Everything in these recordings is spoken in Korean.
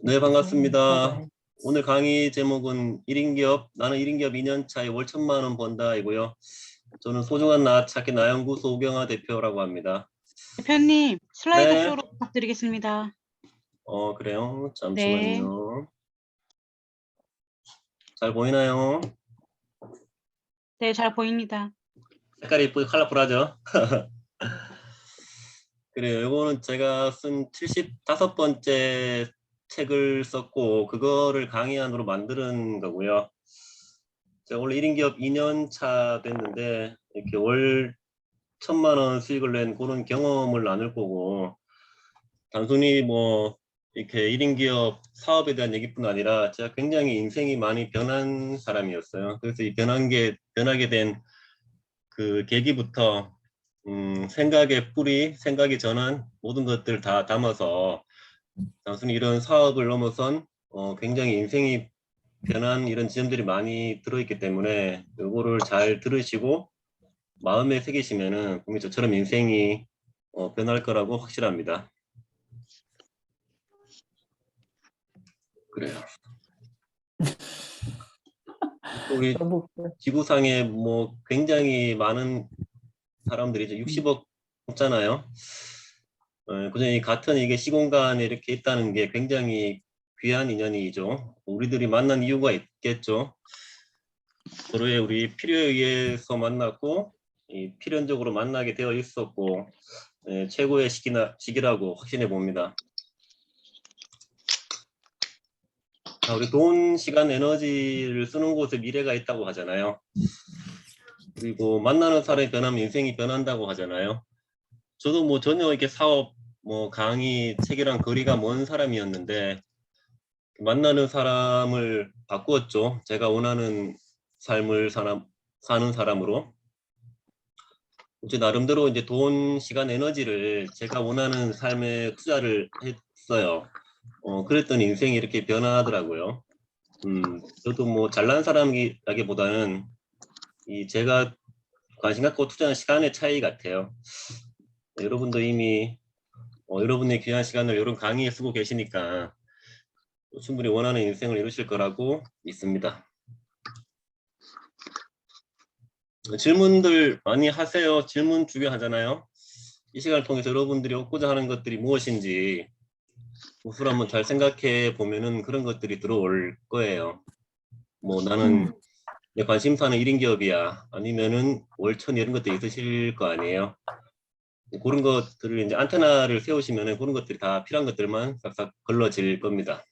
네, 반갑습니다. 맞아요. 오늘 강의 제목은 1인 기업, 나는 1인 기업 2년 차에 월 1,000만 원 번다이고요. 저는 소중한 나 찾기 나연구소 오경화 대표라고 합니다. 대표님, 슬라이드 네, 쇼로 부탁드리겠습니다. 그래요. 네, 잠시만요. 잘 보이나요? 네, 잘 보입니다. 색깔이 이쁘게 컬러풀하죠? 그래요. 이거는 제가 쓴 75번째 책을 썼고, 그거를 강의안으로 만드는 거고요. 제가 원래 1인 기업 2년 차 됐는데, 이렇게 월 1,000만 원 수익을 낸 그런 경험을 나눌 거고, 단순히 뭐 이렇게 1인 기업 사업에 대한 얘기뿐 아니라 제가 굉장히 인생이 많이 변한 사람이었어요. 그래서 이 변하게 된 그 계기부터 생각의 뿌리, 생각의 전환 모든 것들 다 담아서 단순히 이런 사업을 넘어선 굉장히 인생이 변한 이런 지점들이 많이 들어있기 때문에 이거를 잘 들으시고 마음에 새기시면은 분명히 저처럼 인생이 변할 거라고 확실합니다. 그래요. 우리 너무 지구상에 뭐 굉장히 많은 사람들이 이제 60억 넘잖아요. 그중에 같은 이게 시공간에 이렇게 있다는 게 굉장히 귀한 인연이죠. 우리들이 만난 이유가 있겠죠. 서로의 우리 필요에 의해서 만났고, 필연적으로 만나게 되어 있었고, 최고의 시기라고 확신해 봅니다. 우리 돈, 시간, 에너지를 쓰는 곳에 미래가 있다고 하잖아요. 그리고 만나는 사람이 변하면 인생이 변한다고 하잖아요. 저도 뭐 전혀 이렇게 사업, 뭐 강의, 책이랑 거리가 먼 사람이었는데 만나는 사람을 바꾸었죠. 제가 원하는 삶을 사는 사람으로. 이제 나름대로 이제 돈, 시간, 에너지를 제가 원하는 삶에 투자를 했어요. 그랬더니 인생이 이렇게 변하더라고요. 저도 뭐 잘난 사람이라기보다는 제가 관심 갖고 투자한 시간의 차이 같아요. 여러분도 이미 여러분의 귀한 시간을 이런 강의에 쓰고 계시니까 충분히 원하는 인생을 이루실 거라고 믿습니다. 질문들 많이 하세요. 질문 중요하잖아요. 이 시간을 통해서 여러분들이 얻고자 하는 것들이 무엇인지 우선 한번 잘 생각해 보면은 그런 것들이 들어올 거예요. 뭐 나는 내 관심사는 1인 기업이야. 아니면은 월천 이런 것들이 있으실 거 아니에요. 그런 것들을 이제 안테나를 세우시면은 그런 것들이 다 필요한 것들만 싹싹 걸러질 겁니다.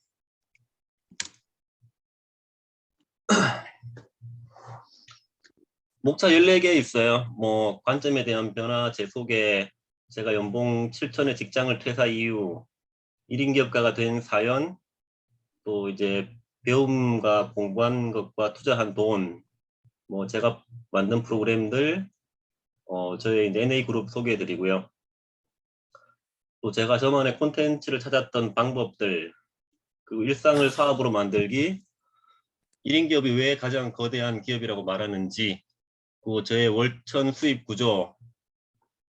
목차 14개 있어요. 뭐 관점에 대한 변화, 제 소개, 제가 연봉 7천의 직장을 퇴사 이후 1인 기업가가 된 사연, 또 이제 배움과 공부한 것과 투자한 돈, 뭐 제가 만든 프로그램들, 저희 이제 NA 그룹 소개해 드리고요. 또 제가 저만의 콘텐츠를 찾았던 방법들, 그 일상을 사업으로 만들기, 1인 기업이 왜 가장 거대한 기업이라고 말하는지, 그 저의 월천 수입 구조,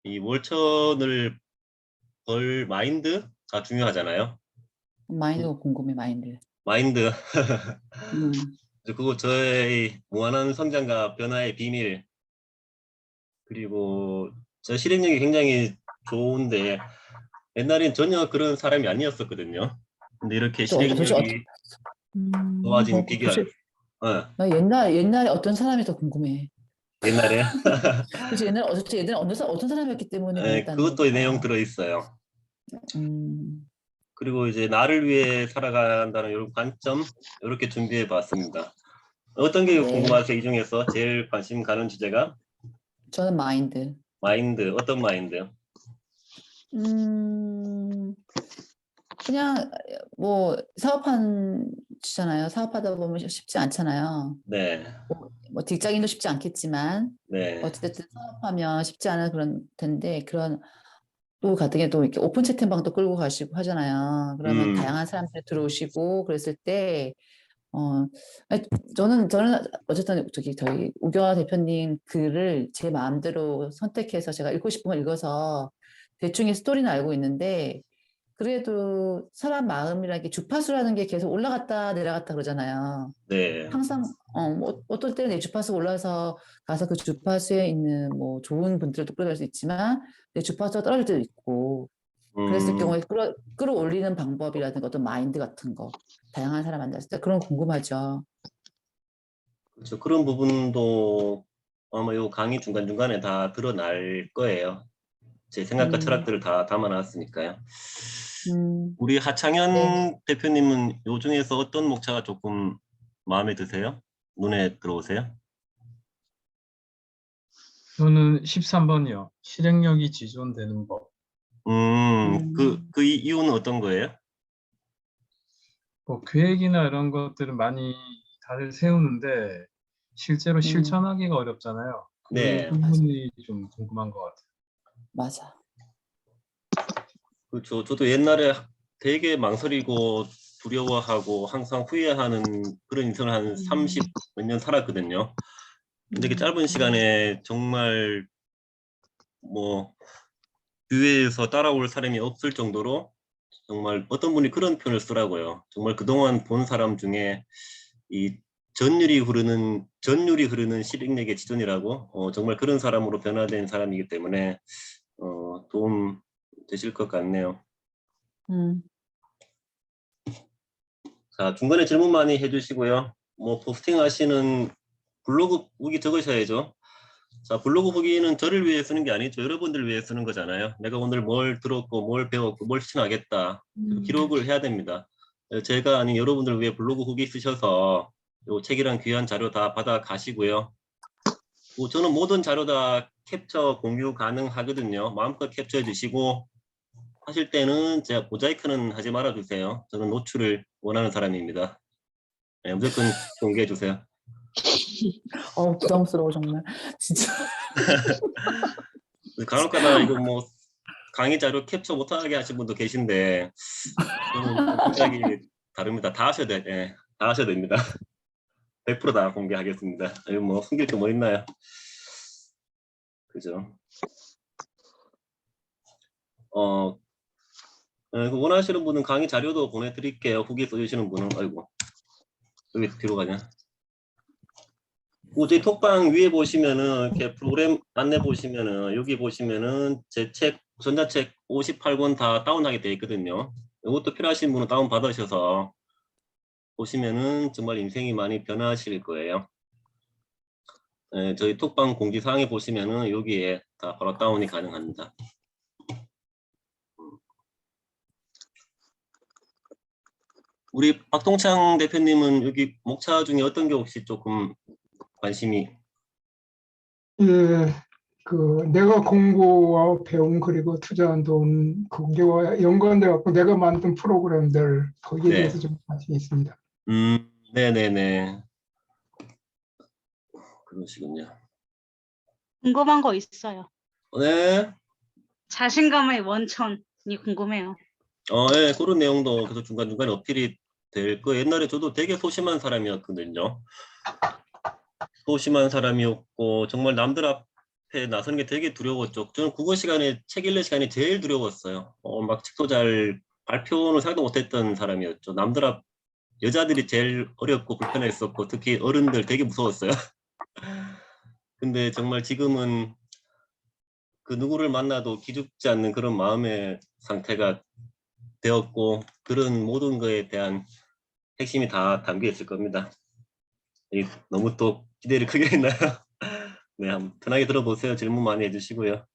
이 월천을 벌 마인드가 중요하잖아요. 마인드가 궁금해, 마인드. 마인드. 음. 그리고 저의 무한한 성장과 변화의 비밀, 그리고 저 실행력이 굉장히 좋은데 옛날엔 전혀 그런 사람이 아니었었거든요. 근데 이렇게 도대체 실행력이 좋아진 도대체 비결. 어, 나 옛날에 어떤 사람이 더 궁금해. 옛날에 도대체 옛날에 어떤 사람이었기 때문에 변했다는 그것도 내용 걸까? 들어있어요. 음, 그리고 이제 나를 위해 살아간다는 이런 관점 이렇게 준비해 봤습니다. 어떤 게 네. 궁금하세요? 이 중에서 제일 관심 가는 주제가 저는 마인드. 마인드, 어떤 마인드요? 음, 그냥 뭐 사업한 주잖아요. 사업하다 보면 쉽지 않잖아요. 네, 뭐 직장인도 쉽지 않겠지만 네, 어쨌든 사업하면 쉽지 않은 그런 텐데 그런 또 같은 게 또 이렇게 오픈 채팅방도 끌고 가시고 하잖아요. 그러면 음, 다양한 사람들이 들어오시고 그랬을 때 어, 아니, 저는 어쨌든 저희 우경화 대표님 글을 제 마음대로 선택해서 제가 읽고 싶은 걸 읽어서 대충의 스토리는 알고 있는데 그래도 사람 마음이라는 게 주파수라는 게 계속 올라갔다 내려갔다 그러잖아요. 네. 항상 뭐 어떨 때는 내 주파수 올라서 가서 그 주파수에 있는 뭐 좋은 분들도 끌어낼 수 있지만 내 주파수가 떨어질 때도 있고 그랬을 경우에 끌어올리는 방법이라든가 어떤 마인드 같은 거 다양한 사람 만났을 때 그런 거 궁금하죠. 그렇죠. 그런 부분도 아마 요 강의 중간중간에 다 드러날 거예요. 제 생각과 음, 철학들을 다 담아놨으니까요. 우리 네. 하창현 대표님은 요 중에서 어떤 목차가 조금 마음에 드세요? 눈에 들어오세요? 저는 13번이요. 실행력이 지존되는 법. 그 이유는 어떤 거예요? 뭐 계획이나 이런 것들은 많이 다들 세우는데 실제로 음, 실천하기가 어렵잖아요. 그 네. 부분이 좀 궁금한 것 같아요. 맞아. 그렇죠. 저도 옛날에 되게 망설이고 두려워하고 항상 후회하는 그런 인생을 한 30 몇 년 살았거든요. 근데 그 짧은 시간에 정말 뭐 주위에서 따라올 사람이 없을 정도로 정말 어떤 분이 그런 표현을 쓰라고요. 정말 그동안 본 사람 중에 이 전율이 흐르는 실행력의 지존이라고 정말 그런 사람으로 변화된 사람이기 때문에 도움 되실 것 같네요. 음, 자, 중간에 질문 많이 해주시고요. 뭐 포스팅 하시는 블로그 후기 적으셔야죠. 자, 블로그 후기는 저를 위해 쓰는 게 아니죠. 여러분들을 위해 쓰는 거잖아요. 내가 오늘 뭘 들었고, 뭘 배웠고, 뭘 실천하겠다. 기록을 해야 됩니다. 제가 아닌 여러분들을 위해 블로그 후기 쓰셔서 요 책이랑 귀한 자료 다 받아 가시고요. 저는 모든 자료 다 캡처 공유 가능하거든요. 마음껏 캡처해 주시고 하실 때는 제가 모자이크는 하지 말아 주세요. 저는 노출을 원하는 사람입니다. 네, 무조건 공개해 주세요. 부담스러워 정말. 진짜. 간혹가다 이거 뭐 강의 자료 캡처 못하게 하신 분도 계신데 저는 좀 생각이 다릅니다. 다 하셔야 돼. 예, 다 하셔야 됩니다. 100%다 공개하겠습니다. 이거 뭐 숨길 게 뭐 있나요? 그죠? 원하시는 분은 강의 자료도 보내드릴게요. 후기 써주시는 분은. 아이고, 여기 뒤로 가냐? 저희 톡방 위에 보시면은 이렇게 프로그램 안내 보시면은 여기 보시면은 제 책 전자책 58권 다 다운하게 되어 있거든요. 이것도 필요하신 분은 다운 받으셔서 보시면은 정말 인생이 많이 변하실 거예요. 저희 톡방 공지사항에 보시면은 여기에 다 바로 다운이 가능합니다. 우리 박동창 대표님은 여기 목차 중에 어떤 게 혹시 조금 관심이? 예, 내가 공부와 배움 그리고 투자한 돈 그거와 연관돼 갖고 내가 만든 프로그램들 거기에 네. 대해서 좀 관심이 있습니다. 네네네. 그러시군요. 궁금한 거 있어요. 네. 자신감의 원천이 궁금해요. 예, 그런 내용도 계속 중간중간에 어필이 될 거예요. 옛날에 저도 되게 소심한 사람이었거든요. 소심한 사람이었고, 정말 남들 앞에 나서는 게 되게 두려웠죠. 저는 국어 시간에, 책 읽는 시간이 제일 두려웠어요. 막 책도 잘, 발표는 생각도 못했던 사람이었죠. 남들 앞, 여자들이 제일 어렵고 불편했었고, 특히 어른들 되게 무서웠어요. 근데 정말 지금은 그 누구를 만나도 기죽지 않는 그런 마음의 상태가 되었고, 그런 모든 거에 대한 핵심이 다 담겨 있을 겁니다. 너무 또 기대를 크게 했나요? 네, 한번 편하게 들어보세요. 질문 많이 해주시고요.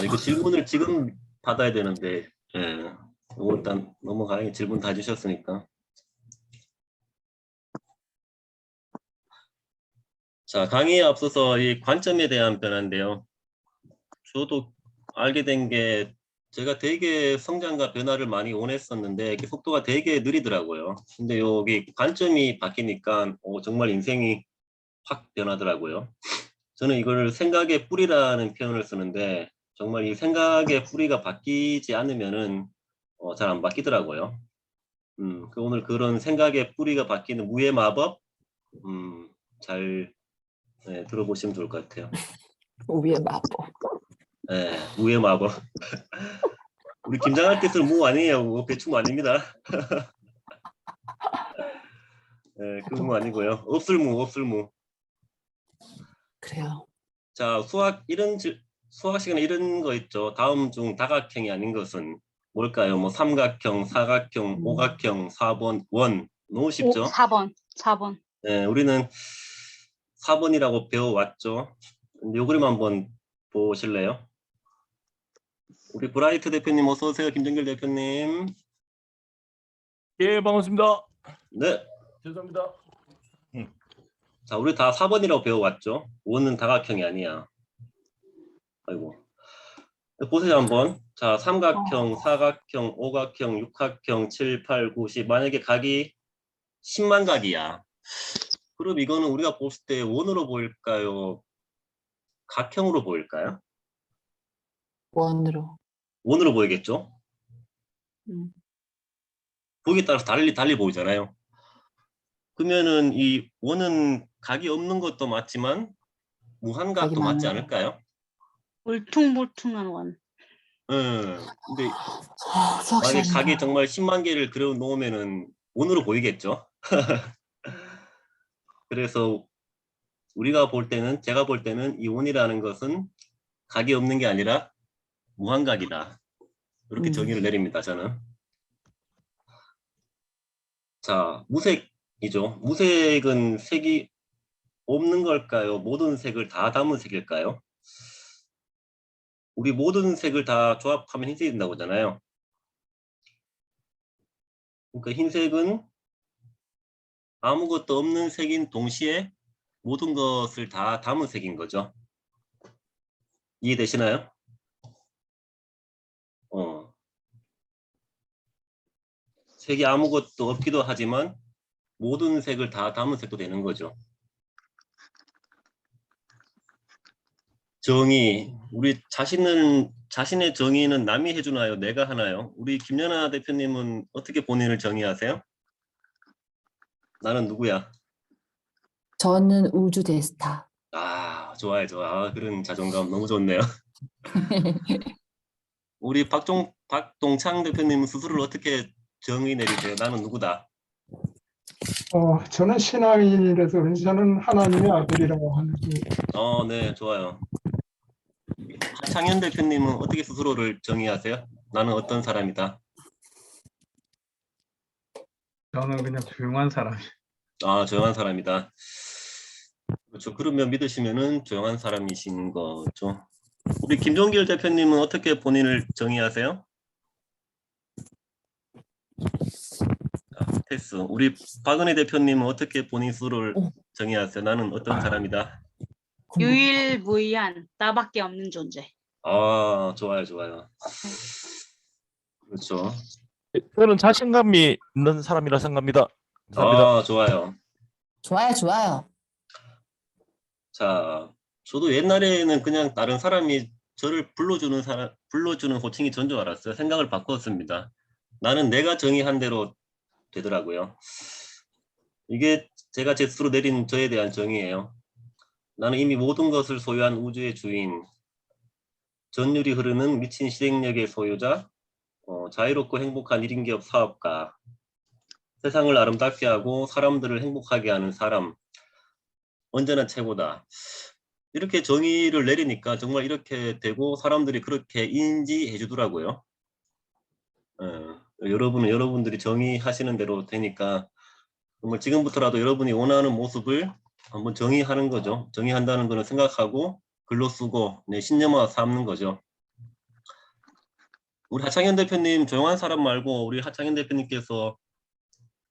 이거 질문을 지금 받아야 되는데, 예, 이거 일단 넘어가요. 질문 다 주셨으니까. 자, 강의에 앞서서 이 관점에 대한 변화인데요. 저도 알게 된 게 제가 되게 성장과 변화를 많이 원했었는데 그 속도가 되게 느리더라고요. 근데 여기 관점이 바뀌니까 정말 인생이 확 변하더라고요. 저는 이걸 생각의 뿌리라는 표현을 쓰는데 정말 이 생각의 뿌리가 바뀌지 않으면은 잘 안 바뀌더라고요. 오늘 그런 생각의 뿌리가 바뀌는 무의 마법 잘 네, 들어보시면 좋을 것 같아요. 우위의 마법. 네, 우의 마법. 우리 김장할 때 쓰는 무 아니에요. 그거 배추무 아닙니다. 네, 그 무 아니고요. 없을무, 없을무. 그래요. 자, 수학 시간에 이런 거 있죠. 다음 중 다각형이 아닌 것은 뭘까요? 뭐 삼각형, 사각형, 오각형, 4번 원. 너무 쉽죠? 4번. 4번. 네, 우리는 4번이라고 배워왔죠. 요 그림 한번 보실래요? 우리 브라이트 대표님 어서 오세요. 김정길 대표님. 예, 반갑습니다. 네. 죄송합니다. 자, 우리 다 4번이라고 배워왔죠. 원은 다각형이 아니야. 아이고. 보세요 한번. 자, 삼각형, 사각형, 오각형, 육각형, 7, 8, 9, 10. 만약에 각이 10만 각이야. 그럼 이거는 우리가 봤을 때 원으로 보일까요? 각형으로 보일까요? 원으로. 원으로 보이겠죠? 음. 보기에 따라서 달리 보이잖아요. 그러면은 이 원은 각이 없는 것도 맞지만 무한각도 각이 맞지 많아요. 않을까요? 울퉁불퉁한 원. 근데 수학 만약에 시간인가. 각이 정말 10만 개를 그려 놓으면은 원으로 보이겠죠? 그래서 제가 볼 때는 이 원이라는 것은 각이 없는 게 아니라 무한각이다. 이렇게 정의를 내립니다, 저는. 자, 무색이죠. 무색은 색이 없는 걸까요? 모든 색을 다 담은 색일까요? 우리 모든 색을 다 조합하면 흰색이 된다고 하잖아요. 그러니까 흰색은 아무것도 없는 색인 동시에 모든 것을 다 담은 색인 거죠. 이해되시나요? 색이 아무것도 없기도 하지만 모든 색을 다 담은 색도 되는 거죠. 정의, 우리 자신의 정의는 남이 해주나요? 내가 하나요? 우리 김연아 대표님은 어떻게 본인을 정의하세요? 나는 누구야? 저는 우주 대스타. 아, 좋아요, 좋아. 그런 자존감 너무 좋네요. 우리 박동창 대표님은 스스로를 어떻게 정의 내리세요? 나는 누구다? 저는 신앙인이라서 그런지 저는 하나님의 아들이라고 하는 네, 좋아요. 하창현 대표님은 어떻게 스스로를 정의하세요? 나는 어떤 사람이다? 저는 그냥 조용한 사람. 아, 조용한 사람이다. 그렇죠. 그러면 믿으시면은 조용한 사람이신 거죠. 우리 김종길 대표님은 어떻게 본인을 정의하세요? 자, 패스. 우리 박은혜 대표님은 어떻게 본인 스스로를 오. 정의하세요? 나는 어떤 사람이다? 유일무이한 나밖에 없는 존재. 아, 좋아요, 좋아요. 그렇죠. 저는 자신감이 있는 사람이라 생각합니다. 감사합니다. 아, 좋아요. 좋아요, 좋아요. 자, 저도 옛날에는 그냥 다른 사람이 저를 불러주는 호칭이 전 줄 알았어요. 생각을 바꿨습니다. 나는 내가 정의한 대로 되더라고요. 이게 제가 제 스스로 내린 저에 대한 정의예요. 나는 이미 모든 것을 소유한 우주의 주인, 전율이 흐르는 미친 실행력의 소유자, 자유롭고 행복한 1인 기업 사업가, 세상을 아름답게 하고 사람들을 행복하게 하는 사람, 언제나 최고다. 이렇게 정의를 내리니까 정말 이렇게 되고 사람들이 그렇게 인지해 주더라고요. 여러분은 여러분들이 정의하시는 대로 되니까 정말 지금부터라도 여러분이 원하는 모습을 한번 정의하는 거죠. 정의한다는 거는 생각하고 글로 쓰고 신념화 삼는 거죠. 우리 하창현 대표님 조용한 사람 말고 우리 하창현 대표님께서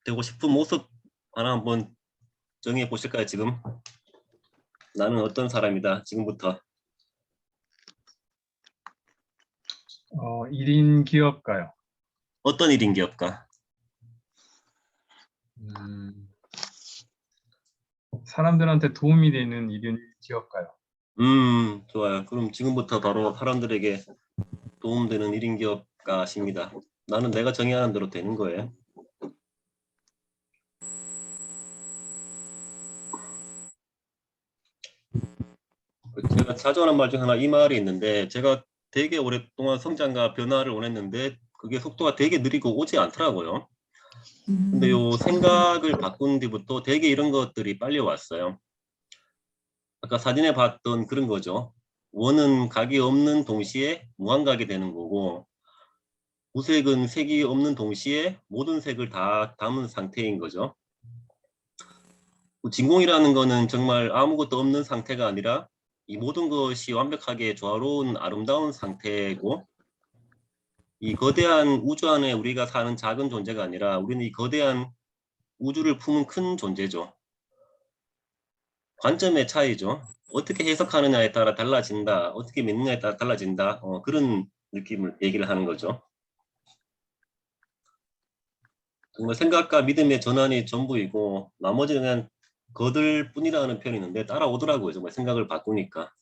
되고 싶은 모습 하나 한번 정의해 보실까요? 지금 나는 어떤 사람이다. 지금부터. 1인 기업가요. 어떤 1인 기업가? 사람들한테 도움이 되는 1인 기업가요. 좋아요. 그럼 지금부터 바로 사람들에게 도움되는 1인 기업가십니다. 나는 내가 정의하는 대로 되는 거예요. 제가 자주 하는 말 중 하나 이 말이 있는데 제가 되게 오랫동안 성장과 변화를 원했는데 그게 속도가 되게 느리고 오지 않더라고요. 근데 요 생각을 바꾼 뒤부터 되게 이런 것들이 빨리 왔어요. 아까 사진에 봤던 그런 거죠. 원은 각이 없는 동시에 무한각이 되는 거고 무색은 색이 없는 동시에 모든 색을 다 담은 상태인 거죠. 진공이라는 거는 정말 아무것도 없는 상태가 아니라 이 모든 것이 완벽하게 조화로운 아름다운 상태고 이 거대한 우주 안에 우리가 사는 작은 존재가 아니라 우리는 이 거대한 우주를 품은 큰 존재죠. 관점의 차이죠. 어떻게 해석하느냐에 따라 달라진다. 어떻게 믿느냐에 따라 달라진다. 그런 느낌을 얘기를 하는 거죠. 정말 생각과 믿음의 전환이 전부이고 나머지는 그냥 거들 뿐이라는 표현이 있는데 따라오더라고요. 정말 생각을 바꾸니까.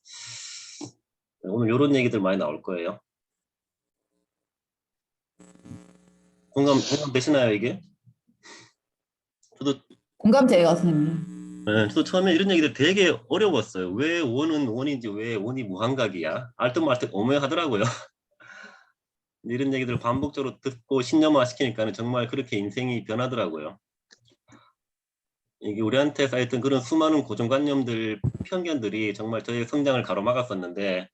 오늘 이런 얘기들 많이 나올 거예요. 공감 되시나요, 이게? 저도 공감돼요, 선생님. 네, 저도 처음에 이런 얘기들 되게 어려웠어요. 왜 원은 원인지 왜 원이 무한각이야? 알듯말듯 오묘하더라고요. 이런 얘기들 반복적으로 듣고 신념화 시키니까 정말 그렇게 인생이 변하더라고요. 이게 우리한테 쌓였던 그런 수많은 고정관념들, 편견들이 정말 저의 성장을 가로막았었는데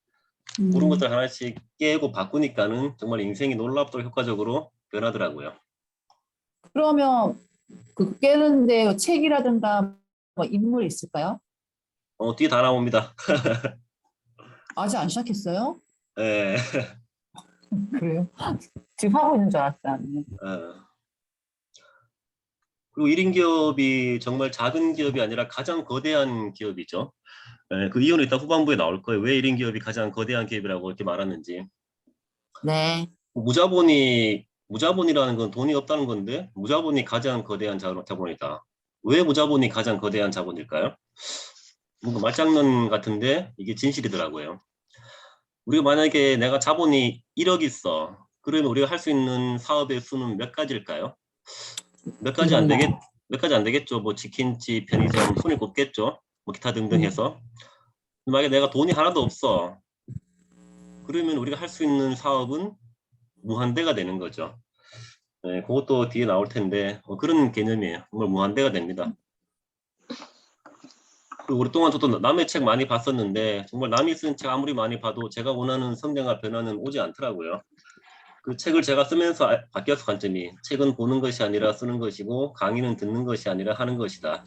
그런 것들 하나씩 깨고 바꾸니까는 정말 인생이 놀랍도록 효과적으로 변하더라고요. 그러면 그 깨는데 책이라든가 뭐 인물 있을까요? 뒤에 다 나옵니다. 아직 안 시작했어요? 예. 그래요? 지금 하고 있는 줄 알았어요. 그리고 1인 기업이 정말 작은 기업이 아니라 가장 거대한 기업이죠. 그 이유는 일단 후반부에 나올 거예요. 왜 1인 기업이 가장 거대한 기업이라고 이렇게 말하는지. 네. 무자본이라는 건 돈이 없다는 건데 무자본이 가장 거대한 자본이다. 왜 무자본이 가장 거대한 자본일까요? 뭔가 말장난 같은데 이게 진실이더라고요. 우리가 만약에 내가 자본이 1억 있어. 그러면 우리가 할 수 있는 사업의 수는 몇 가지일까요? 몇 가지 안 되겠죠. 뭐 치킨집, 편의점, 손에 꼽겠죠. 뭐 기타 등등 해서. 만약에 내가 돈이 하나도 없어. 그러면 우리가 할 수 있는 사업은 무한대가 되는 거죠. 네, 그것도 뒤에 나올 텐데 그런 개념이에요. 정말 무한대가 됩니다. 그리고 오랫동안 저도 남의 책 많이 봤었는데 정말 남이 쓴 책 아무리 많이 봐도 제가 원하는 성장과 변화는 오지 않더라고요. 그 책을 제가 쓰면서 바뀌었어 관점이. 책은 보는 것이 아니라 쓰는 것이고 강의는 듣는 것이 아니라 하는 것이다.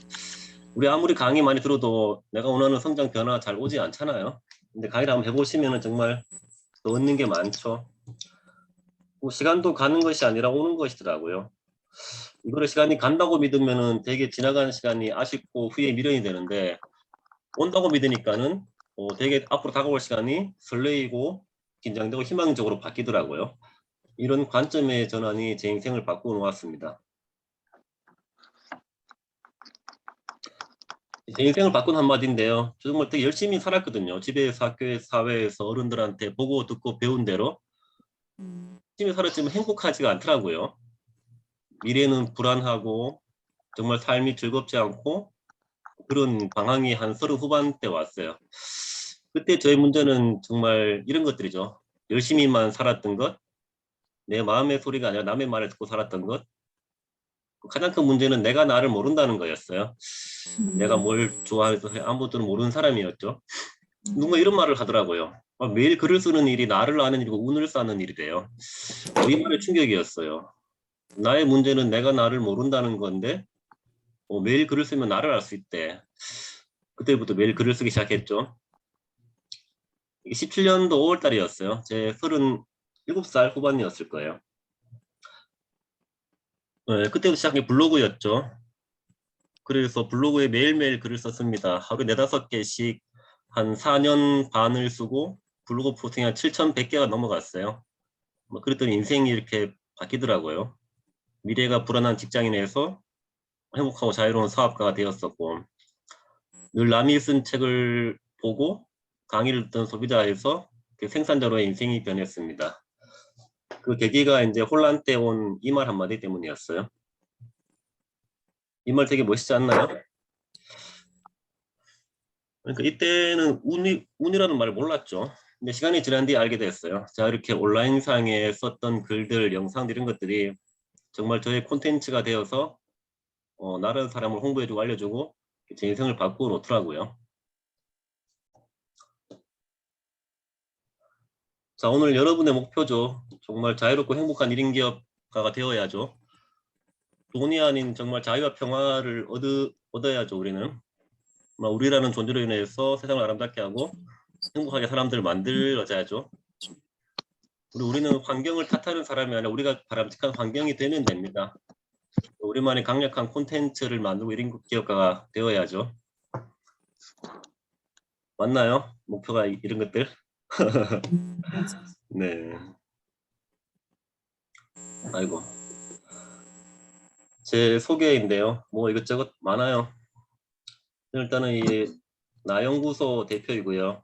우리 아무리 강의 많이 들어도 내가 원하는 성장 변화 잘 오지 않잖아요. 근데 강의를 한번 해보시면 정말 얻는 게 많죠. 뭐 시간도 가는 것이 아니라 오는 것이더라고요. 이거를 시간이 간다고 믿으면은 되게 지나가는 시간이 아쉽고 후에 미련이 되는데 온다고 믿으니까는 되게 앞으로 다가올 시간이 설레이고 긴장되고 희망적으로 바뀌더라고요. 이런 관점의 전환이 제 인생을 바꾸어 놓았습니다. 제 인생을 바꾼 한마디인데요. 저 정말 되게 열심히 살았거든요. 집에서, 학교에서, 사회에서 어른들한테 보고 듣고 배운 대로 열심히 살았지만 행복하지가 않더라고요. 미래는 불안하고 정말 삶이 즐겁지 않고 그런 방황이 한 30 후반대 왔어요. 그때 저의 문제는 정말 이런 것들이죠. 열심히만 살았던 것, 내 마음의 소리가 아니라 남의 말을 듣고 살았던 것. 가장 큰 문제는 내가 나를 모른다는 거였어요. 내가 뭘 좋아해서 아무것도 모르는 사람이었죠. 누가 이런 말을 하더라고요. 매일 글을 쓰는 일이 나를 아는 일이고 운을 쌓는 일이래요. 이 말에 충격이었어요. 나의 문제는 내가 나를 모른다는 건데 매일 글을 쓰면 나를 알 수 있대. 그때부터 매일 글을 쓰기 시작했죠. 17년도 5월 달이었어요. 제 37살 후반이었을 거예요. 네, 그때부터 시작한 블로그였죠. 그래서 블로그에 매일매일 글을 썼습니다. 하루에 4-5개씩 한 4년 반을 쓰고 블로그 포스팅이 한 7,100개가 넘어갔어요. 그랬더니 인생이 이렇게 바뀌더라고요. 미래가 불안한 직장인에서 행복하고 자유로운 사업가가 되었었고 늘 남이 쓴 책을 보고 강의를 듣던 소비자에서 생산자로의 인생이 변했습니다. 그 계기가 이제 혼란 때 온 이 말 한마디 때문이었어요. 이 말 되게 멋있지 않나요? 그러니까 이때는 운이라는 말을 몰랐죠. 근데 시간이 지난 뒤에 알게 됐어요. 자, 이렇게 온라인상에 썼던 글들, 영상들 이런 것들이 정말 저의 콘텐츠가 되어서 다른 사람을 홍보해주고 알려주고 제 인생을 바꾸어 놓더라고요. 자, 오늘 여러분의 목표죠. 정말 자유롭고 행복한 1인 기업가가 되어야죠. 돈이 아닌 정말 자유와 평화를 얻어야죠, 우리는. 우리라는 존재로 인해서 세상을 아름답게 하고 행복하게 사람들을 만들어야죠. 우리는 환경을 탓하는 사람이 아니라 우리가 바람직한 환경이 되면 됩니다. 우리만의 강력한 콘텐츠를 만들고 1인 기업가가 되어야죠. 맞나요? 목표가 이런 것들? 네. 아이고. 제 소개인데요. 뭐 이것저것 많아요. 일단은 이 나연구소 대표이고요.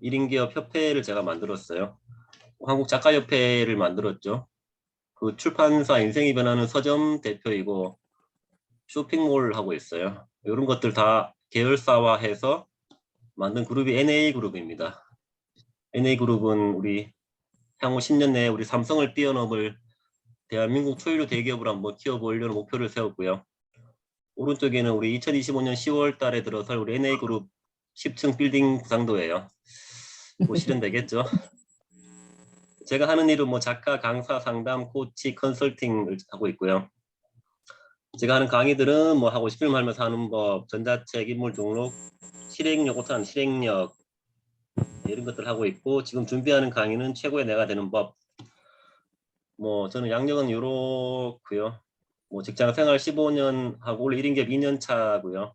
1인 기업 협회를 제가 만들었어요. 한국작가협회를 만들었죠. 그 출판사 인생이 변하는 서점 대표이고 쇼핑몰 하고 있어요. 이런 것들 다 계열사화해서 만든 그룹이 NA그룹입니다. NA그룹은 우리 향후 10년 내에 우리 삼성을 뛰어넘을 대한민국 초일류 대기업을 한번 키워보려는 목표를 세웠고요. 오른쪽에는 우리 2025년 10월 달에 들어설 우리 NA그룹 10층 빌딩 구상도예요. 뭐 실현되겠죠. 제가 하는 일은 뭐 작가, 강사, 상담, 코치, 컨설팅을 하고 있고요. 제가 하는 강의들은 뭐 하고 싶은 말 하면서 하는 법, 전자책, 인물 등록, 실행력, 오탄 실행력 이런 것들 하고 있고 지금 준비하는 강의는 최고의 내가 되는 법. 뭐 저는 양력은 요렇고요. 뭐 직장 생활 15년 하고 올해 1인 기업 2년 차고요.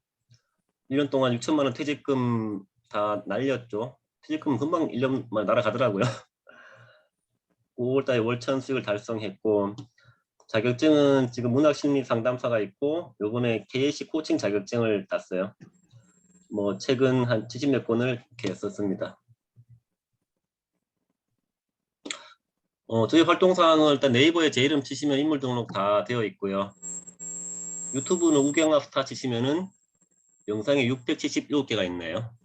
1년 동안 6천만 원 퇴직금 다 날렸죠. 퇴직금 금방 1년 만에 날아가더라고요. 5월달에 월천 수익을 달성했고 자격증은 지금 문학심리 상담사가 있고 요번에 KC 코칭 자격증을 땄어요. 뭐 책은 한 70몇 권을 이렇게 썼습니다. 저희 활동사항은 일단 네이버에 제 이름 치시면 인물 등록 다 되어 있고요. 유튜브는 우경아 스타 치시면은 영상이 677개가 있네요.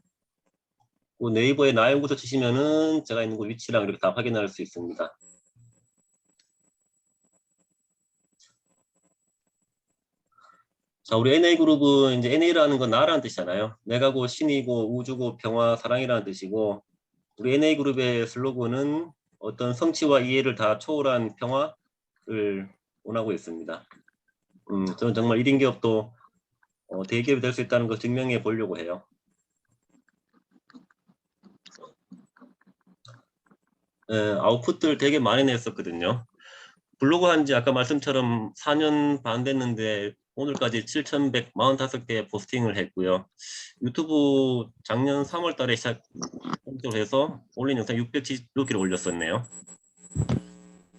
네이버에 나연구소 치시면은 제가 있는 곳 위치랑 이렇게 다 확인할 수 있습니다. 자, 우리 NA그룹은 이제 NA라는 건 나라는 뜻이잖아요. 내가고 신이고 우주고 평화 사랑이라는 뜻이고 우리 NA그룹의 슬로건은 어떤 성취와 이해를 다 초월한 평화를 원하고 있습니다. 저는 정말 1인 기업도 대기업이 될 수 있다는 걸 증명해 보려고 해요. 아웃풋들 되게 많이 냈었거든요. 블로그 한지 아까 말씀처럼 4년 반 됐는데 오늘까지 7,145개 포스팅을 했고요. 유튜브 작년 3월 달에 시작해서 올린 영상 676개를 올렸었네요.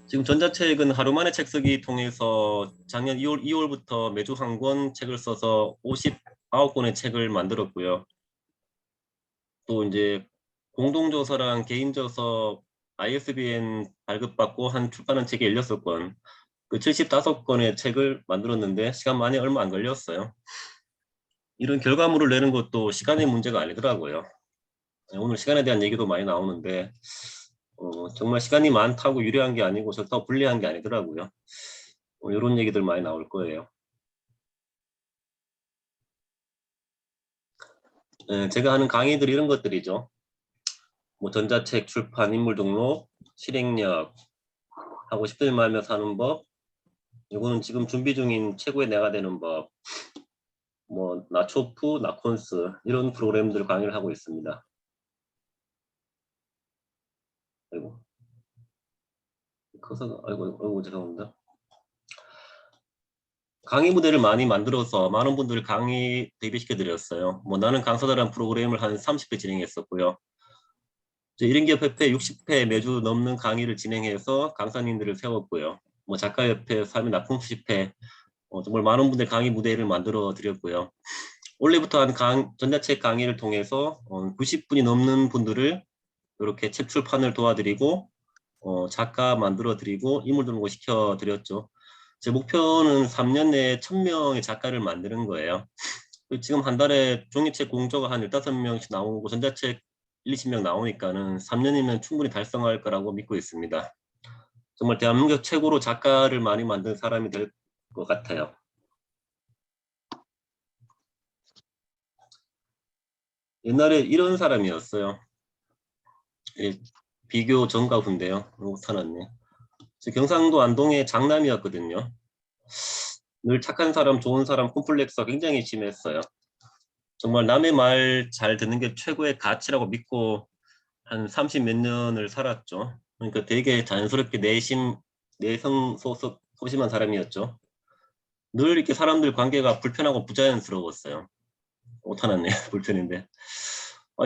지금 전자책은 하루 만에 책 쓰기 통해서 작년 2월부터 매주 한 권 책을 써서 59권의 책을 만들었고요. 또 이제 공동저서랑 개인저서 ISBN 발급받고 한 출판한 책이 16권, 그 75권의 책을 만들었는데 시간 많이 얼마 안 걸렸어요. 이런 결과물을 내는 것도 시간의 문제가 아니더라고요. 오늘 시간에 대한 얘기도 많이 나오는데 정말 시간이 많다고 유리한 게 아니고 좋다고 불리한 게 아니더라고요. 이런 얘기들 많이 나올 거예요. 제가 하는 강의들 이런 것들이죠. 뭐 전자책 출판, 인물 등록, 실행력, 하고 싶은 일 말하며 사는 법, 이거는 지금 준비 중인 최고의 내가 되는 법, 뭐 나초프, 나콘스 이런 프로그램들 강의를 하고 있습니다. 아이고, 커서 아이고 죄송합니다. 강의 무대를 많이 만들어서 많은 분들 강의 데뷔시켜 드렸어요. 뭐 나는 강사다라는 프로그램을 한 30회 진행했었고요. 1인 기업 협회 60회 매주 넘는 강의를 진행해서 강사님들을 세웠고요. 뭐 작가협회, 삶의 나풍수 10회 정말 많은 분들 강의 무대를 만들어 드렸고요. 올해부터 한 전자책 강의를 통해서 90분이 넘는 분들을 이렇게 책 출판을 도와드리고 작가 만들어 드리고 인물 등록을 시켜 드렸죠. 제 목표는 3년 내에 1000명의 작가를 만드는 거예요. 지금 한 달에 종이책 공저가 한 15명씩 나오고 전자책 20명 나오니까는 3년이면 충분히 달성할 거라고 믿고 있습니다. 정말 대한민국 최고로 작가를 많이 만든 사람이 될 것 같아요. 옛날에 이런 사람이었어요. 예, 비교 전과 후인데요. 못하났네. 경상도 안동의 장남이었거든요. 늘 착한 사람, 좋은 사람 콤플렉스가 굉장히 심했어요. 정말 남의 말 잘 듣는 게 최고의 가치라고 믿고 한 30 몇 년을 살았죠. 그러니까 되게 자연스럽게 내성 소심한 사람이었죠. 늘 이렇게 사람들 관계가 불편하고 부자연스러웠어요. 못하났네. 불편인데.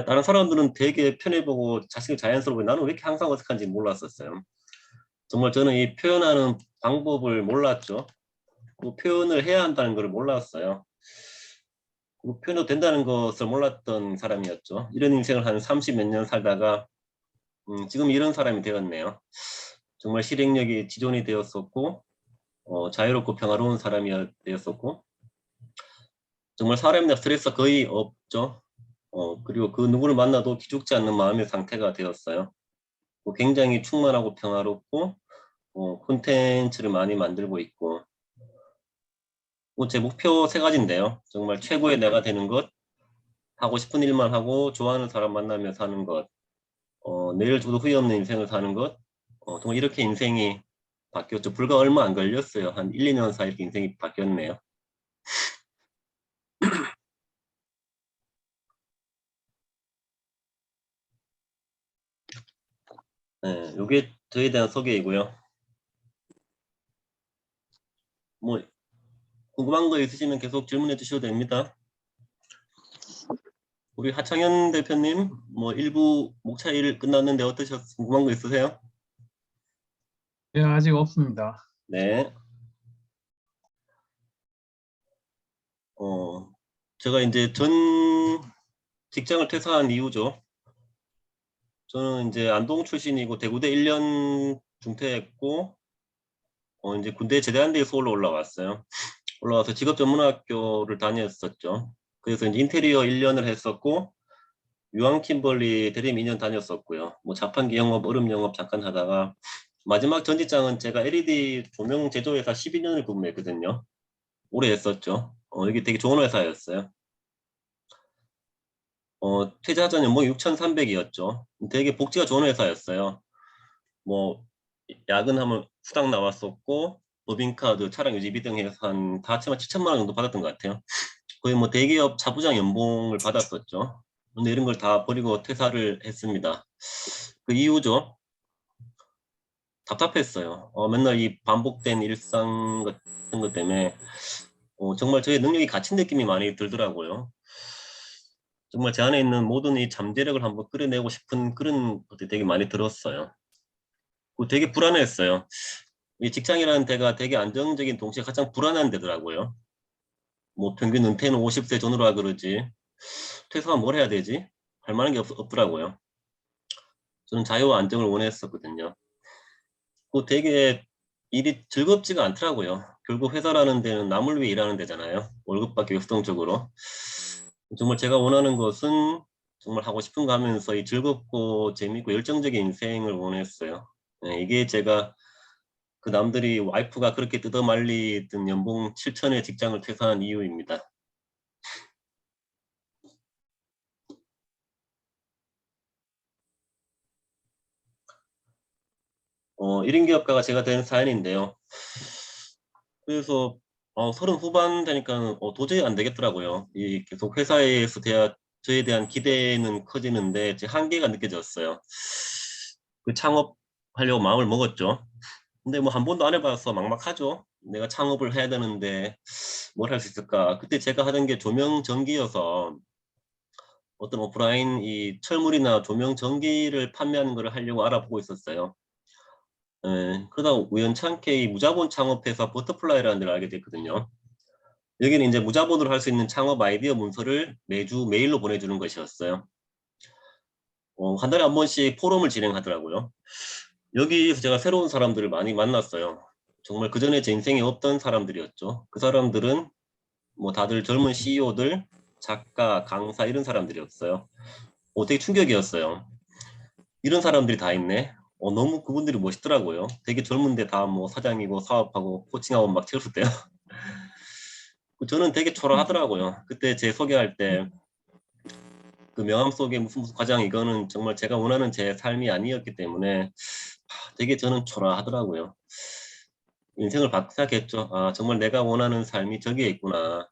다른 사람들은 되게 편해보고 자식이 자연스러워. 나는 왜 이렇게 항상 어색한지 몰랐었어요. 정말 저는 이 표현하는 방법을 몰랐죠. 그 표현을 해야 한다는 걸 몰랐어요. 그 표현도 된다는 것을 몰랐던 사람이었죠. 이런 인생을 한 30 몇 년 살다가 지금 이런 사람이 되었네요. 정말 실행력이 지존이 되었었고 자유롭고 평화로운 사람이 되었었고 정말 사람이나 스트레스가 거의 없죠. 그리고 그 누구를 만나도 기죽지 않는 마음의 상태가 되었어요. 굉장히 충만하고 평화롭고 콘텐츠를 많이 만들고 있고 제 목표 3가지인데요. 정말 최고의 내가 되는 것, 하고 싶은 일만 하고 좋아하는 사람 만나며 사는 것, 내일 줘도 후회 없는 인생을 사는 것, 정말 이렇게 인생이 바뀌었죠. 불과 얼마 안 걸렸어요. 한 1, 2년 사이 이렇게 인생이 바뀌었네요. 네, 이게 저에 대한 소개이고요. 뭐 궁금한 거 있으시면 계속 질문해 주셔도 됩니다. 우리 하창현 대표님, 뭐 일부 목차 일 끝났는데 어떠셨어요? 궁금한 거 있으세요? 예, 아직 없습니다. 네. 제가 이제 전 직장을 퇴사한 이유죠. 저는 이제 안동 출신이고 대구대 1년 중퇴했고 이제 군대 제대한 뒤에 서울로 올라왔어요. 올라와서 직업전문학교를 다녔었죠. 그래서 이제 인테리어 1년을 했었고 유황 킴벌리 대리점 2년 다녔었고요. 뭐 자판기 영업, 얼음 영업 잠깐 하다가 마지막 전 직장은 제가 LED 조명 제조회사 12년을 근무했거든요. 오래 했었죠. 여기 되게 좋은 회사였어요. 퇴사 전 연봉이 6,300이었죠. 되게 복지가 좋은 회사였어요. 뭐 야근하면 수당 나왔었고 법인카드, 차량 유지비 등 해서 다 합치면 7천만 원 정도 받았던 것 같아요. 거의 뭐 대기업 차부장 연봉을 받았었죠. 근데 이런 걸 다 버리고 퇴사를 했습니다. 그 이유죠. 답답했어요. 맨날 이 반복된 일상 같은 것 때문에 정말 저의 능력이 갇힌 느낌이 많이 들더라고요. 정말 제 안에 있는 모든 이 잠재력을 한번 끌어내고 싶은 그런 것들이 되게 많이 들었어요. 되게 불안했어요. 이 직장이라는 데가 되게 안정적인 동시에 가장 불안한 데더라고요. 뭐 평균 은퇴는 50세 전후라 그러지 퇴사하면 뭘 해야 되지? 할 만한 게 없더라고요. 저는 자유와 안정을 원했었거든요. 되게 일이 즐겁지가 않더라고요. 결국 회사라는 데는 남을 위해 일하는 데잖아요. 월급 받기 위성적으로. 정말 제가 원하는 것은 정말 하고 싶은 거 하면서 이 즐겁고 재밌고 열정적인 인생을 원했어요. 네, 이게 제가 그 남들이 와이프가 그렇게 뜯어말리던 연봉 7천의 직장을 퇴사한 이유입니다. 일인 기업가가 제가 된 사연인데요. 그래서 30 후반 되니까 도저히 안 되겠더라고요. 이 계속 회사에서 저에 대한 기대는 커지는데 제 한계가 느껴졌어요. 그 창업하려고 마음을 먹었죠. 근데 뭐 한 번도 안 해봐서 막막하죠. 내가 창업을 해야 되는데 뭘 할 수 있을까? 그때 제가 하던 게 조명 전기여서 어떤 오프라인 이 철물이나 조명 전기를 판매하는 걸 하려고 알아보고 있었어요. 그러다 우연찮게 이 무자본 창업회사 버터플라이라는 데를 알게 됐거든요. 여기는 이제 무자본으로 할 수 있는 창업 아이디어 문서를 매주 메일로 보내주는 것이었어요. 한 달에 한 번씩 포럼을 진행하더라고요. 여기서 제가 새로운 사람들을 많이 만났어요. 정말 그전에 제 인생에 없던 사람들이었죠. 그 사람들은 뭐 다들 젊은 CEO들, 작가, 강사 이런 사람들이었어요. 되게 충격이었어요. 이런 사람들이 다 있네. 너무 그분들이 멋있더라고요. 되게 젊은데 다 뭐 사장이고 사업하고 코칭하고 막 채웠을 때요. 저는 되게 초라하더라고요. 그때 제 소개할 때 그 명함 속에 무슨 과장 이거는 정말 제가 원하는 제 삶이 아니었기 때문에 되게 저는 초라하더라고요. 인생을 생각했죠. 아, 정말 내가 원하는 삶이 저기에 있구나.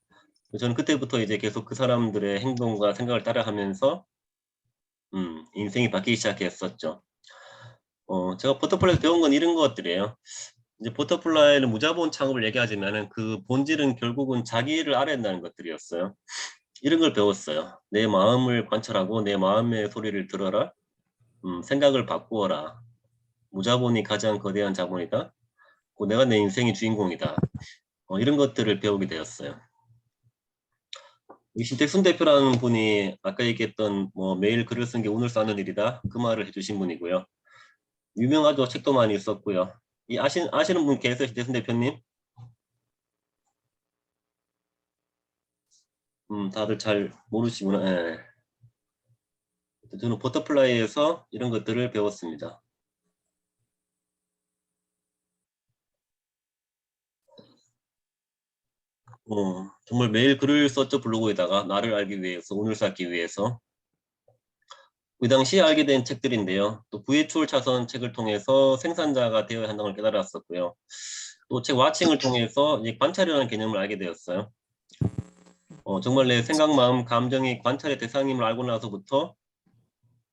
저는 그때부터 이제 계속 그 사람들의 행동과 생각을 따라하면서 인생이 바뀌기 시작했었죠. 제가 버터플라이에서 배운 건 이런 것들이에요. 이제 버터플라이는 무자본 창업을 얘기하지만은 그 본질은 결국은 자기를 알아야 한다는 것들이었어요. 이런 걸 배웠어요. 내 마음을 관찰하고 내 마음의 소리를 들어라. 생각을 바꾸어라. 무자본이 가장 거대한 자본이다. 내가 내 인생의 주인공이다. 이런 것들을 배우게 되었어요. 이 신택순 대표라는 분이 아까 얘기했던 뭐 매일 글을 쓴 게 운을 쌓는 일이다. 그 말을 해주신 분이고요. 유명하죠. 책도 많이 썼고요. 이 아시는 분 계세요, 신택순 대표님? 다들 잘 모르시구나. 예. 저는 버터플라이에서 이런 것들을 배웠습니다. 정말 매일 글을 썼죠. 블로그에다가 나를 알기 위해서, 운을 쌓기 위해서. 그 당시에 알게 된 책들인데요. 또 부의 추월 차선 책을 통해서 생산자가 되어야 한다는 걸 깨달았었고요. 또 책 와칭을 통해서 이제 관찰이라는 개념을 알게 되었어요. 정말 내 생각, 마음, 감정이 관찰의 대상임을 알고 나서부터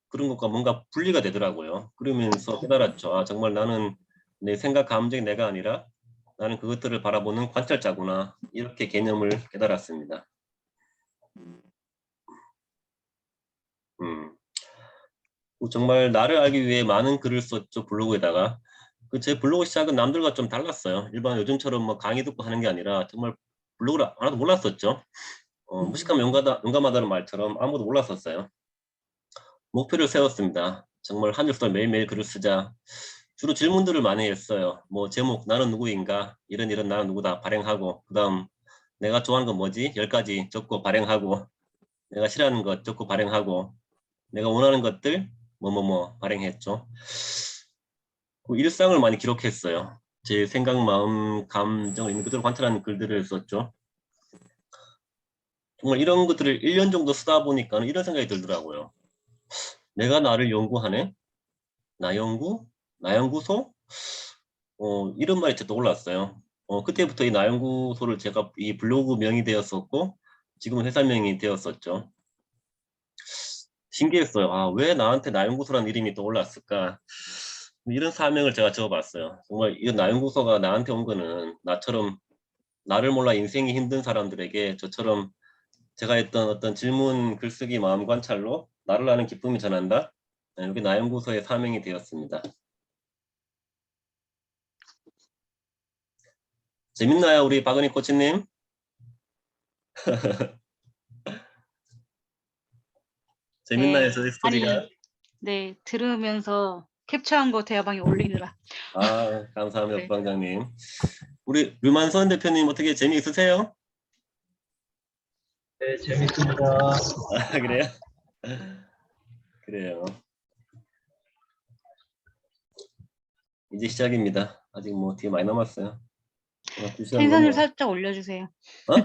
그런 것과 뭔가 분리가 되더라고요. 그러면서 깨달았죠. 아, 정말 나는 내 생각, 감정이 내가 아니라 나는 그것들을 바라보는 관찰자구나. 이렇게 개념을 깨달았습니다. 정말 나를 알기 위해 많은 글을 썼죠. 블로그에다가. 제 블로그 시작은 남들과 좀 달랐어요. 일반 요즘처럼 뭐 강의 듣고 하는 게 아니라 정말 블로그를 하나도 몰랐었죠. 무식하면 용감하다는 말처럼 아무도 몰랐었어요. 목표를 세웠습니다. 정말 한 줄 써 매일매일 글을 쓰자. 주로 질문들을 많이 했어요. 뭐 제목 나는 누구인가, 이런 나는 누구다 발행하고, 그 다음 내가 좋아하는 건 뭐지? 10가지 적고 발행하고, 내가 싫어하는 것 적고 발행하고, 내가 원하는 것들 뭐뭐뭐 발행했죠. 그 일상을 많이 기록했어요. 제 생각, 마음, 감정 이런 것들을 관찰하는 글들을 썼죠. 정말 이런 것들을 1년 정도 쓰다 보니까 이런 생각이 들더라고요. 내가 나를 연구하네? 나 연구? 나 연구소? 이런 말이 제 떠올랐어요. 그때부터 이 나 연구소를 제가 이 블로그 명이 되었었고, 지금은 회사명이 되었었죠. 신기했어요. 아, 왜 나한테 나 연구소라는 이름이 떠올랐을까? 이런 사명을 제가 적어봤어요. 정말 이 나 연구소가 나한테 온 거는 나처럼 나를 몰라 인생이 힘든 사람들에게 저처럼 제가 했던 어떤 질문, 글쓰기, 마음 관찰로 나를 아는 기쁨이 전한다. 여기 나 연구소의 사명이 되었습니다. 재밌나요, 우리 박은희 코치님? 재밌나요, 네. 저희 스토리가? 아니, 네, 들으면서 캡처한 거 대화방에 올리느라. 아, 감사합니다, 네. 부장님. 우리 류만선 대표님 어떻게 재미있으세요? 네, 재밌습니다. 아, 그래요? 그래요. 이제 시작입니다. 아직 뭐 뒤에 많이 남았어요. 2시간 텐션을 넘어. 살짝 올려주세요. 어?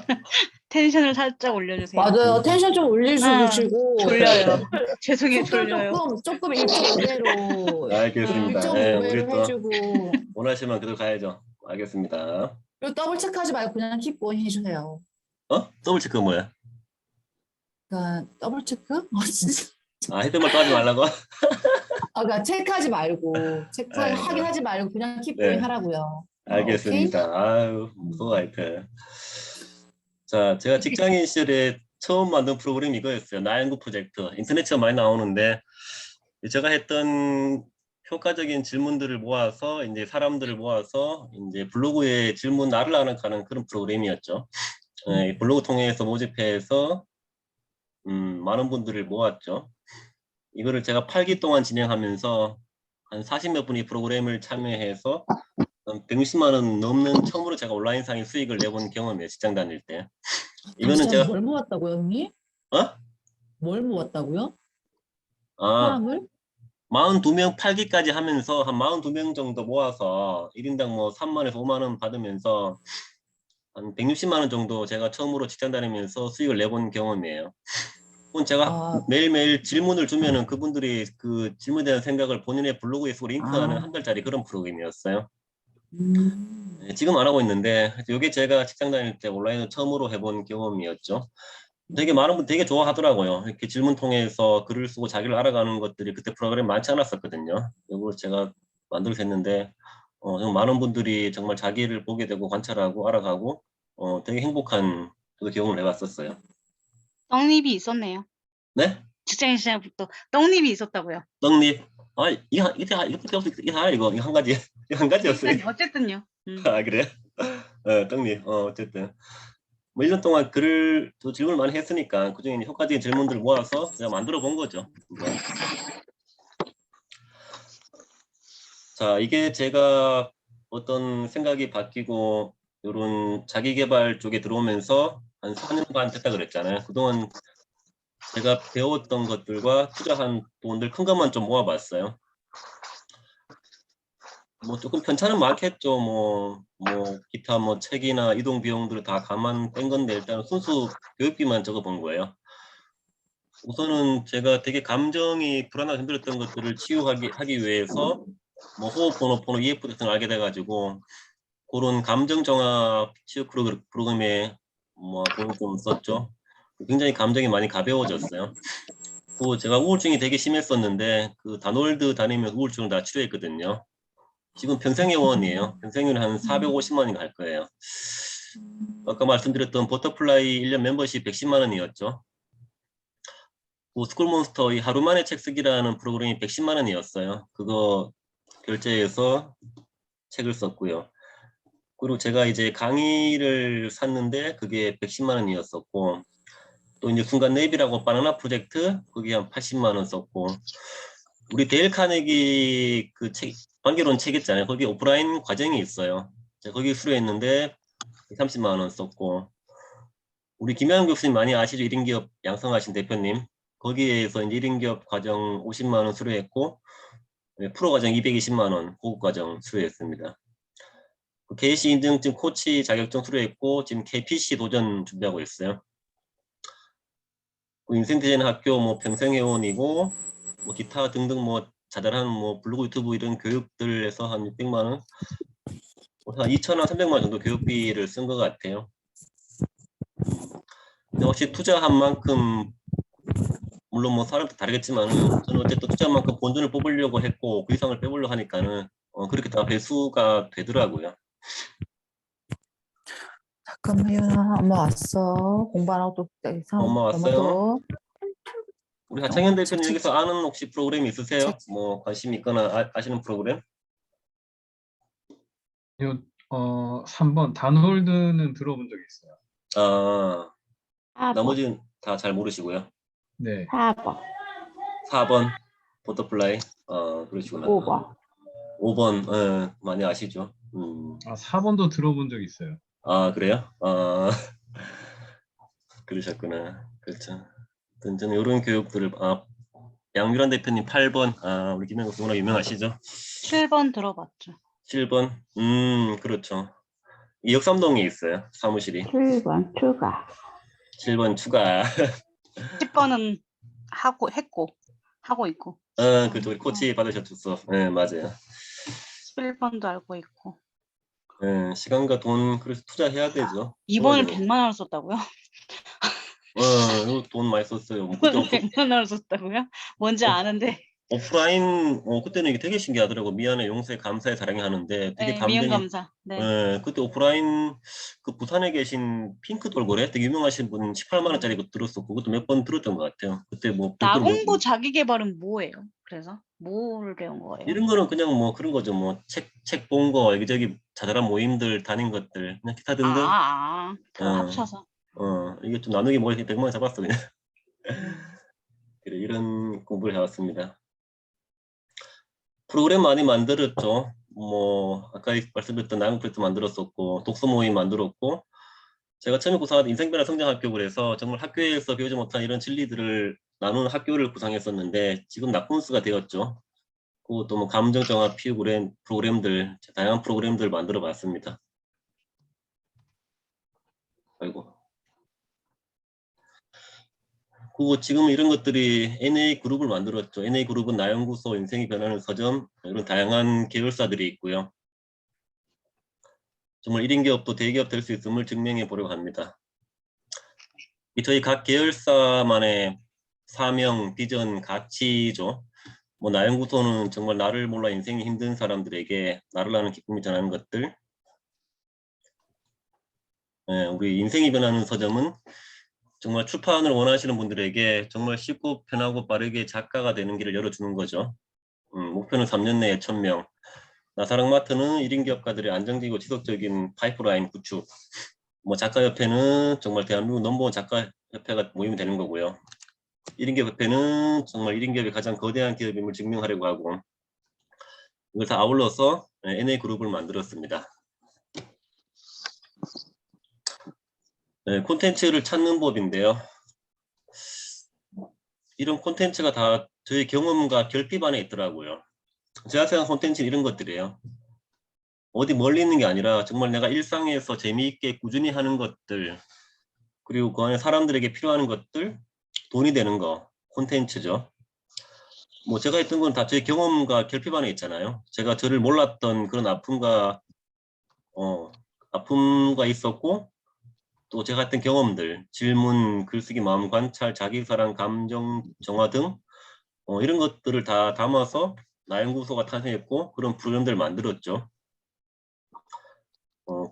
텐션을 살짝 올려주세요. 맞아요. 텐션 좀 올려주시고 졸려요. 죄송해요, 속도 졸려요. 조금 1.5배로 알겠습니다. 네, 우리 1.5배로 또 해주고 원하시면 그대로 가야죠. 알겠습니다. 그리고 더블 체크하지 말고 그냥 킵고 해주세요. 더블 체크 뭐야? 그러니까 더블 체크? 진짜. 핸드말 또 하지 말라고? 그러니까 체크하지 말고 네. 하긴 하지 말고 그냥 킵고 네. 하라고요. 알겠습니다. 아유, 무서워, 하여튼. 자, 제가 직장인 시절에 처음 만든 프로그램이 이거였어요. 나 연구 프로젝트. 인터넷 처음 많이 나오는데, 제가 했던 효과적인 질문들을 모아서, 이제 사람들을 모아서, 이제 블로그에 질문 나를 하는 그런 프로그램이었죠. 블로그 통해서 모집해서, 많은 분들을 모았죠. 이거를 제가 8기 동안 진행하면서, 한 40몇 분이 프로그램을 참여해서, 160만 원 넘는 처음으로 제가 온라인 상의 수익을 내본 경험이에요. 직장 다닐 때. 이거는 잠시만, 제가 뭘 모았다고요, 형님? 어? 뭘 모았다고요? 아, 사람을? 42명 8기까지 하면서 한 42명 정도 모아서 1인당 뭐 3만에서 5만 원 받으면서 한 160만 원 정도 제가 처음으로 직장 다니면서 수익을 내본 경험이에요. 그건 제가 아, 매일매일 질문을 주면은 그분들이 그 질문에 대한 생각을 본인의 블로그에 쓰고 링크하는 아, 한 달짜리 그런 프로그램이었어요. 음. 네, 지금 안 하고 있는데 이게 제가 직장 다닐 때 온라인으로 처음으로 해본 경험이었죠. 되게 많은 분 되게 좋아하더라고요. 이렇게 질문 통해서 글을 쓰고 자기를 알아가는 것들이 그때 프로그램 많지 않았었거든요. 이걸 제가 만들어서 했는데 정말 많은 분들이 정말 자기를 보게 되고 관찰하고 알아가고 되게 행복한 그 경험을 해봤었어요. 떡잎이 있었네요. 네? 직장 시절부터 떡잎이 있었다고요. 떡잎. 아, 이것밖에 없어. 이거 한 가지. 이거 한 가지였어요. 어쨌든요. 아, 그래요? 떡잎. 어쨌든. 뭐 1년 동안 글을 또 질문을 많이 했으니까 그중에 이제 효과적인 질문들을 모아서 제가 만들어 본 거죠. 네. 자, 이게 제가 어떤 생각이 바뀌고 이런 자기 개발 쪽에 들어오면서 한 4년간 됐다 그랬잖아요. 그동안 제가 배웠던 것들과 투자한 돈들 큰 것만 좀 모아봤어요. 뭐 조금 편차는 많겠죠. 뭐 기타 뭐 책이나 이동 비용들을 다 감안 뺀 건데 일단 순수 교육비만 적어 본 거예요. 우선은 제가 되게 감정이 불안하고 힘들었던 것들을 치유하기 위해서 뭐 호흡포노포노 EF 같은 걸 알게 돼가지고 그런 감정 정합 치유 프로그램에 뭐 돈을 좀 썼죠. 굉장히 감정이 많이 가벼워졌어요. 또 제가 우울증이 되게 심했었는데 그 다놀드 다니면서 우울증을 다 치료했거든요. 지금 평생회원이에요. 평생회원 한 450만 원이 갈 거예요. 아까 말씀드렸던 버터플라이 1년 멤버십 110만 원이었죠. 그 스쿨몬스터 이 하루 만에 책 쓰기라는 프로그램이 110만 원이었어요. 그거 결제해서 책을 썼고요. 그리고 제가 이제 강의를 샀는데 그게 110만 원이었었고 또 이제 순간 랩이라고 바나나 프로젝트 그게 한 80만 원 썼고 우리 데일 카네기 그 책, 관계론 책 있잖아요. 거기 오프라인 과정이 있어요. 제가 거기 수료했는데 30만 원 썼고 우리 김양훈 교수님 많이 아시죠? 1인 기업 양성하신 대표님. 거기에서 이제 1인 기업 과정 50만 원 수료했고 프로 과정 220만 원 고급 과정 수료했습니다. KC 인증증 코치 자격증 수료했고 지금 KPC 도전 준비하고 있어요. 인생 디자인 학교 뭐 평생회원이고 뭐 기타 등등 뭐 자잘한 뭐 블로그 유튜브 이런 교육들에서 한 600만 원, 한 2천원 300만 원 정도 교육비를 쓴 것 같아요. 근데 혹시 투자한 만큼 물론 뭐 사람도 다르겠지만은 저는 어쨌든 투자한 만큼 본전을 뽑으려고 했고 그 이상을 빼보려고 하니까는 그렇게 다 배수가 되더라고요. 잠깐만요. 엄마 왔어. 공부 안 하고 또 이상 엄마 왔어요? 넘어져. 우리 하창현 대표님 책, 여기서 아는 혹시 프로그램 있으세요? 책. 뭐 관심 있거나 아시는 프로그램? 3번 다놀드는 들어본 적이 있어요. 아, 4번, 나머지는 다 잘 모르시고요. 네. 4번, 4번 버터플라이. 그러시구나. 5번. 5번 많이 아시죠? 아, 4번도 들어본 적이 있어요. 아, 그래요? 아, 그러셨구나. 그렇죠. 저는 이런 교육들을 양유란 대표님 8번. 우리 김영국 누나 유명하시죠? 7번 들어봤죠. 7번. 그렇죠. 이 역삼동에 있어요. 사무실이. 7번 추가. 7번 추가. 10번은 하고 있고. 그쪽 우리 코치 받으셨죠? 네, 맞아요. 11번도 알고 있고. 네, 시간과 돈 그래서 투자해야 되죠. 2번을 그래가지고. 100만 원을 썼다고요? 이거 돈 많이 썼어요. 뭐 그때 100만 원을 썼다고요? 뭔지 어, 아는데. 오프라인 그때는 이게 되게 신기하더라고. 미안해, 용서해, 감사해, 사랑해 하는데 되게 네, 미연 감정이. 감사. 네. 그때 오프라인 그 부산에 계신 핑크 돌고래 되게 유명하신 분 18만 원짜리 거 들었었고 그것도 몇 번 들었던 것 같아요. 그때 뭐 별도로 뭐 나공부 자기 개발은 뭐예요? 그래서 뭐를 배운 거예요? 이런 거는 그냥 뭐 그런 거죠. 뭐 책 본 거 여기저기 자잘한 모임들 다닌 것들 그냥 기타 등등. 다 합쳐서. 이게 좀 나누기 뭐 이렇게 100만 원 잡았어 그냥. 음. 그래, 이런 공부를 해왔습니다. 프로그램 많이 만들었죠. 뭐 아까 말씀드렸던 나영 프로젝트 만들었었고 독서 모임 만들었고 제가 처음에 구상한 인생변화 성장학교 그래서 정말 학교에서 배우지 못한 이런 진리들을 나누는 학교를 구상했었는데 지금 낙군수가 되었죠. 그리고 또 뭐 감정정화 프로그램들, 다양한 프로그램들 만들어 봤습니다. 아이고. 그리고 지금 이런 것들이 NA 그룹을 만들었죠. NA 그룹은 나연구소, 인생이 변하는 서점, 이런 다양한 계열사들이 있고요. 정말 1인 기업도 대기업 될 수 있음을 증명해 보려고 합니다. 이 저희 각 계열사만의 사명, 비전, 가치죠. 뭐 나연구소는 정말 나를 몰라 인생이 힘든 사람들에게 나를 아는 기쁨이 전하는 것들. 우리 인생이 변하는 서점은 정말 출판을 원하시는 분들에게 정말 쉽고 편하고 빠르게 작가가 되는 길을 열어주는 거죠. 목표는 3년 내에 1000명. 나사랑마트는 1인 기업가들의 안정적이고 지속적인 파이프라인 구축. 뭐 작가협회는 정말 대한민국 넘버원 작가협회가 모이면 되는 거고요. 1인 기업협회는 정말 1인 기업이 가장 거대한 기업임을 증명하려고 하고, 이걸 다 아울러서 NA 그룹을 만들었습니다. 콘텐츠를 찾는 법인데요. 이런 콘텐츠가 다 저희 경험과 결핍 안에 있더라고요. 제가 생각한 콘텐츠는 이런 것들이에요. 어디 멀리 있는 게 아니라 정말 내가 일상에서 재미있게 꾸준히 하는 것들, 그리고 그 안에 사람들에게 필요한 것들, 돈이 되는 거, 콘텐츠죠. 뭐 제가 했던 건 다 제 경험과 결핍 안에 있잖아요. 제가 저를 몰랐던 그런 아픔과 있었고, 또 제가 했던 경험들, 질문, 글쓰기, 마음 관찰, 자기사랑, 감정 정화 등 이런 것들을 다 담아서 나연구소가 탄생했고 그런 프로그램들을 만들었죠.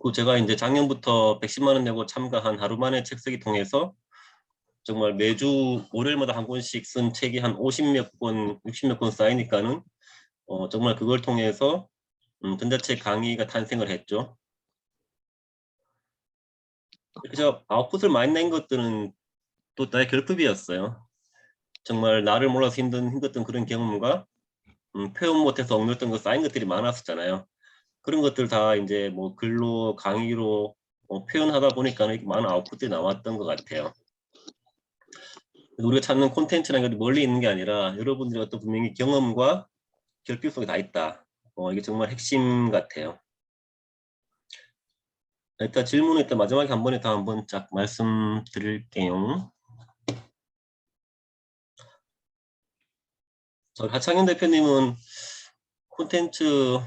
그 제가 이제 작년부터 110만 원 내고 참가한 하루 만에 책 쓰기 통해서 정말 매주 월요일마다 한 권씩 쓴 책이 한 50몇 권, 60몇 권 쌓이니까는 정말 그걸 통해서 전자책 강의가 탄생을 했죠. 그래서 아웃풋을 많이 낸 것들은 또 나의 결핍이었어요. 정말 나를 몰라서 힘들었던 그런 경험과 표현 못해서 억눌렸던 거 쌓인 것들이 많았었잖아요. 그런 것들 다 이제 뭐 글로 강의로 표현하다 보니까 이렇게 많은 아웃풋들이 나왔던 것 같아요. 우리가 찾는 콘텐츠라는 게 멀리 있는 게 아니라 여러분들이 어떤 분명히 경험과 결핍 속에 다 있다. 이게 정말 핵심 같아요. 일단 질문을 일단 마지막에 한 번에 다 한번 쫙 말씀드릴게요. 하창현 대표님은 콘텐츠를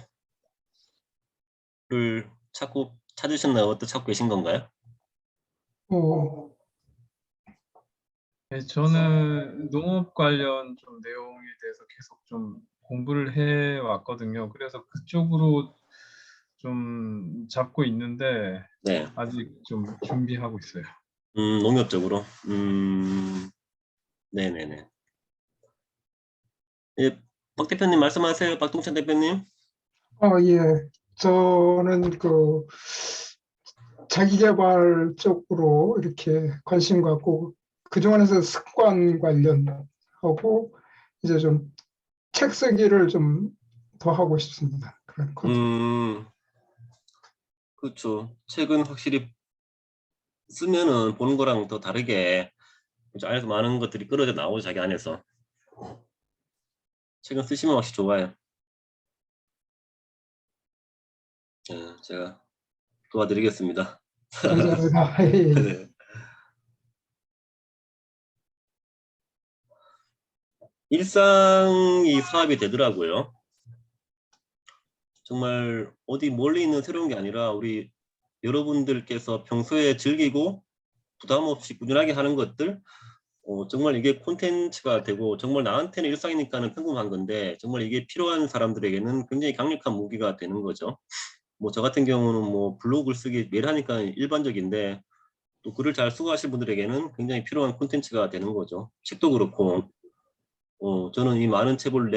찾으셨나요? 어떤 찾고 계신 건가요? 네, 저는 농업 관련 좀 내용에 대해서 계속 좀 공부를 해 왔거든요. 그래서 그쪽으로 좀 잡고 있는데 네. 아직 좀 준비하고 있어요. 농협적으로. 네네네. 예, 박 대표님 말씀하세요. 박동찬 대표님. 예. 저는 그 자기계발 쪽으로 이렇게 관심 갖고 그중에서 습관 관련하고 이제 좀 책 쓰기를 좀 더 하고 싶습니다. 그런 콘텐츠. 그렇죠. 책은 확실히 쓰면은 보는 거랑 더 다르게 안에서 많은 것들이 끌어져 나오죠. 자기 안에서. 책은 쓰시면 확실히 좋아요. 제가 도와드리겠습니다. 감사합니다. 예. 네. 일상이 사업이 되더라고요. 정말 어디 멀리 있는 새로운 게 아니라 우리 여러분들께서 평소에 즐기고 부담 없이 꾸준하게 하는 것들, 정말 이게 콘텐츠가 되고 정말 나한테는 일상이니까는 평범한 건데 정말 이게 필요한 사람들에게는 굉장히 강력한 무기가 되는 거죠. 뭐 저 같은 경우는 뭐 블로그 쓰기 매일 하니까 일반적인데 또 글을 잘 쓰고 하실 분들에게는 굉장히 필요한 콘텐츠가 되는 거죠. 책도 그렇고 저는 이 많은 책을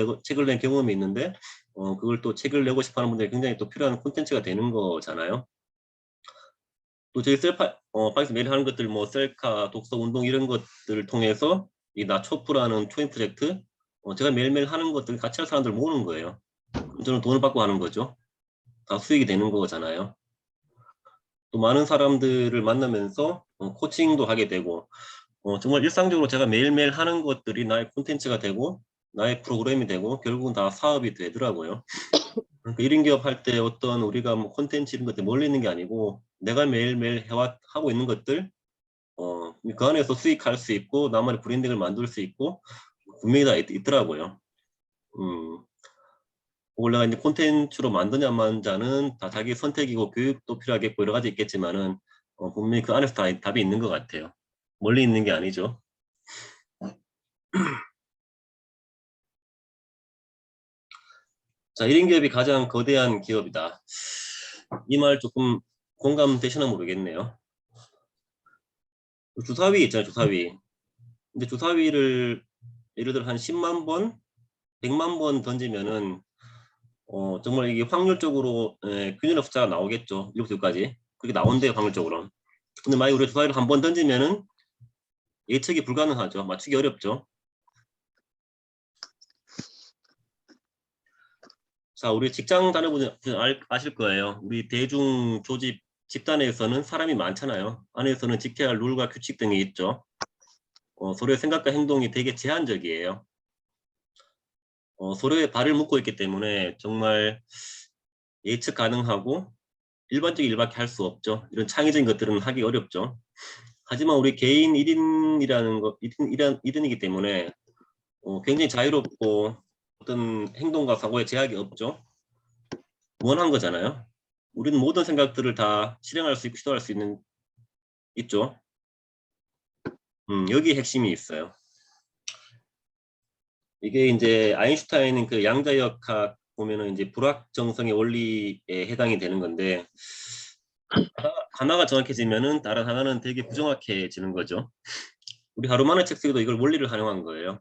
낸 경험이 있는데 그걸 또 책을 내고 싶어하는 분들이 굉장히 또 필요한 콘텐츠가 되는 거잖아요. 또 저희 파이스 매일 하는 것들 뭐 셀카, 독서 운동 이런 것들을 통해서 이 나초프라는 초인 프로젝트 제가 매일매일 하는 것들 같이 할 사람들 모으는 거예요. 저는 돈을 받고 하는 거죠. 다 수익이 되는 거잖아요. 또 많은 사람들을 만나면서 코칭도 하게 되고 정말 일상적으로 제가 매일매일 하는 것들이 나의 콘텐츠가 되고 나의 프로그램이 되고 결국은 다 사업이 되더라고요. 그러니까 1인 기업 할 때 어떤 우리가 뭐 콘텐츠 이런 것들 멀리 있는 게 아니고 내가 매일매일 하고 있는 것들 그 안에서 수익할 수 있고 나만의 브랜딩을 만들 수 있고 분명히 다 있더라고요. 그걸 내가 이제 콘텐츠로 만드냐 안 만드냐는 다 자기 선택이고 교육도 필요하겠고 여러 가지 있겠지만은 분명히 그 안에서 다 답이 있는 것 같아요. 멀리 있는 게 아니죠. 자, 1인 기업이 가장 거대한 기업이다. 이 말 조금 공감되시나 모르겠네요. 주사위 있잖아요, 주사위. 근데 주사위를 예를 들어 한 10만 번, 100만 번 던지면은 정말 이게 확률적으로 균열의 숫자가 나오겠죠. 1부터 6까지. 그게 나온대요, 확률적으로. 근데 만약에 우리가 주사위를 한 번 던지면은 예측이 불가능하죠. 맞추기 어렵죠. 자, 우리 직장 다녀보면 아실 거예요. 우리 대중 조직 집단에서는 사람이 많잖아요. 안에서는 지켜야 할 룰과 규칙 등이 있죠. 서로의 생각과 행동이 되게 제한적이에요. 서로의 발을 묶고 있기 때문에 정말 예측 가능하고 일반적인 일밖에 할 수 없죠. 이런 창의적인 것들은 하기 어렵죠. 하지만 우리 개인 1인이라는 거, 1인이기 때문에 굉장히 자유롭고 어떤 행동과 사고에 제약이 없죠. 무한한 거잖아요. 우리는 모든 생각들을 다 실행할 수 있고 시도할 수 있죠. 여기 핵심이 있어요. 이게 이제 아인슈타인은 그 양자역학 보면은 이제 불확정성의 원리에 해당이 되는 건데 하나가 정확해지면은 다른 하나는 되게 부정확해지는 거죠. 우리 하루 만에 책 쓰기도 이걸 원리를 활용한 거예요.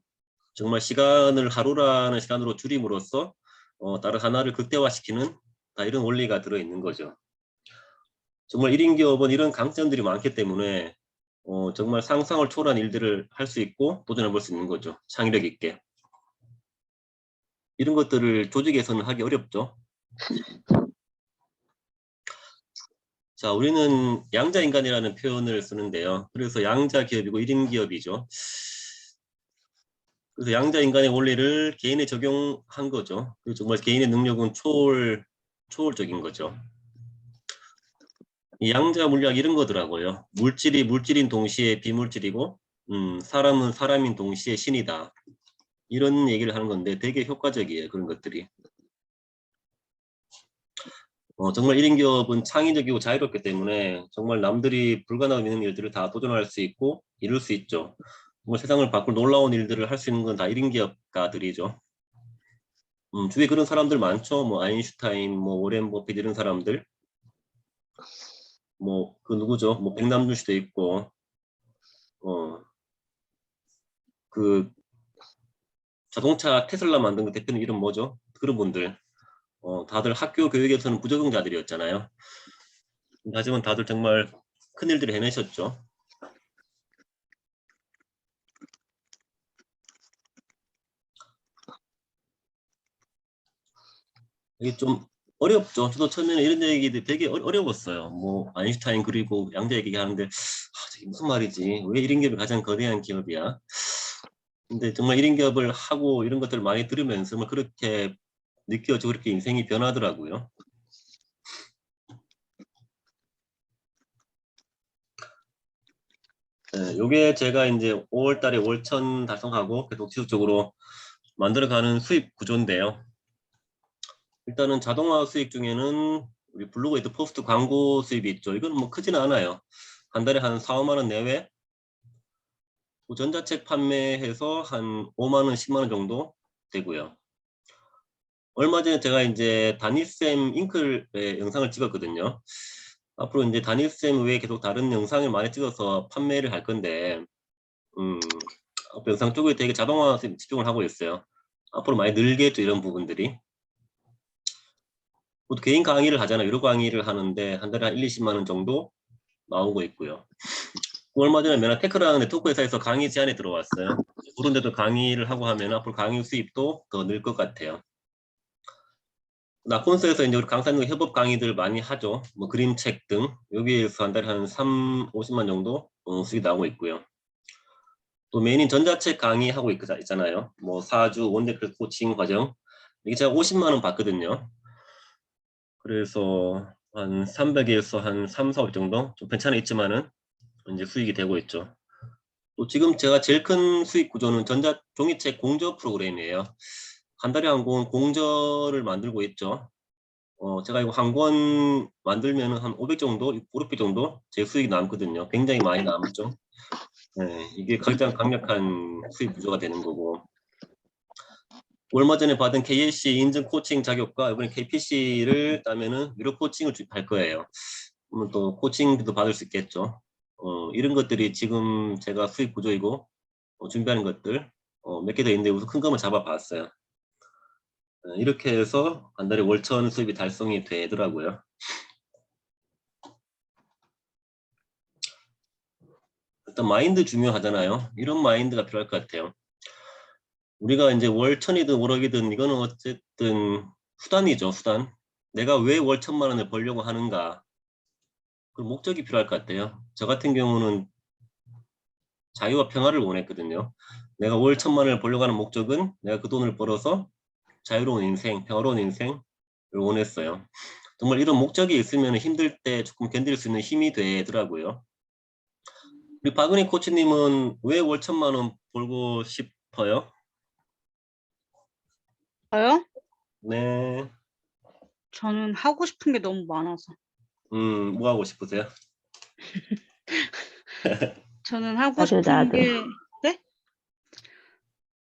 정말 시간을 하루라는 시간으로 줄임으로써 다른 하나를 극대화시키는 다 이런 원리가 들어있는 거죠. 정말 1인 기업은 이런 강점들이 많기 때문에 정말 상상을 초월한 일들을 할 수 있고 도전해 볼 수 있는 거죠. 창의력 있게. 이런 것들을 조직에서는 하기 어렵죠. 자, 우리는 양자인간이라는 표현을 쓰는데요. 그래서 양자기업이고 1인 기업이죠. 그래서 양자인간의 원리를 개인에 적용한 거죠. 그리고 정말 개인의 능력은 초월적인 거죠. 이 양자 물리학 이런 거더라고요. 물질이 물질인 동시에 비물질이고 사람은 사람인 동시에 신이다. 이런 얘기를 하는 건데 되게 효과적이에요. 그런 것들이. 정말 1인 기업은 창의적이고 자유롭기 때문에 정말 남들이 불가능하게 믿는 일들을 다 도전할 수 있고 이룰 수 있죠. 정말 세상을 바꿀 놀라운 일들을 할 수 있는 건 다 1인 기업가들이죠. 주위에 그런 사람들 많죠. 뭐 아인슈타인, 뭐 워렌 버핏 이런 사람들. 뭐 그 누구죠? 뭐 백남준 씨도 있고 그 자동차 테슬라 만든 그 대표님 이름 뭐죠? 그런 분들. 다들 학교 교육에서는 부적응자들이었잖아요. 하지만 다들 정말 큰 일들을 해내셨죠. 이게 좀 어렵죠. 저도 처음에는 이런 얘기들이 되게 어려웠어요. 뭐 아인슈타인 그리고 양자 얘기하는데 저게 무슨 말이지? 왜 1인 기업이 가장 거대한 기업이야? 근데 정말 1인 기업을 하고 이런 것들을 많이 들으면서 정말 그렇게 느껴지고 그렇게 인생이 변하더라고요. 네, 요게 제가 이제 5월 달에 월천 달성하고 계속 지속적으로 만들어가는 수입 구조인데요. 일단은 자동화 수익 중에는 우리 블로그에도 포스트 광고 수입이 있죠. 이건 뭐 크지는 않아요. 한 달에 한 4, 5만 원 내외. 전자책 판매해서 한 5만 원, 10만 원 정도 되고요. 얼마 전에 제가 이제 담임쌤 잉클의 영상을 찍었거든요. 앞으로 이제 담임쌤 외에 계속 다른 영상을 많이 찍어서 판매를 할 건데, 영상 쪽에 되게 자동화 집중을 하고 있어요. 앞으로 많이 늘겠죠, 이런 부분들이. 또 개인 강의를 하잖아요. 유료 강의를 하는데 한 달에 한 1, 20만 원 정도 나오고 있고요. 얼마 전에 메나테크라는 네트워크 회사에서 강의 제안이 들어왔어요. 그런 데도 강의를 하고 하면 앞으로 강의 수입도 더 늘 것 같아요. 나콘스에서 이제 우리 강사님 협업 강의들 많이 하죠. 뭐 그림책 등 여기에서 한 달에 한 50만 정도 수익 나오고 있고요. 또 메인인 전자책 강의하고 있잖아요. 뭐 4주 원데클 코칭 과정. 이게 제가 50만 원 받거든요. 그래서 한 300에서 한 3, 4억 정도 좀 괜찮아 있지만은 이제 수익이 되고 있죠. 또 지금 제가 제일 큰 수익 구조는 전자 종이책 공저 프로그램이에요. 한 달에 한 권 공저를 만들고 있죠. 제가 이거 한 권 만들면은 한 500 정도, 500개 정도 제 수익이 남거든요. 굉장히 많이 남죠. 네, 이게 가장 강력한 수익 구조가 되는 거고. 얼마 전에 받은 KLC 인증 코칭 자격과 이번에 KPC를 따면은 유료 코칭을 할 거예요. 그러면 또 코칭도 받을 수 있겠죠. 이런 것들이 지금 제가 수익 구조이고 준비하는 것들 몇 개 더 있는데 우선 큰 거만 잡아봤어요. 이렇게 해서 한 달에 월천 수입이 달성이 되더라고요. 일단 마인드 중요하잖아요. 이런 마인드가 필요할 것 같아요. 우리가 이제 월천이든 월억이든 이거는 어쨌든 수단이죠, 수단. 내가 왜 월 1,000만 원을 벌려고 하는가. 그 목적이 필요할 것 같아요. 저 같은 경우는 자유와 평화를 원했거든요. 내가 월 1,000만 원을 벌려고 하는 목적은 내가 그 돈을 벌어서 자유로운 인생, 평화로운 인생을 원했어요. 정말 이런 목적이 있으면 힘들 때 조금 견딜 수 있는 힘이 되더라고요. 우리 박은희 코치님은 왜 월 1,000만 원 벌고 싶어요? 저요? 네. 저는 하고 싶은 게 너무 많아서. 뭐 하고 싶으세요? 저는 하고 나도, 싶은 나도. 게, 네?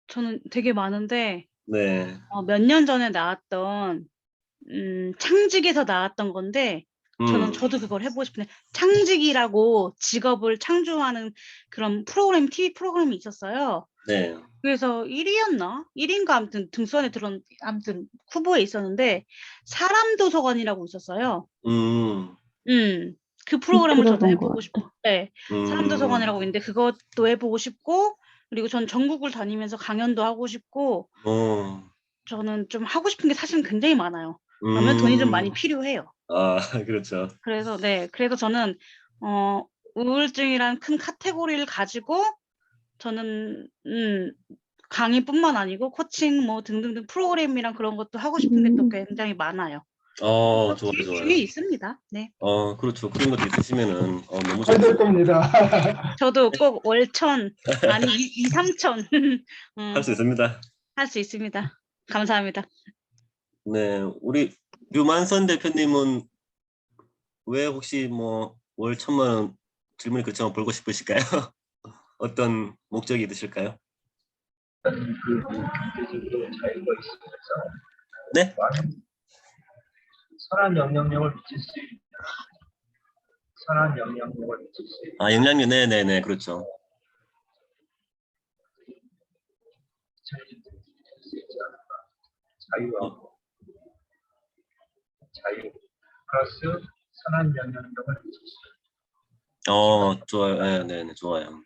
저는 되게 많은데, 네. 몇 년 전에 나왔던, 창직에서 나왔던 건데, 저도 그걸 해보고 싶은데, 창직이라고 직업을 창조하는 그런 프로그램, TV 프로그램이 있었어요. 네. 그래서 1위였나? 1위인가 아무튼 등수안에 아무튼 후보에 있었는데, 사람도서관이라고 있었어요. 그 프로그램을 저도 들어본 것 해보고 같아. 싶고, 네. 사람도서관이라고 있는데 그것도 해보고 싶고, 그리고 전 전국을 다니면서 강연도 하고 싶고, 저는 좀 하고 싶은 게 사실은 굉장히 많아요. 그러면 돈이 좀 많이 필요해요. 아, 그렇죠. 그래서 네, 그래서 저는 우울증이란 큰 카테고리를 가지고 저는 강의뿐만 아니고 코칭 뭐 등등등 프로그램이랑 그런 것도 하고 싶은 게 또 굉장히 많아요. 좋아요, 계획 좋아요. 중에 있습니다. 네. 그렇죠. 그런 것도 있으시면은 너무 잘 될 좋죠. 겁니다. 저도 꼭 월천 아니 2, 3천 할 수 있습니다. 할 수 있습니다. 감사합니다. 네, 우리 류만선 대표님은 왜 혹시 뭐 월 1,000만 원 질문이 그렇지만 벌고 싶으실까요? 어떤 목적이 있으실까요? 네? 선한 영향력을 미칠 수 있는 선한 영향력을 미칠 수 있는 영향력, 네네네, 그렇죠. 자유와 자유 플러스 선한 영향력을 미칠 수 있는 좋아요. 네네, 좋아요.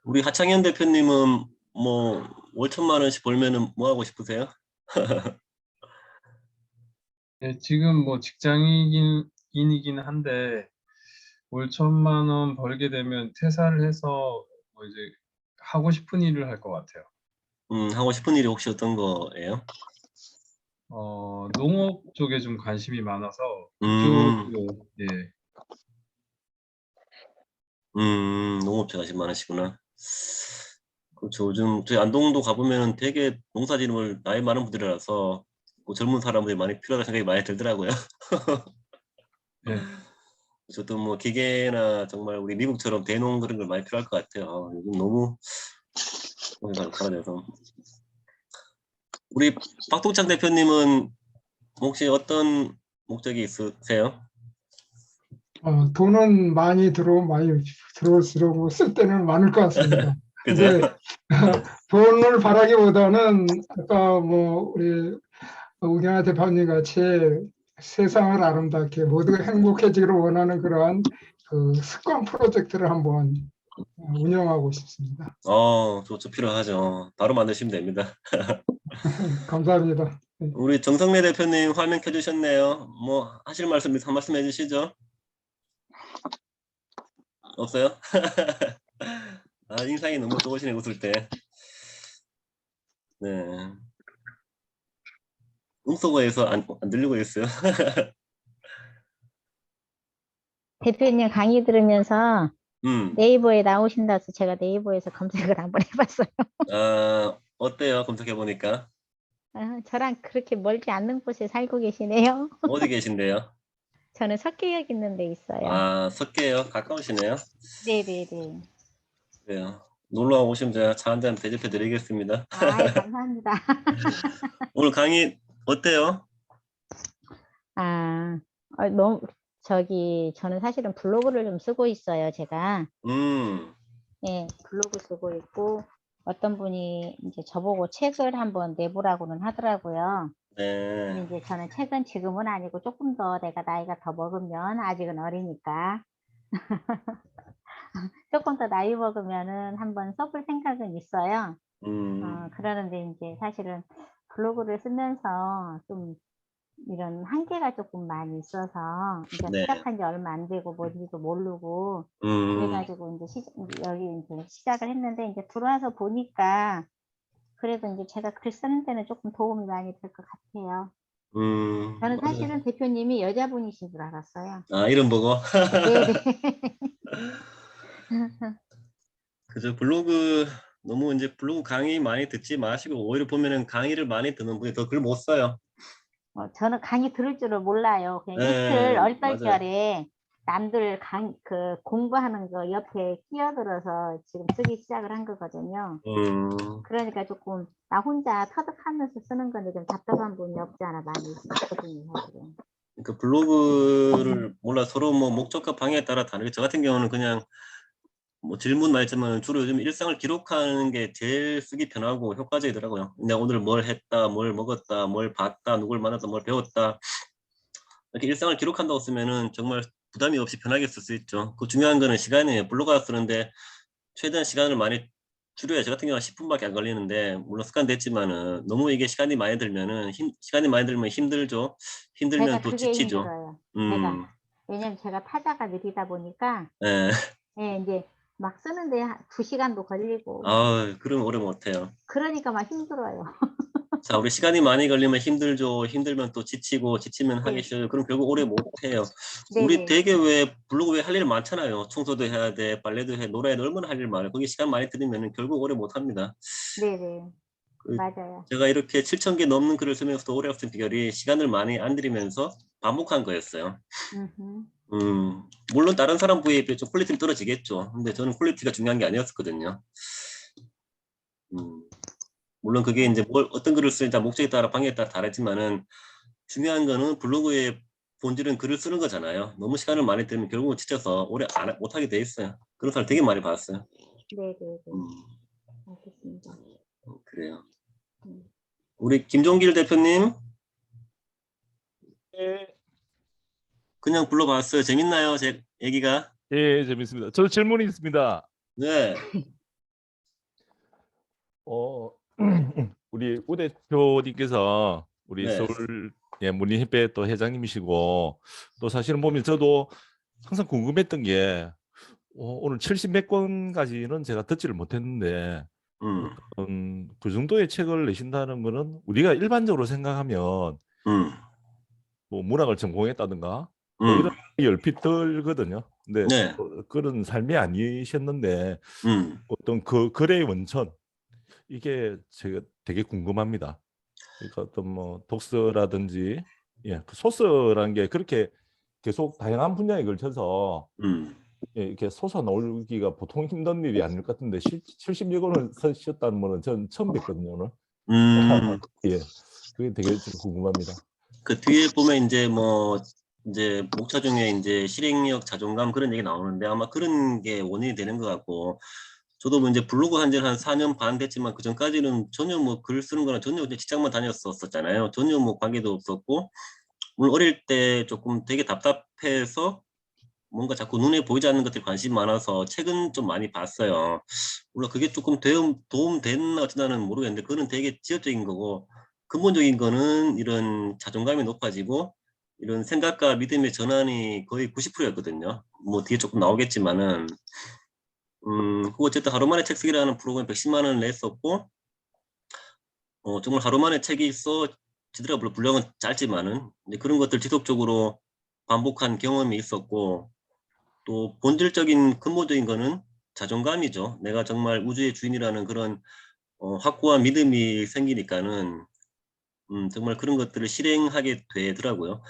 우리 하창현 대표님은 뭐 월 1,000만 원씩 벌면은 뭐 하고 싶으세요? 네, 지금 뭐 직장인이긴 한데 월 1,000만 원 벌게 되면 퇴사를 해서 뭐 이제 하고 싶은 일을 할 것 같아요. 하고 싶은 일이 혹시 어떤 거예요? 농업 쪽에 좀 관심이 많아서 음, 그쪽으로 예. 농업체 관심 많으시구나. 그렇죠. 요즘 저희 안동도 가보면은 되게 농사짓는 나이 많은 분들이라서 뭐 젊은 사람들이 많이 필요하다 생각이 많이 들더라고요. 예. 저도 뭐 기계나 정말 우리 미국처럼 대농 그런 걸 많이 필요할 것 같아요. 요즘 너무 사라져서. 우리 박동창 대표님은 혹시 어떤 목적이 있으세요? 돈은 많이 들어올수록 뭐 쓸 때는 많을 것 같습니다. 그죠? 근데 돈을 바라기보다는 아까 뭐 우리 우경아 대표님 같이 세상을 아름답게 모두가 행복해지기를 원하는 그러한 그 습관 프로젝트를 한번 운영하고 싶습니다. 좋죠. 필요하죠. 바로 만드시면 됩니다. 감사합니다. 우리 정성래 대표님 화면 켜주셨네요. 뭐 하실 말씀 한 말씀 해주시죠. 없어요? 아, 인상이 너무 좋으시네, 웃을 때. 네. 음소거에서 안 들리고 있어요. 대표님 강의 들으면서 음. 네이버에 나오신다 해서 제가 네이버에서 검색을 한번 해봤어요. 아, 어때요? 검색해 보니까 저랑 그렇게 멀지 않는 곳에 살고 계시네요. 어디 계신데요? 저는 석계역 있는 데 있어요. 아, 석계요. 가까우시네요. 네네네. 그래요. 놀러 오시면 제가 차 한잔 대접해 드리겠습니다. 아, 감사합니다. 오늘 강의 어때요? 너무 저는 사실은 블로그를 좀 쓰고 있어요, 제가. 예, 블로그 쓰고 있고 어떤 분이 이제 저보고 책을 한번 내보라고는 하더라고요. 근데 네. 이제 저는 책은 지금은 아니고 조금 더 내가 나이가 더 먹으면 아직은 어리니까 조금 더 나이 먹으면은 한번 써볼 생각은 있어요. 그러는데 이제 사실은 블로그를 쓰면서 좀 이런 한계가 조금 많이 있어서 이제 네. 시작한 지 얼마 안 되고 뭔지도 모르고 그래가지고 이제 여기 이제 시작을 했는데 이제 들어와서 보니까 그래도 이제 제가 글 쓰는 데는 조금 도움이 많이 될 것 같아요. 저는 맞아요. 사실은 대표님이 여자분이신 줄 알았어요. 아, 이름 보고. 네네. 그죠. 블로그 너무 이제 블로그 강의 많이 듣지 마시고 오히려 보면은 강의를 많이 듣는 분이 더 글 못 써요. 저는 강의 들을 줄을 몰라요. 그냥 네, 이틀 맞아요. 얼떨결에 남들 공부하는 거 옆에 끼어들어서 지금 쓰기 시작을 한 거거든요. 그러니까 조금 나 혼자 터득하면서 쓰는 건데 좀 답답한 부분이 없지 않아 많이 있거든요, 사실은. 그러니까 블로그를 몰라 서로 뭐 목적과 방향에 따라 다르게 저 같은 경우는 그냥 뭐 질문 말했지만 주로 요즘 일상을 기록하는 게 제일 쓰기 편하고 효과적이더라고요. 내가 오늘 뭘 했다, 뭘 먹었다, 뭘 봤다, 누굴 만났다, 뭘 배웠다. 이렇게 일상을 기록한다고 쓰면은 정말 부담이 없이 편하게 쓸 수 있죠. 그 중요한 거는 시간이에요. 블로그를 쓰는데 최대한 시간을 많이 줄여야 저 같은 경우는 10분밖에 안 걸리는데 물론 습관됐지만은 너무 이게 시간이 많이 들면 힘들죠. 힘들면 제가 또 그게 지치죠. 힘들어요. 왜냐면 제가 타자가 느리다 보니까 예. 예, 이제 막 쓰는데 2시간도 걸리고 아, 그럼 오래 못해요. 그러니까 막 힘들어요. 자, 우리 시간이 많이 걸리면 힘들죠. 힘들면 또 지치고, 지치면 하기 네. 싫어요. 그럼 결국 오래 못해요. 네네. 우리 되게 왜 블로그 왜 할 일 많잖아요. 청소도 해야 돼, 빨래도 해, 놀아야 돼. 얼마나 할 일 많아요. 거기 시간 많이 들이면 결국 오래 못합니다. 네네. 그 맞아요. 제가 이렇게 7,000개 넘는 글을 쓰면서도 오래 쓴 비결이 시간을 많이 안 들이면서 반복한 거였어요. 물론 다른 사람 부에 비해 좀 퀄리티는 떨어지겠죠. 근데 저는 퀄리티가 중요한 게 아니었거든요. 물론 그게 이제 어떤 글을 쓰는지 목적에 따라 방향에 따라 다르지만은 중요한 거는 블로그의 본질은 글을 쓰는 거잖아요. 너무 시간을 많이 들면 결국은 지쳐서 오래 못하게 돼 있어요. 그런 사람 되게 많이 봤어요. 네네네. 알겠습니다. 그래요. 우리 김종길 대표님 예, 그냥 불러봤어요. 재밌나요? 제 얘기가? 예, 재밌습니다. 저 질문이 있습니다. 네. 우리 우 대표님께서 우리 네. 서울 문의협회 또 회장님이시고 또 사실은 보면 저도 항상 궁금했던 게 오늘 70몇 권까지는 제가 듣지를 못했는데 그 정도의 책을 내신다는 거는 우리가 일반적으로 생각하면 뭐 문학을 전공했다든가 뭐 이런 열핏 들거든요. 근데 네. 그런 삶이 아니셨는데 어떤 그 글의 원천 이게 제가 되게 궁금합니다. 그러니까 어떤 뭐 독서라든지 그 소설이라는 게 그렇게 계속 다양한 분야에 걸쳐서 이렇게 솟아 나오기가 보통 힘든 일이 아닐 것 같은데 70여 권을 쓰셨다는 거는 전 처음 뵙거든요. 오늘. 예, 그게 되게 좀 궁금합니다. 그 뒤에 보면 이제 이제 목차 중에 이제 실행력, 자존감 그런 얘기 나오는데 아마 그런 게 원인이 되는 것 같고 저도 뭐 이제 블로그 한 지는 한 4년 반 됐지만 그 전까지는 전혀 뭐 글 쓰는 거랑 전혀 직장만 다녔었잖아요. 전혀 뭐 관계도 없었고 물론 어릴 때 조금 되게 답답해서 뭔가 자꾸 눈에 보이지 않는 것들에 관심이 많아서 책은 좀 많이 봤어요. 물론 그게 조금 도움 됐나 어쩌나는 모르겠는데 그거는 되게 지엽적인 거고 근본적인 거는 이런 자존감이 높아지고 이런 생각과 믿음의 전환이 거의 90%였거든요. 뭐 뒤에 조금 나오겠지만은 그거 어쨌든 하루 만에 책 쓰기라는 프로그램 110만 원을 냈었고 정말 하루 만에 책이 있어지더라고요. 물론 분량은 짧지만은 이제 그런 것들 지속적으로 반복한 경험이 있었고 또 본질적인 근본적인 거는 자존감이죠. 내가 정말 우주의 주인이라는 그런 확고한 믿음이 생기니까는 정말 그런 것들을 실행하게 되더라고요.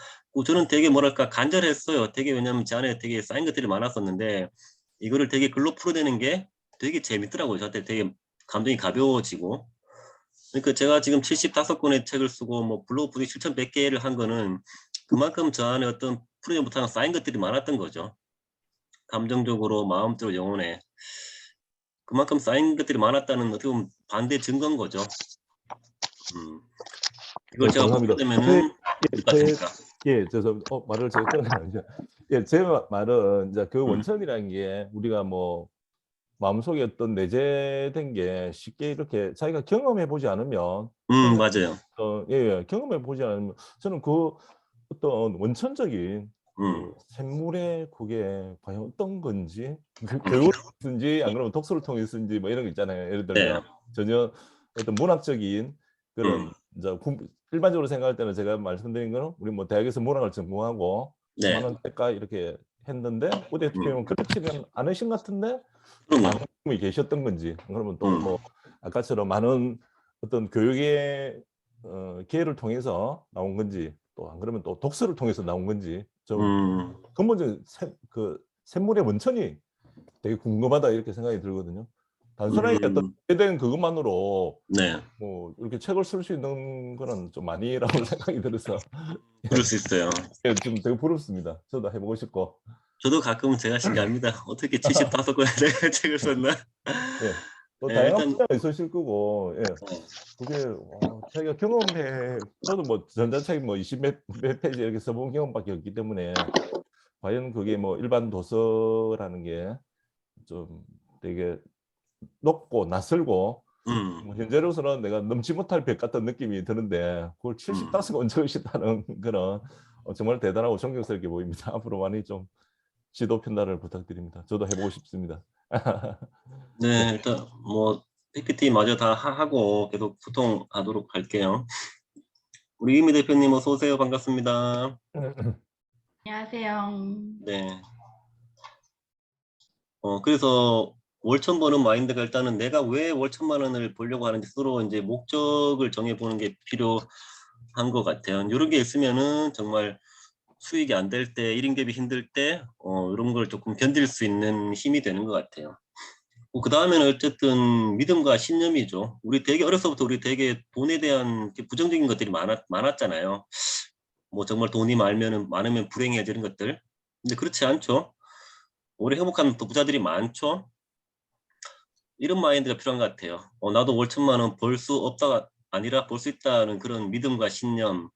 저는 되게 뭐랄까 간절했어요. 되게 왜냐하면 제 안에 되게 쌓인 것들이 많았었는데 이거를 되게 글로 풀어내는 게 되게 재밌더라고요. 저한테 되게 감정이 가벼워지고. 그러니까 제가 지금 75권의 책을 쓰고 뭐 블로그 포스팅 7,100개를 한 거는 그만큼 저 안에 어떤 풀어내지 못한 쌓인 것들이 많았던 거죠. 감정적으로, 마음적으로, 영혼에. 그만큼 쌓인 것들이 많았다는 어떻게 보면 반대 증거인 거죠. 이걸 네, 제가 감사합니다. 풀어내면은 말을 제가 끊어야죠. 제 말은 이제 그 원천이라는 게 우리가 뭐 마음속에 어떤 내재된 게 쉽게 이렇게 자기가 경험해 보지 않으면 맞아요. 경험해 보지 않으면 저는 그 어떤 원천적인 그 샘물의 그게 과연 어떤 건지 교육을 통해서인지 안 그러면 독서를 통해서인지 뭐 이런 거 있잖아요. 예를 들면 전혀 어떤 문학적인 그런 이제 일반적으로 생각할 때는 제가 말씀드린 거는 우리 뭐 대학에서 문학을 전공하고 많은 책과 이렇게 했는데 어떻게 보면 그렇지는 않으신 것 같은데 많은 분이 계셨던 건지 그러면 또 뭐 아까처럼 많은 어떤 교육의 기회를 통해서 나온 건지 또 안 그러면 또 독서를 통해서 나온 건지 좀 근본적인 샘물의 원천이 되게 궁금하다 이렇게 생각이 들거든요. 단순하게 어떤 된 그것만으로 뭐 이렇게 책을 쓸 수 있는 거는 좀 아니라고 생각이 들어서 그럴 수 있어요. 좀 되게 부럽습니다. 저도 해보고 싶고. 저도 가끔 제가 신기합니다. 어떻게 75권의 책을 썼나? 또 다양한 분야가 있으실 거고, 그게 자기가 경험해, 저도 뭐 전자책 뭐 20몇 페이지 이렇게 써본 경험밖에 없기 때문에 과연 그게 뭐 일반 도서라는 게 좀 되게 높고 낯설고 뭐 현재로서는 내가 넘지 못할 벽 같은 느낌이 드는데 그걸 75권 적으셨다는 그런 정말 대단하고 존경스럽게 보입니다. 앞으로 많이 좀 지도 편달을 부탁드립니다. 저도 해보고 싶습니다. 네, 일단 뭐 PPT 마저 다 하고 계속 소통하도록 할게요. 우리 이미 대표님 어서 오세요. 반갑습니다. 안녕하세요. 네. 그래서 월천 버는 마인드가 일단은 내가 왜 월 1,000만 원을 벌려고 하는지 스스로 이제 목적을 정해보는 게 필요한 것 같아요. 이런 게 있으면은 정말 수익이 안 될 때, 1인 갭이 힘들 때, 이런 걸 조금 견딜 수 있는 힘이 되는 것 같아요. 그 다음에는 어쨌든 믿음과 신념이죠. 우리 되게 어려서부터 우리 되게 돈에 대한 부정적인 것들이 많았잖아요. 뭐 정말 돈이 많으면 불행해져 이런 것들. 근데 그렇지 않죠. 오래 행복한 또 부자들이 많죠. 이런 마인드가 필요한 것 같아요. 나도 월 1,000만 원 벌 수 없다가 아니라 벌 수 있다는 그런 믿음과 신념,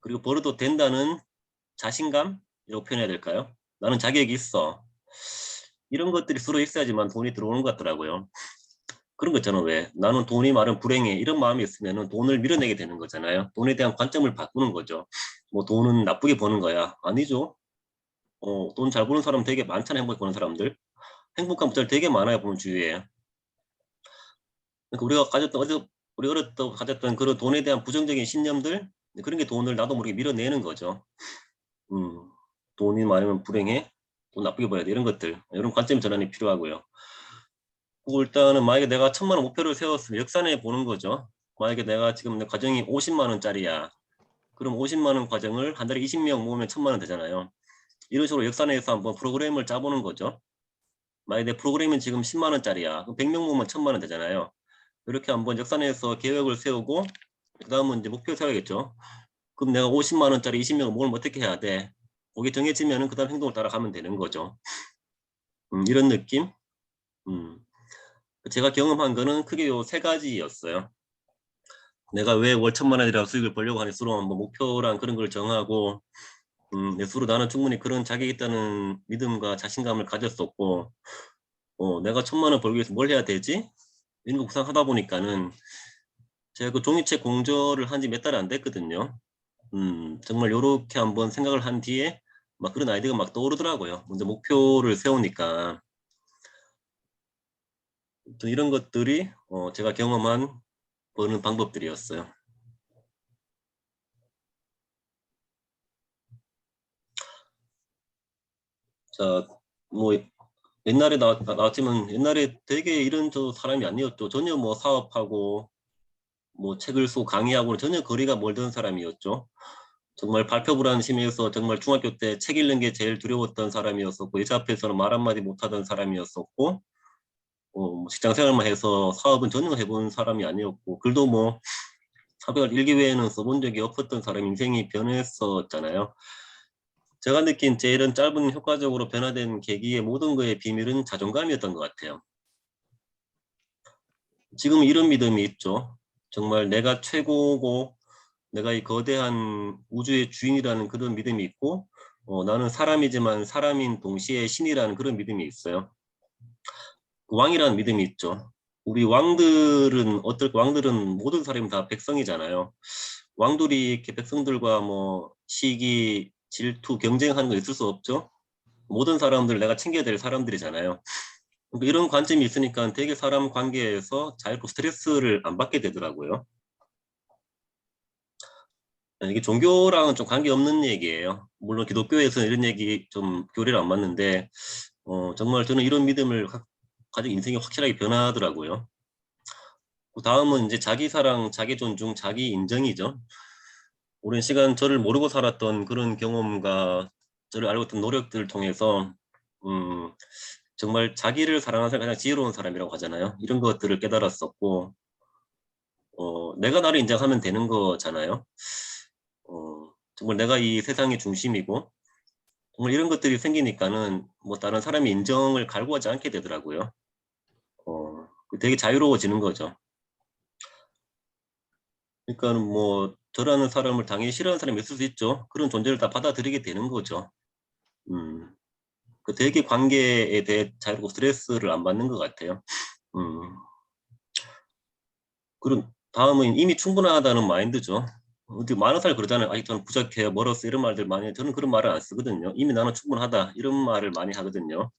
그리고 벌어도 된다는 자신감이라고 표현해야 될까요? 나는 자격이 있어. 이런 것들이 서로 있어야지만 돈이 들어오는 것 같더라고요. 그런 거 있잖아요. 왜? 나는 돈이 많으면 불행해. 이런 마음이 있으면 돈을 밀어내게 되는 거잖아요. 돈에 대한 관점을 바꾸는 거죠. 뭐 돈은 나쁘게 버는 거야. 아니죠. 돈 잘 버는 사람 되게 많잖아요. 행복하게 버는 사람들. 행복한 부자들 되게 많아요. 보면 주위에. 그러니까 우리 어렸을 때 가졌던 그런 돈에 대한 부정적인 신념들, 그런 게 돈을 나도 모르게 밀어내는 거죠. 돈이 많으면 불행해. 돈 나쁘게 벌어야 돼. 이런 것들. 이런 관점 전환이 필요하고요. 일단은 만약에 내가 1,000만 원 목표를 세웠으면 역산해 보는 거죠. 만약에 내가 지금 내 과정이 50만 원짜리야. 그럼 50만 원 과정을 한 달에 20명 모으면 1,000만 원 되잖아요. 이런 식으로 역산해서 한번 프로그램을 짜보는 거죠. 만약에 내 프로그램이 지금 10만 원짜리야. 그럼 100명 모으면 1,000만 원 되잖아요. 이렇게 한번 역산해서 계획을 세우고 그 다음은 이제 목표 세워야겠죠. 그럼 내가 50만 원짜리 20명을 모으면 어떻게 해야 돼? 그게 정해지면은 그 다음 행동을 따라가면 되는 거죠. 이런 느낌? 제가 경험한 거는 크게 요 3가지였어요. 내가 왜 월 1,000만 원이라고 수익을 벌려고 하는 스스로 한번 목표랑 그런 걸 정하고 내 스스로 나는 충분히 그런 자격이 있다는 믿음과 자신감을 가졌었고, 내가 1,000만 원 벌기 위해서 뭘 해야 되지? 이런 거 구상하다 보니까는 제가 그 종이책 공저를 한 지 몇 달 안 됐거든요. 정말 요렇게 한번 생각을 한 뒤에 막 그런 아이디어가 막 떠오르더라고요. 먼저 목표를 세우니까. 또 이런 것들이 제가 경험한 버는 방법들이었어요. 자, 뭐 옛날에 나왔지만 옛날에 되게 이런 저 사람이 아니었죠. 전혀 뭐 사업하고 뭐 책을 쓰고 강의하고는 전혀 거리가 멀던 사람이었죠. 정말 발표 불안심에서 정말 중학교 때 책 읽는 게 제일 두려웠던 사람이었었고, 여자 앞에서는 말 한마디 못하던 사람이었었고, 뭐 직장 생활만 해서 사업은 전혀 해본 사람이 아니었고, 글도 뭐 사백을 일기 외에는 써본 적이 없었던 사람 인생이 변했었잖아요. 제가 느낀 제일은 짧은 효과적으로 변화된 계기의 모든 거의 비밀은 자존감이었던 것 같아요. 지금 이런 믿음이 있죠. 정말 내가 최고고 내가 이 거대한 우주의 주인이라는 그런 믿음이 있고, 나는 사람이지만 사람인 동시에 신이라는 그런 믿음이 있어요. 왕이라는 믿음이 있죠. 우리 왕들은 왕들은 모든 사람이 다 백성이잖아요. 왕들이 이렇게 백성들과 뭐 시기, 질투, 경쟁하는 거 있을 수 없죠. 모든 사람들 내가 챙겨야 될 사람들이잖아요. 그러니까 이런 관점이 있으니까 되게 사람 관계에서 자유롭고 스트레스를 안 받게 되더라고요. 이게 종교랑은 좀 관계없는 얘기예요. 물론 기독교에서는 이런 얘기 좀 교리를 안 맞는데, 정말 저는 이런 믿음을 가지고 인생이 확실하게 변하더라고요. 그 다음은 이제 자기 사랑, 자기 존중, 자기 인정이죠. 오랜 시간 저를 모르고 살았던 그런 경험과 저를 알고 있던 노력들을 통해서, 정말 자기를 사랑하는 사람이 가장 지혜로운 사람이라고 하잖아요. 이런 것들을 깨달았었고, 내가 나를 인정하면 되는 거잖아요. 정말 내가 이 세상의 중심이고, 정말 이런 것들이 생기니까는 뭐 다른 사람이 인정을 갈구하지 않게 되더라고요. 되게 자유로워지는 거죠. 그러니까 뭐 저라는 사람을 당연히 싫어하는 사람이 있을 수 있죠. 그런 존재를 다 받아들이게 되는 거죠. 되게 관계에 대해 자유롭고 스트레스를 안 받는 것 같아요. 그럼 다음은 이미 충분하다는 마인드죠. 어디 많은 사람이 그러잖아요. 아니 저는 부족해요, 멀었어 이런 말들 많이 해요. 저는 그런 말을 안 쓰거든요. 이미 나는 충분하다 이런 말을 많이 하거든요.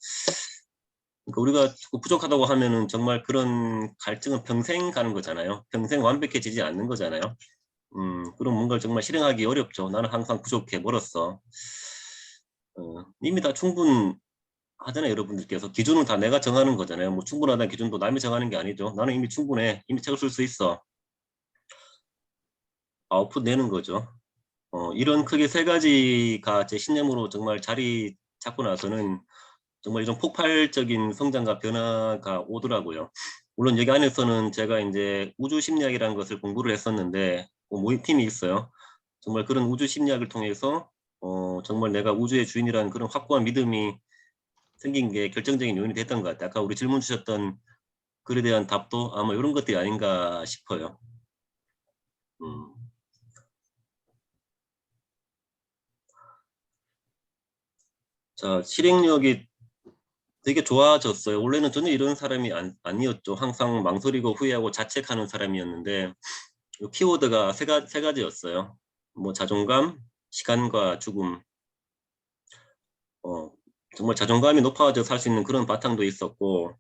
그러니까 우리가 부족하다고 하면은 정말 그런 갈증은 평생 가는 거잖아요. 평생 완벽해지지 않는 거잖아요. 그런 뭔가를 정말 실행하기 어렵죠. 나는 항상 부족해, 멀었어. 이미 다 충분하잖아요, 여러분들께서. 기준은 다 내가 정하는 거잖아요. 뭐 충분하다는 기준도 남이 정하는 게 아니죠. 나는 이미 충분해. 이미 책을 쓸 수 있어. 아웃풋 내는 거죠. 이런 크게 3가지가 제 신념으로 정말 자리 잡고 나서는 정말 이런 폭발적인 성장과 변화가 오더라고요. 물론 여기 안에서는 제가 이제 우주 심리학이라는 것을 공부를 했었는데 모임팀이 있어요. 정말 그런 우주 심리학을 통해서 정말 내가 우주의 주인이라는 그런 확고한 믿음이 생긴 게 결정적인 요인이 됐던 것 같아요. 아까 우리 질문 주셨던 글에 대한 답도 아마 이런 것들이 아닌가 싶어요. 자, 실행력이 되게 좋아졌어요. 원래는 전혀 이런 사람이 아니었죠. 항상 망설이고 후회하고 자책하는 사람이었는데 키워드가 세 가지였어요. 뭐 자존감, 시간과 죽음. 정말 자존감이 높아져 살 수 있는 그런 바탕도 있었고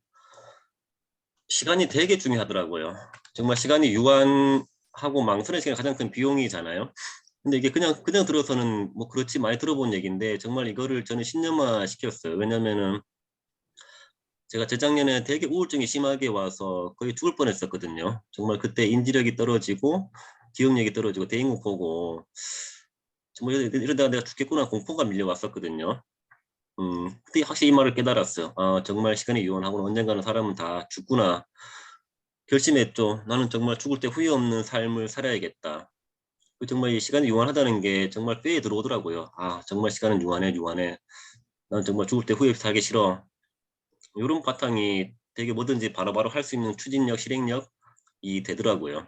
시간이 되게 중요하더라고요. 정말 시간이 유한하고 망설이는 시간이 가장 큰 비용이잖아요. 근데 이게 그냥 들어서는 뭐 그렇지 많이 들어본 얘기인데 정말 이거를 저는 신념화 시켰어요. 왜냐면은 제가 재작년에 되게 우울증이 심하게 와서 거의 죽을 뻔했었거든요. 정말 그때 인지력이 떨어지고 기억력이 떨어지고 대인공포고 정말 이러다가 내가 죽겠구나 공포가 밀려왔었거든요. 그때 확실히 이 말을 깨달았어요. 아, 정말 시간이 유한하고 언젠가는 사람은 다 죽구나. 결심했죠. 나는 정말 죽을 때 후회 없는 삶을 살아야겠다. 정말 이 시간이 유한하다는 게 정말 뼈에 들어오더라고요. 아, 정말 시간은 유한해. 난 정말 죽을 때 후회 살기 싫어. 이런 바탕이 되게 뭐든지 바로바로 할 수 있는 추진력, 실행력이 되더라고요.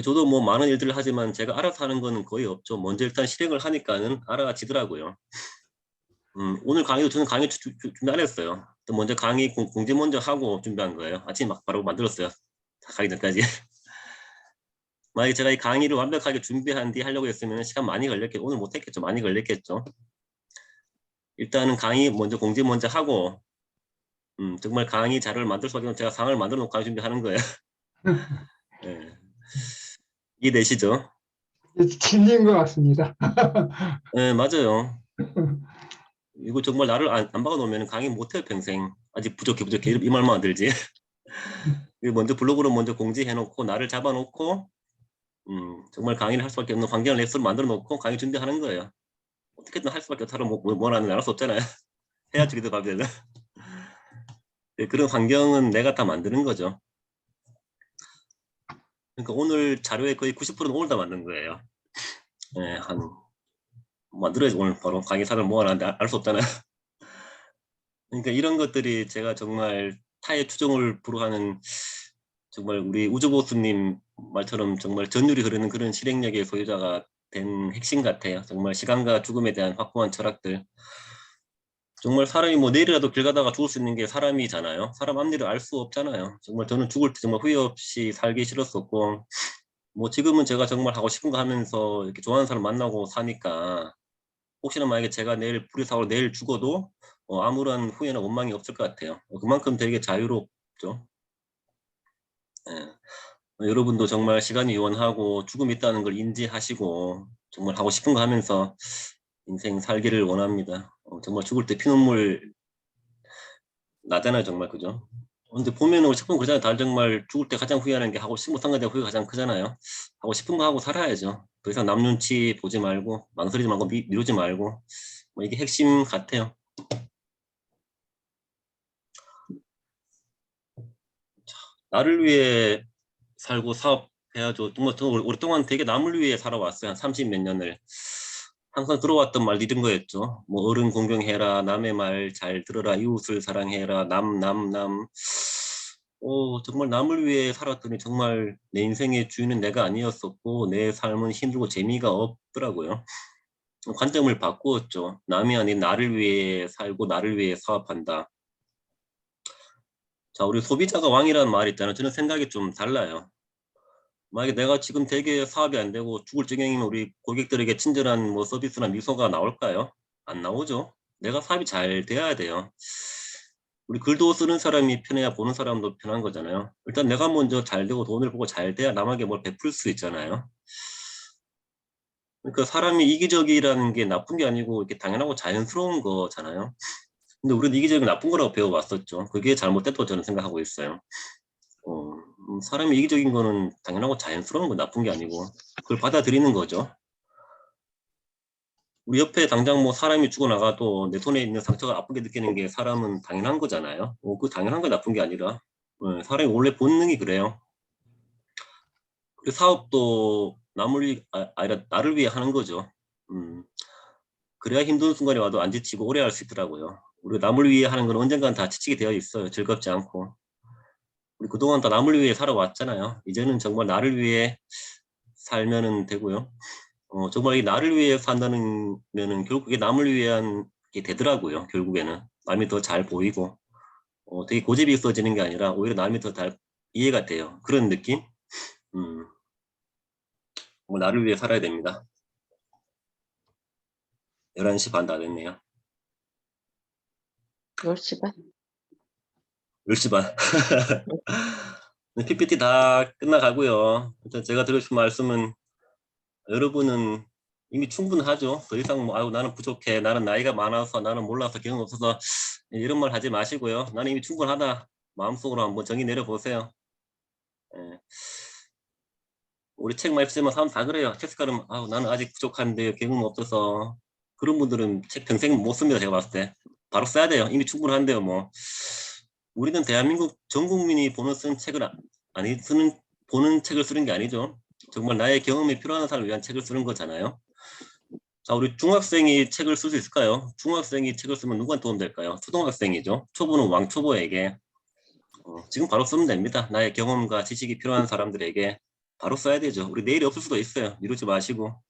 저도 뭐 많은 일들을 하지만 제가 알아서 하는 거는 거의 없죠. 먼저 일단 실행을 하니까는 알아지더라고요. 오늘 강의도 저는 강의 준비 안 했어요. 또 먼저 강의 공지 먼저 하고 준비한 거예요. 아침에 막 바로 만들었어요. 가기 전까지. 만약에 제가 이 강의를 완벽하게 준비한 뒤 하려고 했으면 시간 많이 걸렸겠죠. 오늘 못했겠죠. 많이 걸렸겠죠. 일단은 강의 먼저 공지 먼저 하고 정말 강의 자료를 만들 수 없는 제가 상을 만들어 놓고 강의 준비하는 거예요. 네. 이해되시죠? 진리인 것 같습니다. 네, 맞아요. 이거 정말 나를 안 박아놓으면 강의 못해요, 평생. 아직 부족해 이 말만 들지. 먼저 블로그로 먼저 공지해놓고 나를 잡아놓고 정말 강의를 할 수밖에 없는 환경을 랩스로 만들어놓고 강의 준비하는 거예요. 어떻게든 할 수밖에 없다면 뭐라는 알 수 없잖아요. 해야지 기도 가면. 네, 그런 환경은 내가 다 만드는 거죠. 그러니까 오늘 자료의 거의 90%는 오늘 다 만든 거예요. 네, 만들어야지 오늘 바로 강의사를 모아놨는데 알 수 없잖아요. 그러니까 이런 것들이 제가 정말 타의 추종을 불허하는 정말 우리 우주보스님 말처럼 정말 전율이 흐르는 그런 실행력의 소유자가 된 핵심 같아요. 정말 시간과 죽음에 대한 확고한 철학들. 정말 사람이 뭐 내일이라도 길 가다가 죽을 수 있는 게 사람이잖아요. 사람 앞일을 알 수 없잖아요. 정말 저는 죽을 때 정말 후회 없이 살기 싫었었고 뭐 지금은 제가 정말 하고 싶은 거 하면서 이렇게 좋아하는 사람 만나고 사니까 혹시나 만약에 제가 내일 불이 사고 내일 죽어도 아무런 후회나 원망이 없을 것 같아요. 그만큼 되게 자유롭죠. 네. 여러분도 정말 시간이 요원하고 죽음이 있다는 걸 인지하시고 정말 하고 싶은 거 하면서 인생 살기를 원합니다. 정말 죽을 때 피눈물 나잖아요, 정말. 그죠? 근데 보면은 우리 책보면 그러잖아요. 다들 정말 죽을 때 가장 후회하는 게 하고 싶은 것에 대한 후회가 가장 크잖아요. 하고 싶은 거 하고 살아야죠. 더 이상 남 눈치 보지 말고 망설이지 말고 미루지 말고 뭐 이게 핵심 같아요. 자, 나를 위해 살고 사업해야죠. 정말 저 오랫동안 되게 남을 위해 살아왔어요. 한 30 몇 년을. 항상 들어왔던 말 이런 거였죠. 뭐 어른 공경해라, 남의 말 잘 들어라, 이웃을 사랑해라, 남. 정말 남을 위해 살았더니 정말 내 인생의 주인은 내가 아니었었고 내 삶은 힘들고 재미가 없더라고요. 관점을 바꾸었죠. 남이 아닌 나를 위해 살고 나를 위해 사업한다. 자, 우리 소비자가 왕이라는 말이 있잖아요. 저는 생각이 좀 달라요. 만약에 내가 지금 되게 사업이 안 되고 죽을 지경이면 우리 고객들에게 친절한 뭐 서비스나 미소가 나올까요? 안 나오죠. 내가 사업이 잘 돼야 돼요. 우리 글도 쓰는 사람이 편해야 보는 사람도 편한 거잖아요. 일단 내가 먼저 잘 되고 돈을 보고 잘 돼야 남에게 뭘 베풀 수 있잖아요. 그러니까 사람이 이기적이라는 게 나쁜 게 아니고 이렇게 당연하고 자연스러운 거잖아요. 근데 우리는 이기적이 나쁜 거라고 배워왔었죠. 그게 잘못됐다고 저는 생각하고 있어요. 사람이 이기적인 거는 당연하고 자연스러운 거 나쁜 게 아니고 그걸 받아들이는 거죠. 우리 옆에 당장 뭐 사람이 죽어나가도 내 손에 있는 상처가 아프게 느끼는 게 사람은 당연한 거잖아요. 그 당연한 거 나쁜 게 아니라 사람이 원래 본능이 그래요. 그리고 사업도 아니라 나를 위해 하는 거죠. 그래야 힘든 순간이 와도 안 지치고 오래 할 수 있더라고요. 우리가 남을 위해 하는 건 언젠간 다 지치게 되어 있어요. 즐겁지 않고. 우리 그동안 다 남을 위해 살아왔잖아요. 이제는 정말 나를 위해 살면 되고요. 정말 이 나를 위해 산다는 면은 결국에 남을 위한 게 되더라고요. 결국에는 남이 더 잘 보이고 되게 고집이 있어지는 게 아니라 오히려 남이 더 잘 이해가 돼요. 그런 느낌? 나를 위해 살아야 됩니다. 11시 반 다 됐네요. 10시 반. 10시 반. PPT 다 끝나가고요. 일단 제가 드리고 싶은 말씀은 여러분은 이미 충분하죠. 더 이상 뭐 나는 부족해, 나는 나이가 많아서, 나는 몰라서 경험 없어서 이런 말 하지 마시고요. 나는 이미 충분하다. 마음속으로 한번 정의 내려보세요. 우리 책 많이 쓰면 사람 다 그래요. 책 쓰면 나는 아직 부족한데 경험 없어서. 그런 분들은 책 평생 못 씁니다. 제가 봤을 때. 바로 써야 돼요. 이미 충분한데요. 뭐 우리는 대한민국 전 국민이 보는 책을 보는 책을 쓰는 게 아니죠. 정말 나의 경험이 필요한 사람을 위한 책을 쓰는 거잖아요. 자, 우리 중학생이 책을 쓸 수 있을까요? 중학생이 책을 쓰면 누구한테 도움 될까요? 초등학생이죠. 초보는 왕초보에게. 지금 바로 쓰면 됩니다. 나의 경험과 지식이 필요한 사람들에게 바로 써야 되죠. 우리 내일이 없을 수도 있어요. 미루지 마시고.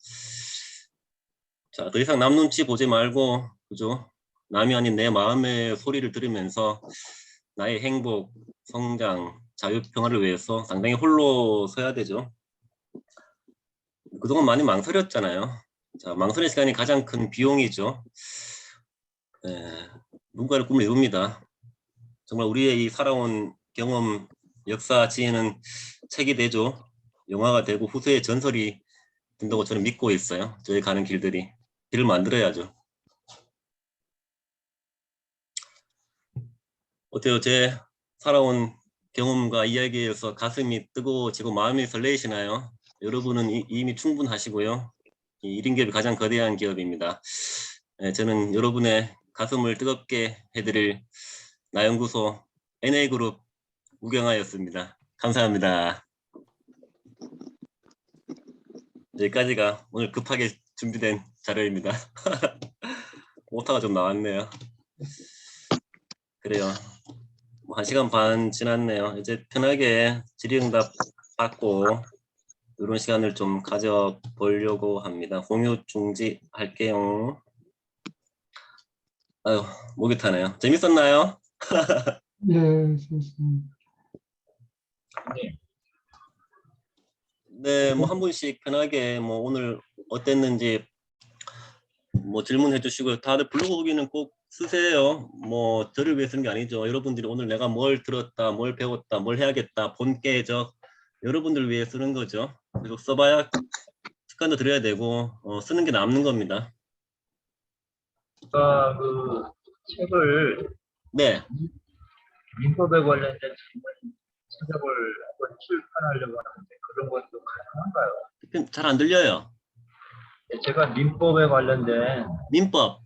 자, 더 이상 남 눈치 보지 말고, 그죠? 남이 아닌 내 마음의 소리를 들으면서 나의 행복, 성장, 자유, 평화를 위해서 상당히 홀로 서야 되죠. 그동안 많이 망설였잖아요. 자, 망설의 시간이 가장 큰 비용이죠. 누군가를 꿈을 이룹니다. 정말 우리의 이 살아온 경험, 역사 지혜는 책이 되죠. 영화가 되고 후세의 전설이 된다고 저는 믿고 있어요. 저희 가는 길들이. 길을 만들어야죠. 어때요? 제 살아온 경험과 이야기에서 가슴이 뜨거워지고 마음이 설레시나요? 여러분은 이미 충분하시고요. 이 1인 기업이 가장 거대한 기업입니다. 저는 여러분의 가슴을 뜨겁게 해드릴 나연구소 NA그룹 우경하였습니다. 감사합니다. 여기까지가 오늘 급하게 준비된 자료입니다. 오타가 좀 나왔네요. 그래요. 뭐 1시간 반 지났네요. 이제 편하게 질의응답 받고 이런 시간을 좀 가져보려고 합니다. 공유 중지할게요. 아유, 목이 타네요. 재밌었나요? 예, 좋습니다. 네, 뭐 한 분씩 편하게 뭐 오늘 어땠는지 뭐 질문해 주시고요. 다들 블로그 후기는 꼭 쓰세요. 뭐 저를 위해 쓰는 게 아니죠. 여러분들이 오늘 내가 뭘 들었다, 뭘 배웠다, 뭘 해야겠다, 본계적 여러분들 위해 쓰는 거죠. 그리고 써봐야 습관도 들여야 되고 쓰는 게 남는 겁니다. 제가 그 책을 네, 민법에 관련된 질문 책을 한번 출판하려고 하는데 그런 것도 가능한가요? 잘 안 들려요. 네, 제가 민법에 관련된 민법.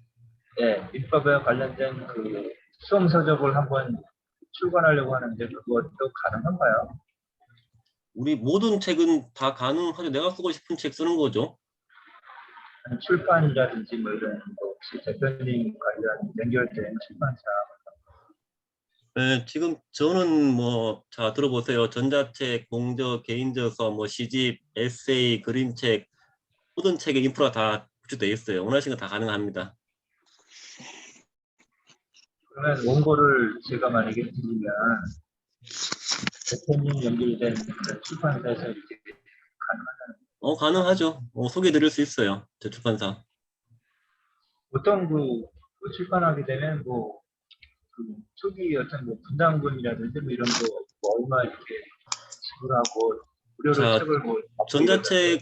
민법에 관련된 그 수험 서적을 한번 출간하려고 하는데 그것도 가능한가요? 우리 모든 책은 다 가능하죠. 내가 쓰고 싶은 책 쓰는 거죠. 출판이라든지 뭐 이런 거 혹시 대표님 관련 연결된 출판사 네, 지금 저는 뭐, 자, 들어보세요. 전자책, 공저, 개인저서, 뭐, 시집, 에세이, 그림책, 모든 책의 인프라 다 구축되어 있어요. 원하시는 거 다 가능합니다. 그러면 원고를 제가 만약에 드리면 대표님 연결된 그런 출판사에서 이렇게 가능하다는 가능하죠. 소개해 드릴 수 있어요. 제 출판사. 보통 그 출판하게 되면 뭐 그 초기 어떤 뭐 분담금이라든지 뭐 이런 거 뭐 얼마 이렇게 지불하고 무료로 자, 책을 뭐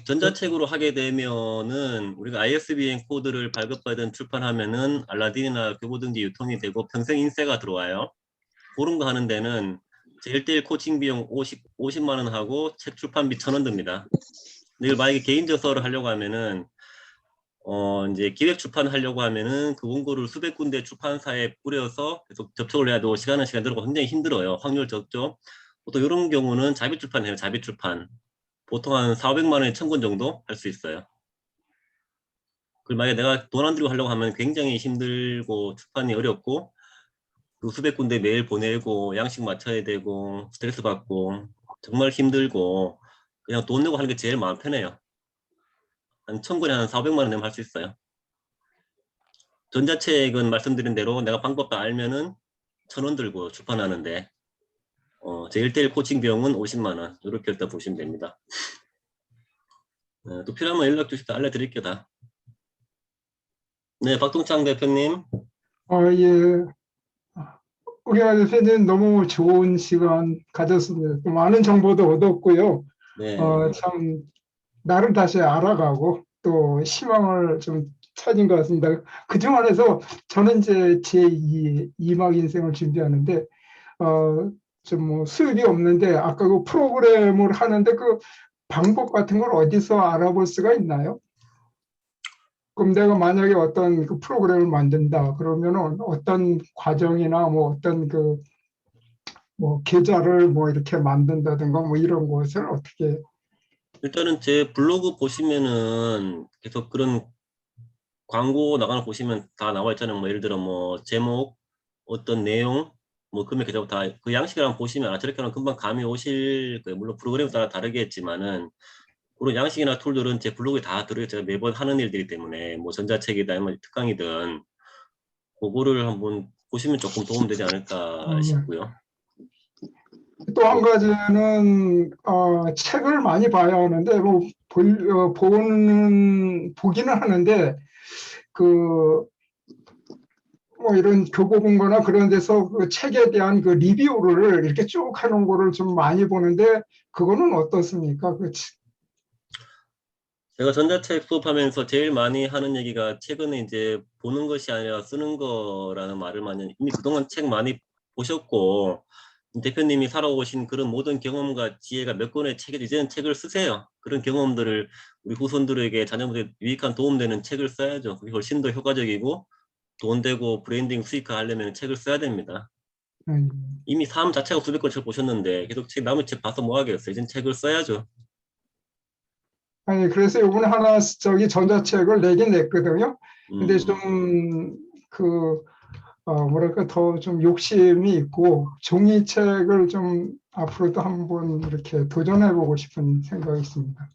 전자책으로 하게 되면은 우리가 ISBN 코드를 발급받은 출판하면은 알라딘이나 교보등지 유통이 되고 평생 인세가 들어와요. 그런 거 하는 데는 제 1대1 코칭 비용 50만 원 하고 책 출판비 1,000원 듭니다. 근데 이걸 만약에 개인 저서를 하려고 하면은 이제 기획 출판하려고 하면은 그 원고를 수백 군데 출판사에 뿌려서 계속 접촉을 해야 되고 시간 들고 굉장히 힘들어요. 확률 적죠. 또 이런 경우는 자비 출판해요. 자비 출판. 보통 한 400만 원에 1,000권 정도 할 수 있어요. 그리고 만약에 내가 돈 안 들고 하려고 하면 굉장히 힘들고 출판이 어렵고 그 수백 군데 메일 보내고 양식 맞춰야 되고 스트레스 받고 정말 힘들고 그냥 돈 내고 하는 게 제일 마음 편해요. 한 1,000권에 한 400만 원 내면 할 수 있어요. 전자책은 말씀드린 대로 내가 방법 다 알면은 1,000원 들고 출판하는데 제 1대1 코칭 비용은 50만 원 이렇게 일단 보시면 됩니다. 또 필요하면 연락 주시면 알려드릴게요 다. 네, 박동창 대표님. 예. 우리 대표님 너무 좋은 시간 가졌습니다. 또 많은 정보도 얻었고요. 네. 참 나름 다시 알아가고 또 희망을 좀 찾은 것 같습니다. 그중 안에서 저는 이제 제2막 인생을 준비하는데 좀 뭐 수입이 없는데 아까 그 프로그램을 하는데 그 방법 같은 걸 어디서 알아볼 수가 있나요? 그럼 내가 만약에 어떤 그 프로그램을 만든다 그러면은 어떤 과정이나 뭐 어떤 그 뭐 계좌를 뭐 이렇게 만든다든가 뭐 이런 것을 어떻게 일단은 제 블로그 보시면은 계속 그런 광고 나가는 거 보시면 다 나와 있잖아요. 뭐 예를 들어 뭐 제목, 어떤 내용, 뭐 금액 계좌부 다 그 양식을 한번 보시면 저렇게 하면 금방 감이 오실 거예요. 물론 프로그램에 따라 다르겠지만은 그런 양식이나 툴들은 제 블로그에 다 들어요. 제가 매번 하는 일들이기 때문에 뭐 전자책이다, 뭐 특강이든 그거를 한번 보시면 조금 도움되지 않을까 싶고요. 또 한 가지는 책을 많이 봐야 하는데 보기는 하는데 그 뭐 이런 교보문고나 그런 데서 그 책에 대한 그 리뷰를 이렇게 쭉 하는 거를 좀 많이 보는데 그거는 어떻습니까? 제가 전자책 수업하면서 제일 많이 하는 얘기가 최근에 이제 보는 것이 아니라 쓰는 거라는 말을 많이 이미 그동안 책 많이 보셨고 대표님이 살아오신 그런 모든 경험과 지혜가 몇 권의 책에 이제는 책을 쓰세요. 그런 경험들을 우리 후손들에게 자녀분들에게 유익한 도움되는 책을 써야죠. 그게 훨씬 더 효과적이고 돈 되고 브랜딩 수익화 하려면 책을 써야 됩니다. 이미 삶 자체가 수백 권 책 보셨는데 계속 남의 책 봐서 뭐 하겠어요. 이젠 책을 써야죠. 아니 그래서 이번에 하나 전자책을 내긴 냈거든요. 근데 좀 뭐랄까 더 좀 욕심이 있고 종이책을 좀 앞으로도 한번 이렇게 도전해보고 싶은 생각이 있습니다.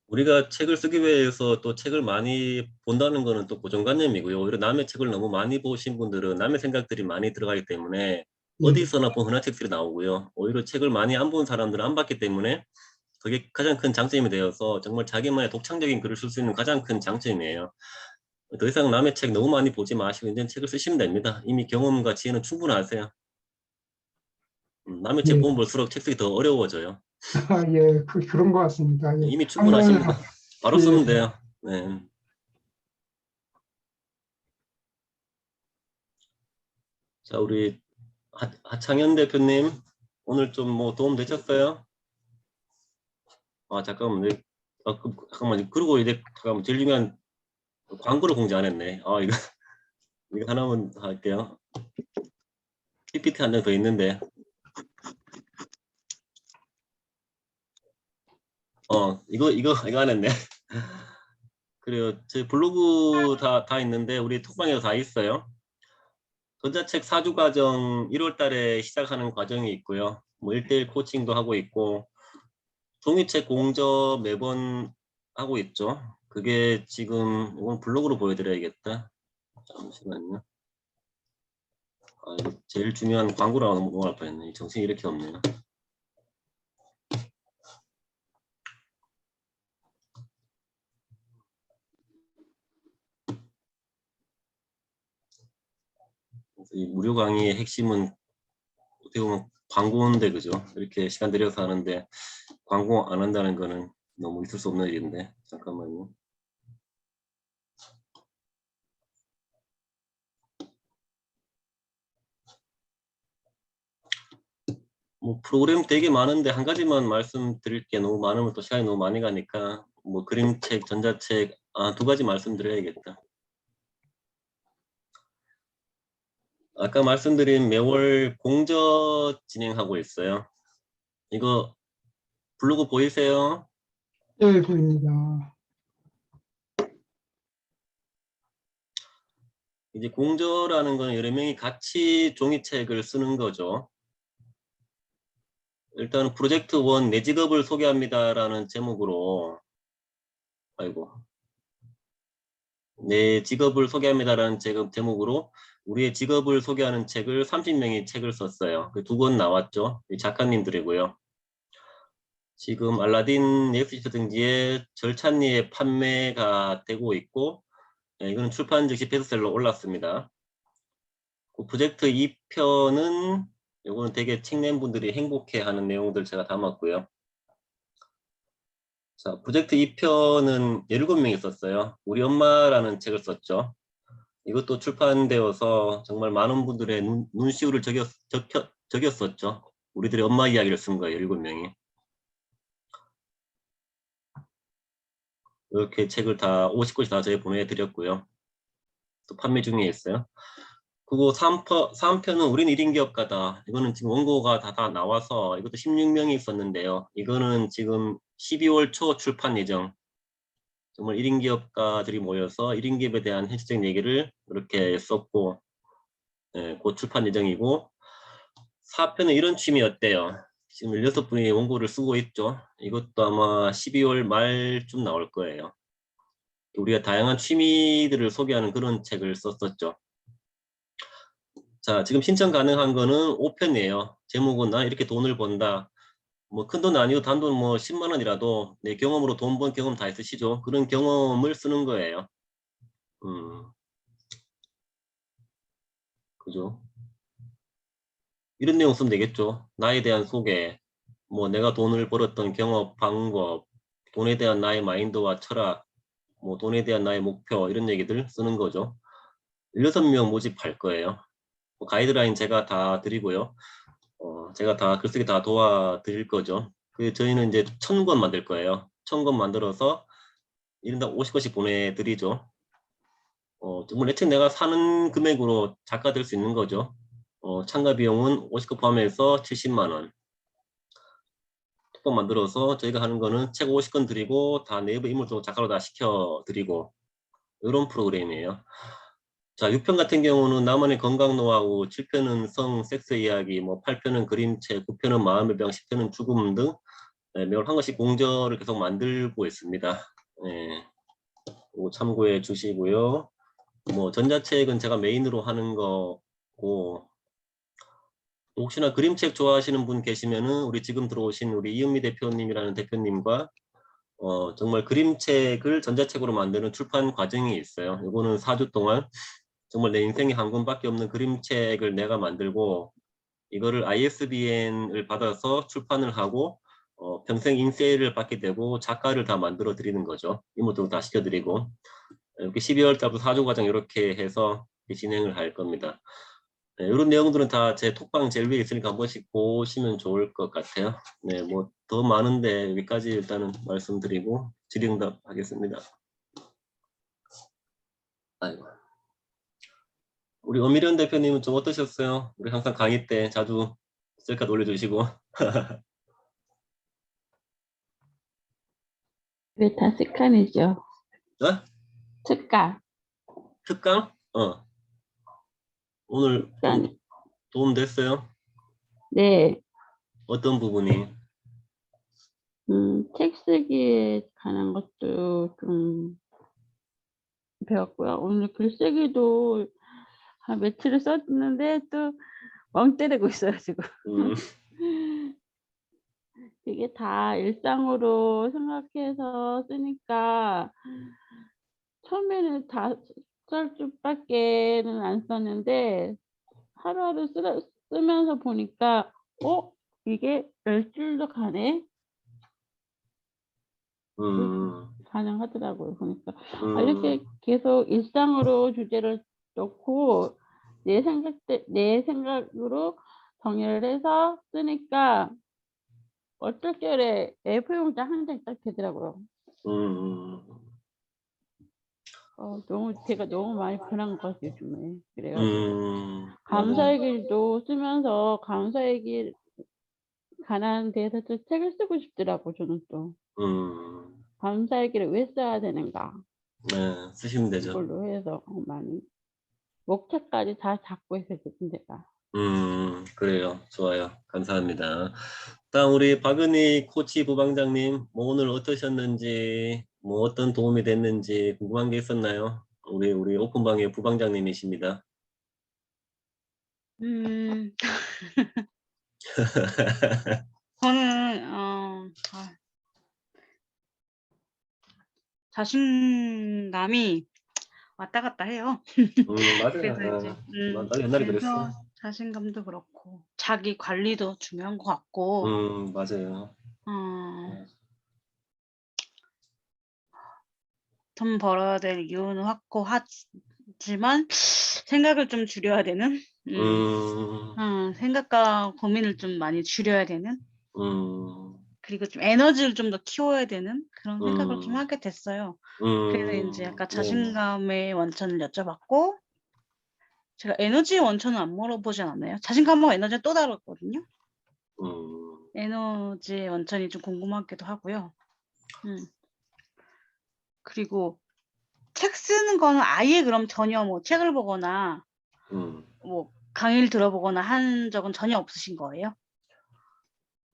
우리가 책을 쓰기 위해서 또 책을 많이 본다는 거는 또 고정관념이고요. 오히려 남의 책을 너무 많이 보신 분들은 남의 생각들이 많이 들어가기 때문에 어디서나 본 흔한 책들이 나오고요. 오히려 책을 많이 안 본 사람들은 안 봤기 때문에 그게 가장 큰 장점이 되어서 정말 자기만의 독창적인 글을 쓸 수 있는 가장 큰 장점이에요. 더 이상 남의 책 너무 많이 보지 마시고 이제 책을 쓰시면 됩니다. 이미 경험과 지혜는 충분하세요. 남의 책 보면 볼수록 책 쓰기 더 어려워져요. 예, 그런 것 같습니다. 예. 이미 충분하십니다. 바로 쓰면 예. 돼요. 네. 자, 우리 하창현 대표님, 오늘 좀 뭐 도움 되셨어요? 잠깐만, 잠깐만, 그리고 이제 잠깐만 제일 중요한 광고를 공지 안 했네. 이거 하나만 할게요. PPT 한 장 더 있는데. 이거 안 했네. 그래요. 제 블로그 다 있는데 우리 톡방에도 다 있어요. 전자책 사주 과정 1월 달에 시작하는 과정이 있고요. 뭐 1대1 코칭도 하고 있고 종이책 공저 매번 하고 있죠. 그게 지금 이건 블로그로 보여드려야겠다. 잠시만요. 이거 제일 중요한 광고라고 넘어갈 뻔했네. 정신이 이렇게 없네요. 이 무료 강의의 핵심은 어떻게 보면 광고인데 그죠? 이렇게 시간 들여서 하는데 광고 안 한다는 거는 너무 있을 수 없는 일인데 잠깐만요. 뭐 프로그램 되게 많은데 한 가지만 말씀드릴 게 너무 많으면 또 시간이 너무 많이 가니까 뭐 그림책, 전자책 두 가지 말씀드려야겠다. 아까 말씀드린 매월 공저 진행하고 있어요. 이거 블로그 보이세요? 예, 보입니다. 이제 공저라는 건 여러 명이 같이 종이책을 쓰는 거죠. 일단 프로젝트 1 내 직업을 소개합니다라는 제목으로 내 직업을 소개합니다라는 제목으로 우리의 직업을 소개하는 책을 30명이 책을 썼어요. 그 2권 나왔죠. 작가님들이고요. 지금 알라딘 넷플릭스 등지에 절찬리에 판매가 되고 있고 이거는 출판 즉시 베스트셀러 올랐습니다. 그 프로젝트 2편은 이거는 되게 책낸 분들이 행복해하는 내용들 제가 담았고요. 자, 프로젝트 2편은 17명이 썼어요. 우리 엄마라는 책을 썼죠. 이것도 출판되어서 정말 많은 분들의 눈시울을 적였었죠. 우리들의 엄마 이야기를 쓴 거예요. 17명이. 이렇게 책을 다 50권씩 다 저희 보내드렸고요. 또 판매 중에 있어요. 그리고 3편은 우린 1인 기업가다. 이거는 지금 원고가 다 나와서 이것도 16명이 있었는데요. 이거는 지금 12월 초 출판 예정. 정말 1인 기업가들이 모여서 1인 기업에 대한 현실적인 얘기를 이렇게 썼고 곧 출판 예정이고 4편은 이런 취미 어때요? 지금 16분이 원고를 쓰고 있죠. 이것도 아마 12월 말쯤 나올 거예요. 우리가 다양한 취미들을 소개하는 그런 책을 썼었죠. 자, 지금 신청 가능한 거는 5편이에요. 제목은 나 이렇게 돈을 번다. 뭐 큰 돈 아니고 단돈 뭐 10만 원이라도 내 경험으로 돈 번 경험 다 있으시죠? 그런 경험을 쓰는 거예요. 그죠? 이런 내용 쓰면 되겠죠. 나에 대한 소개, 뭐 내가 돈을 벌었던 경험, 방법, 돈에 대한 나의 마인드와 철학, 뭐 돈에 대한 나의 목표 이런 얘기들 쓰는 거죠. 16명 모집할 거예요. 뭐 가이드라인 제가 다 드리고요. 제가 다 글쓰기 다 도와드릴 거죠. 저희는 이제 1000권 만들 거예요. 1000권 만들어서 1인당 50권씩 보내드리죠. 정말 내 책 내가 사는 금액으로 작가 될 수 있는 거죠. 참가 비용은 50권 포함해서 70만 원. 톡방 만들어서 저희가 하는 거는 책 50권 드리고 다 네이버 인물도 작가로 다 시켜드리고 이런 프로그램이에요. 자, 6편 같은 경우는 나만의 건강 노하우, 7편은 성, 섹스 이야기, 뭐 8편은 그림책, 9편은 마음의 병, 10편은 죽음 등 매월 한 권씩 공저를 계속 만들고 있습니다. 네, 참고해 주시고요. 뭐 전자책은 제가 메인으로 하는 거고 혹시나 그림책 좋아하시는 분 계시면은 우리 지금 들어오신 우리 이은미 대표님이라는 대표님과 정말 그림책을 전자책으로 만드는 출판 과정이 있어요. 이거는 4주 동안 정말 내 인생에 한 권밖에 없는 그림책을 내가 만들고 이거를 ISBN을 받아서 출판을 하고 평생 인쇄를 받게 되고 작가를 다 만들어 드리는 거죠. 이모도 다 시켜드리고 이렇게 12월 달부터 4주 과정 이렇게 해서 진행을 할 겁니다. 네, 이런 내용들은 다 제 톡방 제일 위에 있으니까 한 번씩 보시면 좋을 것 같아요. 네, 뭐 더 많은데 여기까지 일단은 말씀드리고 질의응답 하겠습니다. 아이고. 우리 엄미련 대표님은 좀 어떠셨어요? 우리 항상 강의 때 자주 셀카 올려주시고. 왜 다 습관이죠? 어? 습관. 특강? 오늘 습관. 도움 됐어요? 네, 어떤 부분이? 책 쓰기에 관한 것도 좀 배웠고요. 오늘 글쓰기도 한 며칠을 썼는데 또 멍 때리고 있어요, 지금. 이게 다 일상으로 생각해서 쓰니까 처음에는 5줄밖에는 안 썼는데 하루하루 쓰면서 보니까 이게 10줄도 가네? 가능하더라고요. 보니까 이렇게 계속 일상으로 주제를 놓고 내 생각으로 정리를 해서 쓰니까 어떨결에 A4 용지 한 장 딱 되더라고요. 제가 너무 많이 변한 것 같아요, 요즘에. 그래가지고 감사일기도 쓰면서 감사일기 관한 데서 또 책을 쓰고 싶더라고, 저는 또. 감사일기를 왜 써야 되는가? 네, 쓰시면 되죠. 그걸로 해서 많이 목차까지 다 잡고 있어요, 지금 제가. 그래요. 좋아요. 감사합니다. 다음 우리 박은희 코치 부방장님, 뭐 오늘 어떠셨는지, 뭐 어떤 도움이 됐는지 궁금한 게 있었나요? 우리 오픈방의 부방장님이십니다. 저는 자신감이 왔다 갔다 해요. 맞아요. 그래서 이제 나도 옛날에 그래서 그랬어. 자신감도 그렇고 자기 관리도 중요한 것 같고 맞아요. 돈 벌어야 될 이유는 확고하지만 생각을 좀 줄여야 되는 생각과 고민을 좀 많이 줄여야 되는 그리고 좀 에너지를 좀 더 키워야 되는 그런 생각을 좀 하게 됐어요. 그래서 이제 약간 자신감의 원천을 여쭤봤고 제가 에너지의 원천은 안 물어보진 않아요. 자신감하고 에너지는 또 다르거든요. 에너지의 원천이 좀 궁금하기도 하고요. 그리고 책 쓰는 거는 아예 그럼 전혀 뭐 책을 보거나 뭐 강의를 들어보거나 한 적은 전혀 없으신 거예요?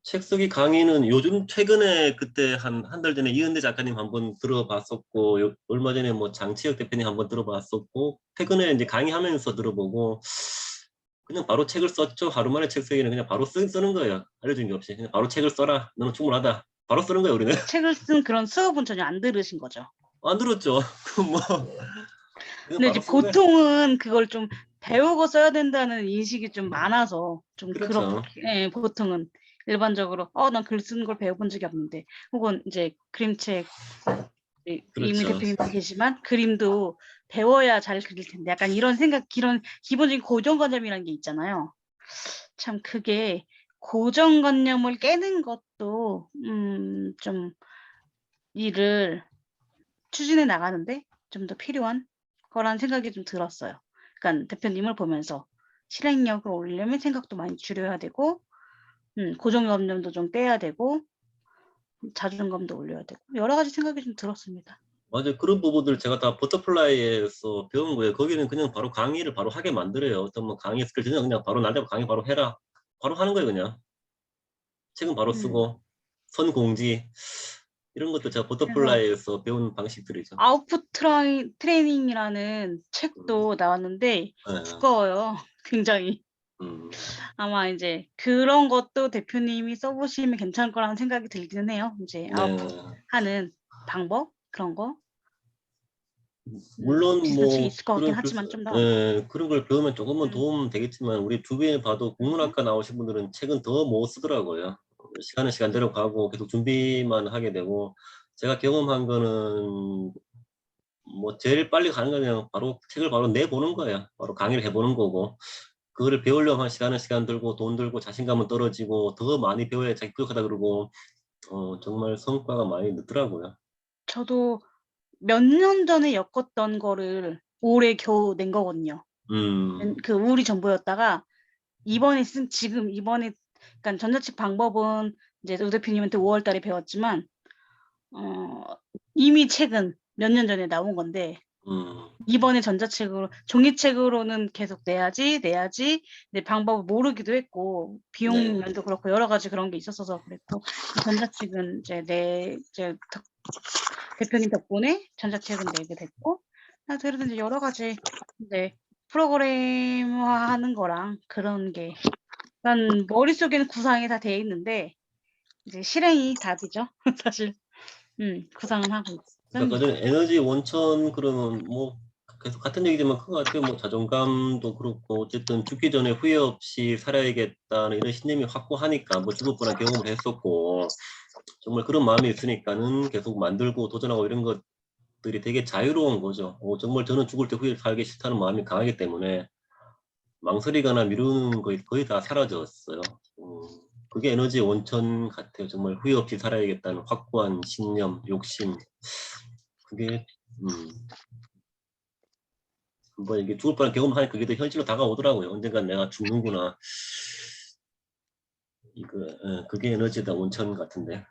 책 쓰기 강의는 요즘 최근에 그때 한 달 전에 이은대 작가님 한번 들어봤었고, 얼마 전에 뭐 장치혁 대표님 한번 들어봤었고, 최근에 이제 강의하면서 들어보고, 그냥 바로 책을 썼죠. 하루 만에 책 쓰기는 그냥 바로 쓰는 거예요. 알려준 게 없이. 그냥 바로 책을 써라. 너는 충분하다. 바로 쓰는 거예요, 우리는. 책을 쓴 그런 수업은 전혀 안 들으신 거죠? 안 들었죠. 뭐. 근데 이제 보통은 그걸 좀 배우고 써야 된다는 인식이 좀 많아서 좀 그렇죠. 그렇게, 예, 보통은 일반적으로 난 글 쓰는 걸 배워본 적이 없는데, 혹은 이제 그림책 이미 그렇죠. 대표님도 계시지만 그림도 배워야 잘 그릴 텐데, 약간 이런 생각, 이런 기본적인 고정관념이라는 게 있잖아요. 참 그게 고정관념을 깨는 것도 좀 일을 추진해 나가는데 좀 더 필요한 거라는 생각이 좀 들었어요. 그러니까 대표님을 보면서 실행력을 올리려면 생각도 많이 줄여야 되고, 고정관념도 좀 떼야 되고, 자존감도 올려야 되고, 여러 가지 생각이 좀 들었습니다. 맞아요. 그런 부분들 제가 다 버터플라이에서 배운 거예요. 거기는 그냥 바로 강의를 바로 하게 만들어요. 어떤 뭐 강의 스킬 전혀 그냥 바로 날짜로 강의 바로 해라. 바로 하는 거예요, 그냥. 책은 바로 쓰고, 선공지, 이런 것도 제가 그래서 버터플라이에서 배운 방식들이죠. 아웃풋 트레이닝이라는 책도 나왔는데 네. 두꺼워요. 굉장히. 아마 이제 그런 것도 대표님이 써보시면 괜찮을 거라는 생각이 들기는 해요. 이제 아웃풋 하는 방법, 그런 거. 물론 비슷한 책이 뭐 있을 것 같긴 하지만 좀 더. 그런 걸 배우면 조금은 도움 되겠지만, 우리 주변에 봐도 국문학과 나오신 분들은 책은 더 못 쓰더라고요. 시간은 시간대로 가고 계속 준비만 하게 되고, 제가 경험한 거는 뭐 제일 빨리 가는 건 그냥 바로 책을 바로 내보는 거예요. 바로 강의를 해보는 거고, 그거를 배우려면 시간은 시간 들고 돈 들고 자신감은 떨어지고 더 많이 배워야 자기 부족하다 그러고, 정말 성과가 많이 늦더라고요. 저도 몇 년 전에 엮었던 거를 올해 겨우 낸 거거든요. 그 우울이 전부였다가 이번에 그러니까 전자책 방법은 이제 우 대표님한테 5월 달에 배웠지만, 이미 책은 몇 년 전에 나온 건데, 이번에 전자책으로, 종이책으로는 계속 내야지 내 방법을 모르기도 했고, 비용 면도 그렇고 여러 가지 그런 게 있었어서 그랬고, 전자책은 이제 대표님 덕분에 전자책은 내게 됐고, 그래도 이제 여러 가지 이제 프로그램화하는 거랑 그런 게, 난 머릿속에는 구상이 다 돼 있는데 이제 실행이 답이죠. 사실 구상은 하고 아까 전에 에너지 원천 그러면 뭐 계속 같은 얘기지만 큰 것 같아요. 뭐 자존감도 그렇고, 어쨌든 죽기 전에 후회 없이 살아야겠다는 이런 신념이 확고하니까, 뭐 죽을 뻔한 경험을 했었고, 정말 그런 마음이 있으니까는 계속 만들고 도전하고 이런 것들이 되게 자유로운 거죠. 정말 저는 죽을 때 후회 살기 싫다는 마음이 강하기 때문에 망설이거나 미루는 거의 다 사라졌어요. 그게 에너지 원천 같아요. 정말 후회 없이 살아야겠다는 확고한 신념, 욕심. 그게 한번 이게 죽을 뻔한 경험을 하니까 그게 더 현실로 다가오더라고요. 언젠간 내가 죽는구나. 그게 에너지다 원천 같은데.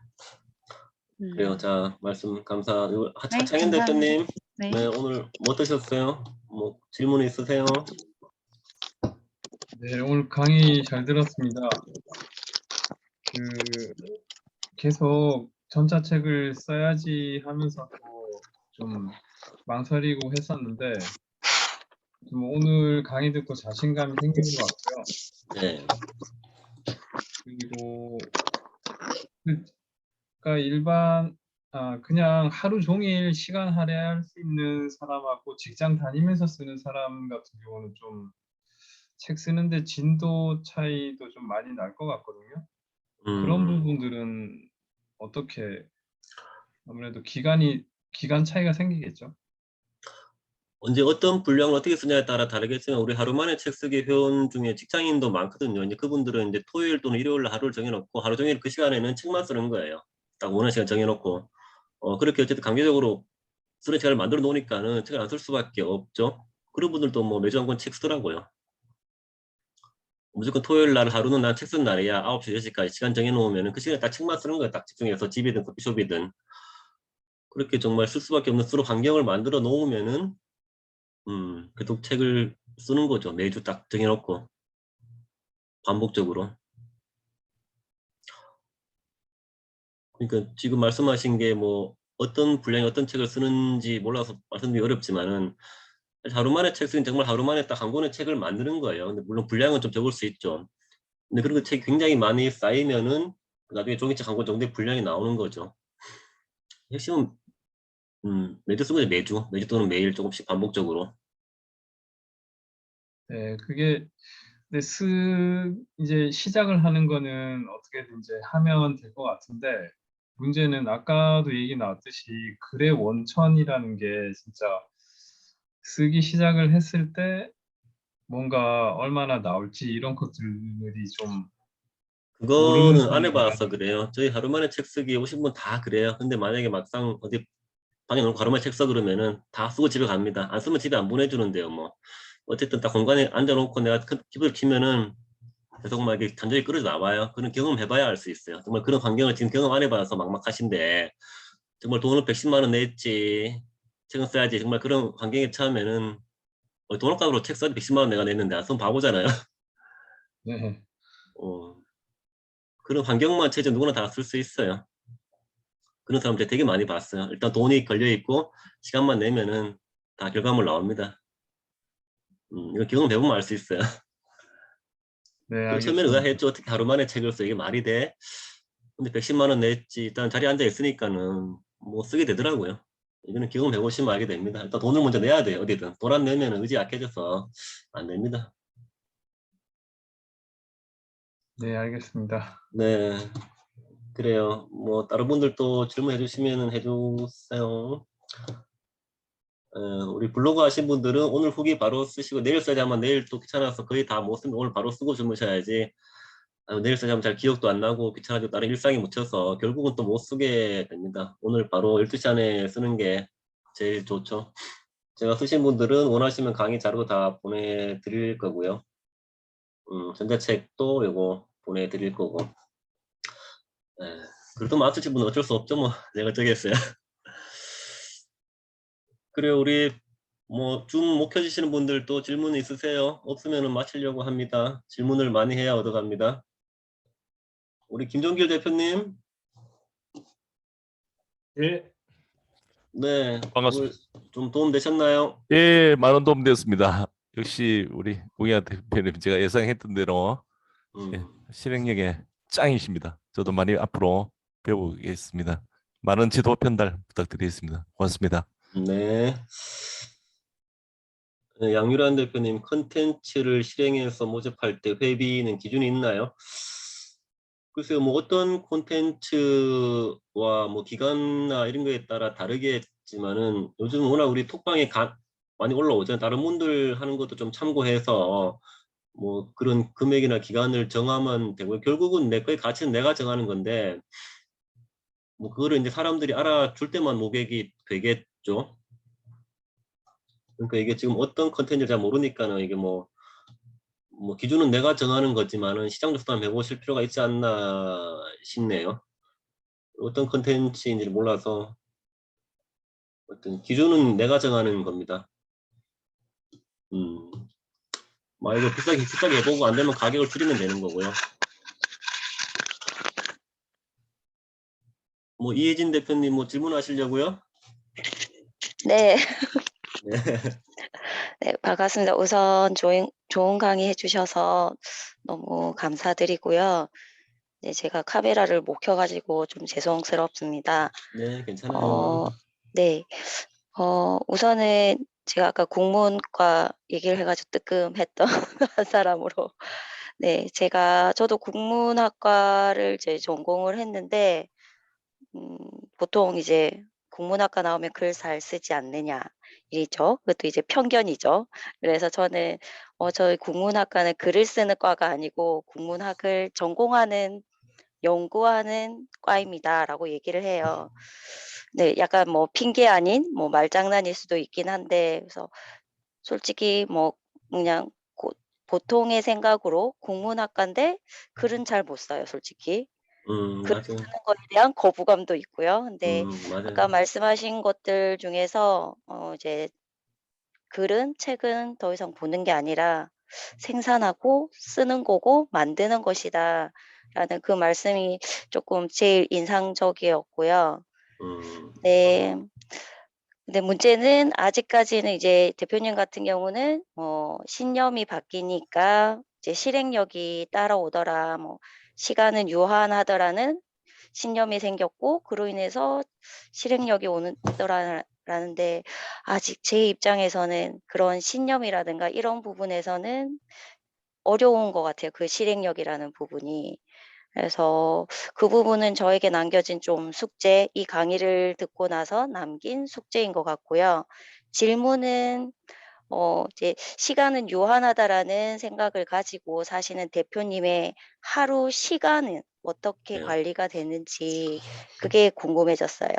그래요. 자, 말씀 감사. 차창현 대표님, 네, 오늘 뭐 어떠셨어요? 뭐 질문 있으세요? 네, 오늘 강의 잘 들었습니다. 계속 전자책을 써야지 하면서도 좀 망설이고 했었는데, 좀 오늘 강의 듣고 자신감이 생긴 것 같고요. 네. 그리고 그러니까 그냥 하루 종일 시간 할애할 수 있는 사람하고 직장 다니면서 쓰는 사람 같은 경우는 좀 책 쓰는데 진도 차이도 좀 많이 날 것 같거든요. 그런 부분들은 어떻게, 아무래도 기간 차이가 생기겠죠. 언제 어떤 분량을 어떻게 쓰냐에 따라 다르겠지만, 우리 하루 만에 책 쓰기 회원 중에 직장인도 많거든요. 이제 그분들은 이제 토요일 또는 일요일 날 하루를 정해놓고 하루 종일 그 시간에는 책만 쓰는 거예요. 딱 원하는 시간 정해놓고. 그렇게 어쨌든 강제적으로 쓰는 시간을 만들어 놓으니까는 책을 안 쓸 수밖에 없죠. 그런 분들도 뭐 매주 한 권 책 쓰더라고요. 무조건 토요일 날 하루는 난 책 쓰는 날이야. 9시, 10시까지 시간 정해놓으면 그 시간에 딱 책만 쓰는 거예요. 딱 집중해서 집이든 커피숍이든. 그렇게 정말 쓸 수밖에 없는 수로 환경을 만들어 놓으면은 계속 책을 쓰는 거죠. 매주 딱 정해놓고. 반복적으로. 그러니까 지금 말씀하신 게 뭐 어떤 분량의 어떤 책을 쓰는지 몰라서 말씀드리기 어렵지만은 하루 만에 책 쓰긴 정말 하루 만에 딱 한 권의 책을 만드는 거예요. 근데 물론 분량은 좀 적을 수 있죠. 근데 그런 책이 굉장히 많이 쌓이면은 나중에 종이책 한 권 정도의 분량이 나오는 거죠. 핵심은 매주 쓰고 매주 또는 매일 조금씩 반복적으로. 네, 그게 근데 이제 시작을 하는 거는 어떻게든 이제 하면 될 것 같은데 문제는 아까도 얘기 나왔듯이 글의 원천이라는 게 진짜 쓰기 시작을 했을 때 뭔가 얼마나 나올지 이런 것들이 좀 모르는 그거는 안 상황이라. 해봐서 그래요. 저희 하루 만에 책 쓰기 오신 분 다 그래요. 근데 만약에 막상 어디 방에 놓고 하루 만에 책 써 그러면은 다 쓰고 집에 갑니다. 안 쓰면 집에 안 보내주는데요. 뭐 어쨌든 딱 공간에 앉아놓고 내가 킵을 키면은 계속 막 이렇게 감정이 끌어져 나와요. 그런 경험 해봐야 알 수 있어요. 정말 그런 환경을 지금 경험 안 해봐서 막막하신데 정말 돈을 110만 원 냈지 책은 써야지 정말 그런 환경에 처하면은 돈값으로 책 써야지 110만 원 내가 냈는데 안 쓰면 바보잖아요. 네. 그런 환경만 최저 누구나 다 쓸 수 있어요. 그런 사람들 되게 많이 봤어요. 일단 돈이 걸려있고 시간만 내면은 다 결과물 나옵니다. 이거 경험해보면 알 수 있어요. 네, 처음에는 알겠습니다. 의아했죠. 어떻게 하루 만에 책을 써? 이게 말이 돼? 근데 110만 원 냈지. 일단 자리에 앉아 있으니까는 뭐 쓰게 되더라고요. 이거는 경험해보시면 알게 됩니다. 일단 돈을 먼저 내야 돼요. 어디든. 돈 안 내면 의지 약해져서 안 됩니다. 네, 알겠습니다. 네. 그래요. 뭐 다른 분들도 질문해 주시면 해주세요. 우리 블로그 하신 분들은 오늘 후기 바로 쓰시고 내일 써야지 하면 내일 또 귀찮아서 거의 다 못 쓰면 오늘 바로 쓰고 주무셔야지. 내일 써야지 하면 잘 기억도 안 나고 귀찮아지고 다른 일상에 묻혀서 결국은 또 못 쓰게 됩니다. 오늘 바로 12시 안에 쓰는 게 제일 좋죠. 제가 쓰신 분들은 원하시면 강의 자료 다 보내드릴 거고요. 전자책도 이거 보내드릴 거고. 그래도 맞추신 분은 어쩔 수 없죠. 뭐 내가 어쩌겠어요. 그래요. 우리 뭐 줌 못 켜주시는 분들도 질문 있으세요? 없으면 마치려고 합니다. 질문을 많이 해야 얻어갑니다. 우리 김종길 대표님. 예. 네. 반갑습니다. 좀 도움 되셨나요? 예, 많은 도움 되었습니다. 역시 우리 공야 대표님 제가 예상했던 대로 예, 실행력에 짱이십니다. 저도 많이 앞으로 배우겠습니다. 많은 지도 편달 부탁드리겠습니다. 고맙습니다. 네. 양유란 대표님, 컨텐츠를 실행해서 모집할 때 회비는 기준이 있나요? 글쎄요, 뭐 어떤 콘텐츠와 뭐 기간이나 이런 거에 따라 다르겠지만은 요즘 워낙 우리 톡방에 많이 올라오잖아요. 다른 분들 하는 것도 좀 참고해서 뭐 그런 금액이나 기간을 정하면 되고요. 결국은 내 거의 가치는 내가 정하는 건데 뭐 그거를 이제 사람들이 알아줄 때만 모객이 되겠죠. 그러니까 이게 지금 어떤 컨텐츠를 잘 모르니까는 이게 뭐 기준은 내가 정하는 거지만은 시장 조사 한번 해보실 필요가 있지 않나 싶네요. 어떤 컨텐츠인지 몰라서 어떤 기준은 내가 정하는 겁니다. 뭐 이거 비싸게 해보고 안 되면 가격을 줄이면 되는 거고요. 뭐 이혜진 대표님 뭐 질문하시려고요? 네. 네. 네, 반갑습니다. 우선 좋은 강의 해주셔서 너무 감사드리고요. 네, 제가 카메라를 못 켜가지고 좀 죄송스럽습니다. 네, 괜찮아요. 네. 우선은 제가 아까 국문과 얘기를 해가지고 뜨끔했던 한 사람으로. 네, 저도 국문학과를 이제 전공을 했는데, 보통 이제 국문학과 나오면 글 잘 쓰지 않느냐 이죠. 그것도 이제 편견이죠. 그래서 저는 저희 국문학과는 글을 쓰는 과가 아니고 국문학을 전공하는 연구하는 과입니다라고 얘기를 해요. 네, 약간 뭐 핑계 아닌 뭐 말장난일 수도 있긴 한데 그래서 솔직히 뭐 그냥 보통의 생각으로 국문학과인데 글은 잘 못 써요, 솔직히. 글을 맞아요. 쓰는 거에 대한 거부감도 있고요. 근데 맞아요. 아까 말씀하신 것들 중에서 이제 책은 더 이상 보는 게 아니라 생산하고 쓰는 거고 만드는 것이다. 라는 그 말씀이 조금 제일 인상적이었고요. 네. 근데 문제는 아직까지는 이제 대표님 같은 경우는 신념이 바뀌니까 이제 실행력이 따라오더라. 뭐 시간은 유한하더라는 신념이 생겼고 그로 인해서 실행력이 오더라라는데 아직 제 입장에서는 그런 신념이라든가 이런 부분에서는 어려운 것 같아요. 그 실행력이라는 부분이. 그래서 그 부분은 저에게 남겨진 좀 숙제, 이 강의를 듣고 나서 남긴 숙제인 것 같고요. 질문은 이제 시간은 유한하다라는 생각을 가지고 사실은 대표님의 하루 시간은 어떻게 네. 관리가 되는지 그게 궁금해졌어요.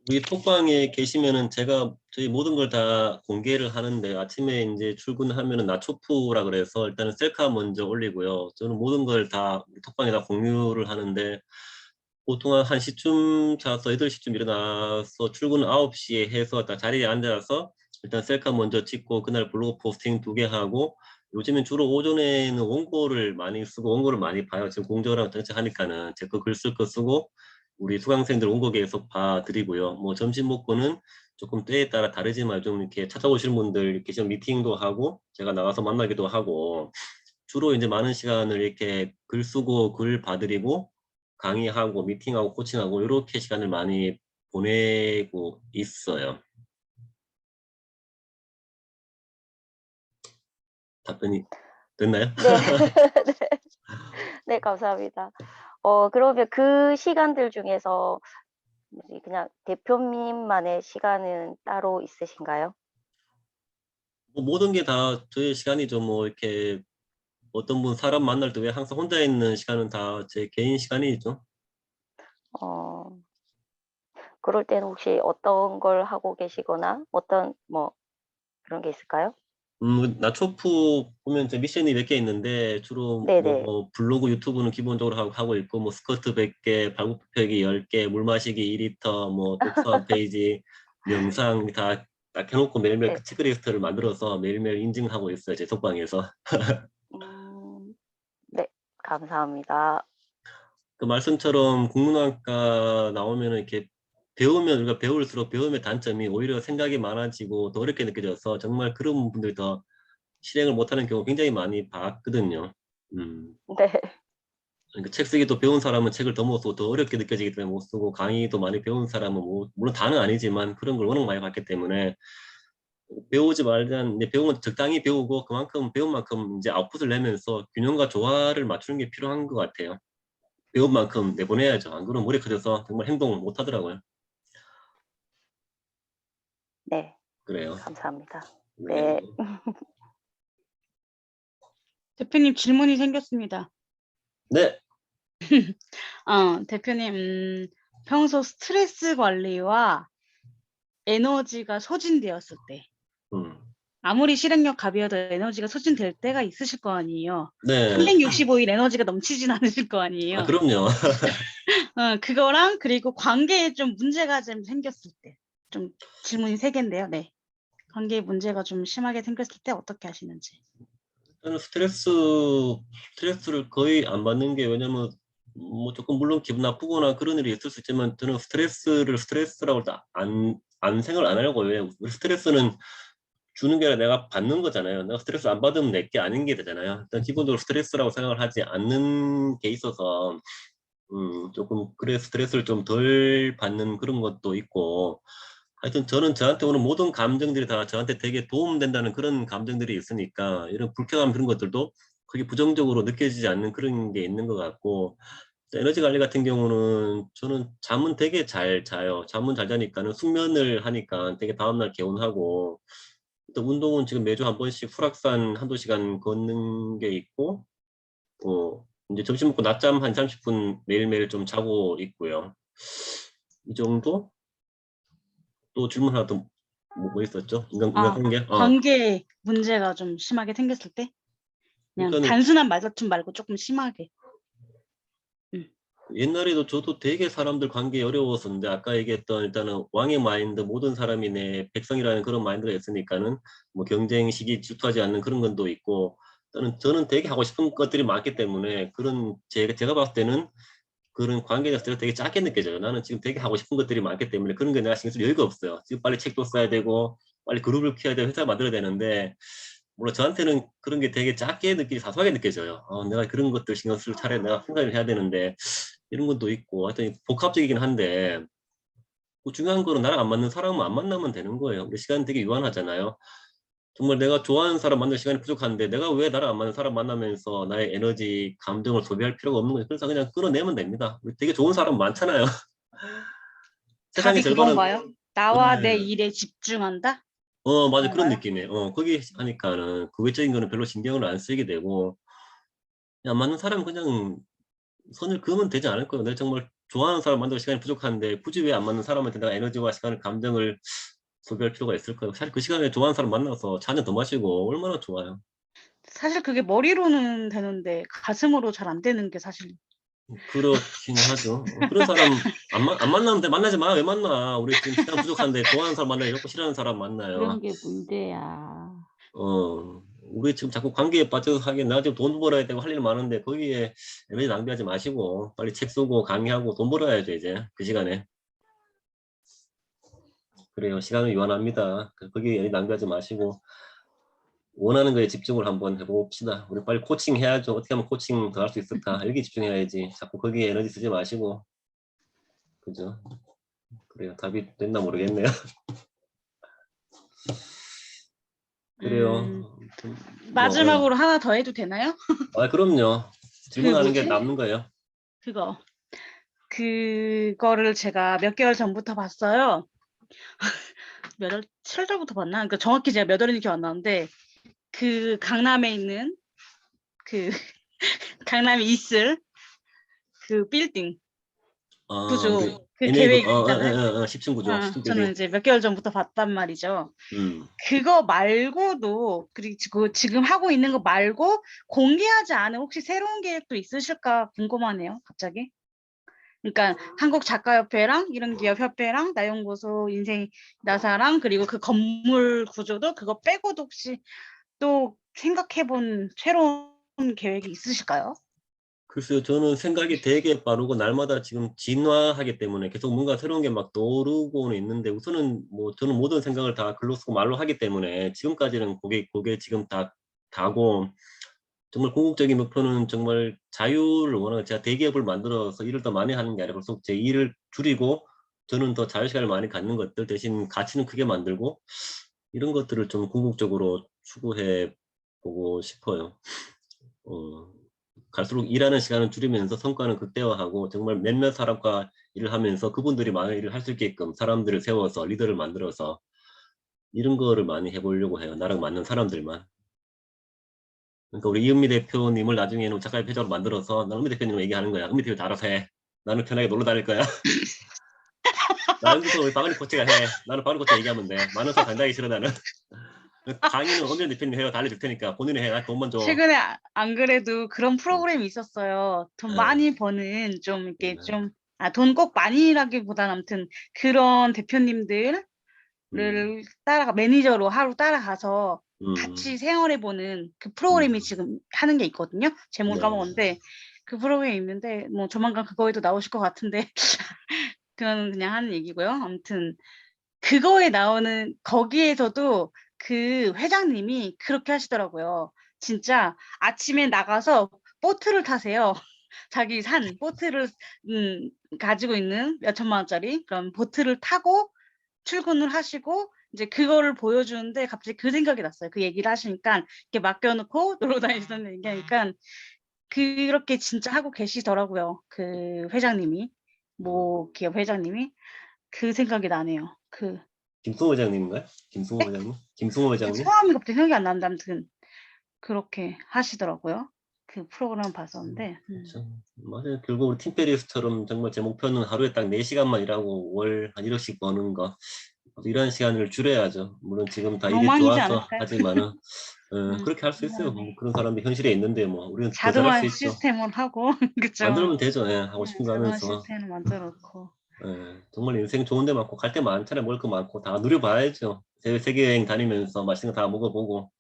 우리 톡방에 계시면은 제가 저희 모든 걸 다 공개를 하는데 아침에 이제 출근하면은 나초프라 그래서 일단은 셀카 먼저 올리고요. 저는 모든 걸 다 톡방에다 공유를 하는데 보통 한 1시쯤 자서 8시쯤 일어나서 출근 9시에 해서 딱 자리에 앉아서 일단 셀카 먼저 찍고 그날 블로그 포스팅 2개 하고 요즘엔 주로 오전에는 원고를 많이 쓰고 원고를 많이 봐요. 지금 공저랑 전체 하니까는 제 거 글 쓸 거 쓰고 우리 수강생들 원고 계속 봐드리고요. 뭐 점심 먹고는 조금 때에 따라 다르지만 좀 이렇게 찾아오시는 분들 계시면 미팅도 하고 제가 나가서 만나기도 하고 주로 이제 많은 시간을 이렇게 글 쓰고 글 봐드리고 강의하고 미팅하고 코칭하고 이렇게 시간을 많이 보내고 있어요. 답변이 됐나요? 네. 네, 감사합니다. 그러면 그 시간들 중에서 그냥 대표님만의 시간은 따로 있으신가요? 뭐 모든 게 다 저의 시간이죠. 뭐 이렇게 어떤 분 사람 만날 때 왜 항상 혼자 있는 시간은 다 제 개인 시간이죠. 어, 그럴 때는 혹시 어떤 걸 하고 계시거나 어떤 뭐 그런 게 있을까요? 나초프 보면 이제 미션이 몇 개 있는데 주로 네네. 뭐 블로그 유튜브는 기본적으로 하고 있고 뭐 스쿼트 100개, 발굽혀펴기 10개, 물 마시기 2리터, 뭐 독서 한 페이지, 명상 다 딱 해놓고 매일매일 네. 그 체크리스트를 만들어서 매일매일 인증하고 있어요. 제 톡방에서. 네, 감사합니다. 그 말씀처럼 국문학과 나오면은 이렇게 배우면 우리가 배울수록 배움의 단점이 오히려 생각이 많아지고 더 어렵게 느껴져서 정말 그런 분들이 더 실행을 못하는 경우 굉장히 많이 봤거든요. 네. 그러니까 책 쓰기도 배운 사람은 책을 더 못 쓰고 더 어렵게 느껴지기 때문에 못 쓰고 강의도 많이 배운 사람은 뭐, 물론 다는 아니지만 그런 걸 워낙 많이 봤기 때문에 배우지 말자는 이제 배우면 적당히 배우고 그만큼 배운 만큼 이제 아웃풋을 내면서 균형과 조화를 맞추는 게 필요한 것 같아요. 배운 만큼 내보내야죠. 안 그러면 머리 커져서 정말 행동 못 하더라고요. 네. 그래요. 감사합니다. 네. 네. 대표님 질문이 생겼습니다. 네. 대표님, 평소 스트레스 관리와 에너지가 소진되었을 때, 아무리 실행력 갑이어도 에너지가 소진될 때가 있으실 거 아니에요. 네. 365일 에너지가 넘치진 않으실 거 아, 아니에요. 그럼요. 그거랑 그리고 관계에 좀 문제가 좀 생겼을 때, 좀 질문이 3개인데요. 네. 관계에 문제가 좀 심하게 생겼을 때 어떻게 하시는지. 저는 스트레스를 거의 안 받는 게 왜냐면 뭐 조금 물론 기분 나쁘거나 그런 일이 있을 수 있지만 저는 스트레스라고 안 생각을 안 하려고 해요. 스트레스는 주는 게 아니라 내가 받는 거잖아요. 내가 스트레스 안 받으면 내 게 아닌 게 되잖아요. 일단 기본적으로 스트레스라고 생각을 하지 않는 게 있어서 조금 그래 스트레스를 좀 덜 받는 그런 것도 있고 하여튼 저는 저한테 오는 모든 감정들이 다 저한테 되게 도움된다는 그런 감정들이 있으니까 이런 불쾌감 그런 것들도 그게 부정적으로 느껴지지 않는 그런 게 있는 것 같고 에너지 관리 같은 경우는 저는 잠은 되게 잘 자요. 잠은 잘 자니까는 숙면을 하니까 되게 다음날 개운하고 또 운동은 지금 매주 한 번씩 풀악산 한두 시간 걷는 게 있고 이제 점심 먹고 낮잠 한 30분 매일매일 좀 자고 있고요. 이 정도? 또 질문 하나 더 뭐 있었죠? 인간관계? 관계에 문제가 좀 심하게 생겼을 때? 그냥 일단은 단순한 말다툼 말고 조금 심하게. 옛날에도 저도 되게 사람들 관계 어려웠었는데 아까 얘기했던 일단은 왕의 마인드 모든 사람이 내 백성이라는 그런 마인드가 있으니까는 뭐 경쟁식이 질투하지 않는 그런 건도 있고 저는 되게 하고 싶은 것들이 많기 때문에 그런 제가 봤을 때는 그런 관계 자체가 되게 작게 느껴져요. 나는 지금 되게 하고 싶은 것들이 많기 때문에 그런 게 내가 신경 쓸 여유가 없어요. 지금 빨리 책도 써야 되고 빨리 그룹을 키워야 되고 회사를 만들어야 되는데 물론 저한테는 그런 게 되게 작게 사소하게 느껴져요. 내가 그런 것들 신경 쓸 차례 내가 생각을 해야 되는데 이런 것도 있고 하여튼 복합적이긴 한데 뭐 중요한 거는 나랑 안 맞는 사람은 안 만나면 되는 거예요. 우리 시간 되게 유한하잖아요. 정말 내가 좋아하는 사람 만날 시간이 부족한데 내가 왜 나랑 안 맞는 사람 만나면서 나의 에너지, 감정을 소비할 필요가 없는 거죠. 그래서 그냥 끊어내면 됩니다. 우리 되게 좋은 사람 많잖아요. 세상의 답이 절반은 그건가요? 나와 내 네. 일에 집중한다? 맞아 그런 그런가요? 느낌이에요. 거기 하니까는 그 외적인 거는 별로 신경을 안 쓰게 되고 안 맞는 사람은 그냥 선을 그으면 되지 않을 거예요. 내가 정말 좋아하는 사람 만들 시간이 부족한데 굳이 왜 안 맞는 사람한테 내가 에너지와 시간을, 감정을 소비할 필요가 있을까요? 사실 그 시간에 좋아하는 사람 만나서 잔 한 잔 더 마시고 얼마나 좋아요. 사실 그게 머리로는 되는데 가슴으로 잘 안 되는 게 사실. 그렇긴 하죠. 그런 사람 안 만나는데 만나지 마. 왜 만나? 우리 지금 시간 부족한데 좋아하는 사람 만나야 이렇고 싫어하는 사람 만나요. 그런 게 문제야. 우리 지금 자꾸 관계에 빠져서 하긴 내가 지금 돈 벌어야 되고 할 일 많은데 거기에 에너지 낭비하지 마시고 빨리 책 쓰고 강의하고 돈 벌어야죠 이제 그 시간에. 그래요. 시간은 유한합니다. 거기에 에너지 낭비하지 마시고 원하는 거에 집중을 한번 해봅시다. 우리 빨리 코칭 해야죠. 어떻게 하면 코칭 더 할 수 있을까? 여기 집중해야지. 자꾸 거기에 에너지 쓰지 마시고. 그죠? 그래요. 답이 됐나 모르겠네요. 그래요. 마지막으로 하나 더 해도 되나요? 그럼요. 질문하는 게 뭐지? 남는 거예요. 그거를 제가 몇 개월 전부터 봤어요. 몇 월, 7월부터 봤나? 그러니까 정확히 제가 몇 월인지 기억 안 나는데 그 강남에 있는 그 강남에 있을 그 빌딩 구조 그 계획 있잖아요. 10층 구조, 10층 빌딩. 저는 이제 몇 개월 전부터 봤단 말이죠. 그거 말고도 그리고 지금 하고 있는 거 말고 공개하지 않은 혹시 새로운 계획도 있으실까 궁금하네요. 갑자기. 그러니까 한국작가협회랑 이런 기업협회랑 나연구소 인생 나사랑 그리고 그 건물 구조도 그거 빼고도 혹시 또 생각해본 새로운 계획이 있으실까요? 글쎄요, 저는 생각이 되게 빠르고 날마다 지금 진화하기 때문에 계속 뭔가 새로운 게 막 떠오르고는 있는데 우선은 뭐 저는 모든 생각을 다 글로 쓰고 말로 하기 때문에 지금까지는 그게 지금 다고 정말 궁극적인 목표는 정말 자유를 원하는 제가 대기업을 만들어서 일을 더 많이 하는 게 아니라 계속 제 일을 줄이고 저는 더 자유시간을 많이 갖는 것들 대신 가치는 크게 만들고 이런 것들을 좀 궁극적으로 추구해 보고 싶어요. 갈수록 일하는 시간을 줄이면서 성과는 극대화하고 정말 몇몇 사람과 일을 하면서 그분들이 많은 일을 할 수 있게끔 사람들을 세워서 리더를 만들어서 이런 거를 많이 해보려고 해요. 나랑 맞는 사람들만. 그러니까 우리 이은미 대표님을 나중에는 작가의 표적으로 만들어서 나는 은미 대표님을 얘기하는 거야. 은미 대표 다 알아서 해. 나는 편하게 놀러 다닐 거야. 나 여기서 우리 박은희 코치가 해. 나는 박은희 코치 얘기하면 돼. 많은 사람 간다기 싫어 나는. 강의는 은미 대표님 해요. 다 알려줄 테니까 본인이 해. 나 돈만 줘. 최근에 안 그래도 그런 프로그램이 있었어요. 돈 많이 버는 좀 이렇게 좀 돈 꼭 많이라기보다는 아무튼 그런 대표님들을 매니저로 하루 따라가서 같이 생활해보는 그 프로그램이 지금 하는 게 있거든요. 제목을 까먹었는데 그 프로그램이 있는데 뭐 조만간 그거에도 나오실 것 같은데 그건 그냥 하는 얘기고요. 아무튼 그거에 나오는 거기에서도 그 회장님이 그렇게 하시더라고요. 진짜 아침에 나가서 보트를 타세요. 자기 산 보트를 가지고 있는 몇 천만 원짜리 그런 보트를 타고 출근을 하시고 이제 그거를 보여주는데 갑자기 그 생각이 났어요. 그 얘기를 하시니까 이렇게 맡겨놓고 놀러 다니시는 얘기하니까 그렇게 진짜 하고 계시더라고요. 그 회장님이 뭐 기업 회장님이 그 생각이 나네요. 김승호 회장님인가요? 김승호 회장님? 김승호 회장님? 성함이 갑자기 생각이 안 나는데 아무튼 그렇게 하시더라고요. 그 프로그램 봤었는데. 맞아요. 결국 우리 팀페리스처럼 정말 제 목표는 하루에 딱 4시간만 일하고 월 한 1억씩 버는 거. 일하는 시간을 줄여야죠. 물론 지금 다 일이 엉망이지 좋아서 않을까요? 하지만은 그렇게 할 수 있어요. 뭐 그런 사람이 현실에 있는데 뭐 우리는 더 잘할 자동화 수 있죠. 시스템을 하고 그쵸? 만들면 되죠. 예, 하고 싶은 거 자동화 하면서. 시스템을 만들어 놓고 예, 정말 인생 좋은 데 많고 갈 데 많잖아요. 먹을 거 많고 다 누려봐야죠. 세계 여행 다니면서 맛있는 거 다 먹어보고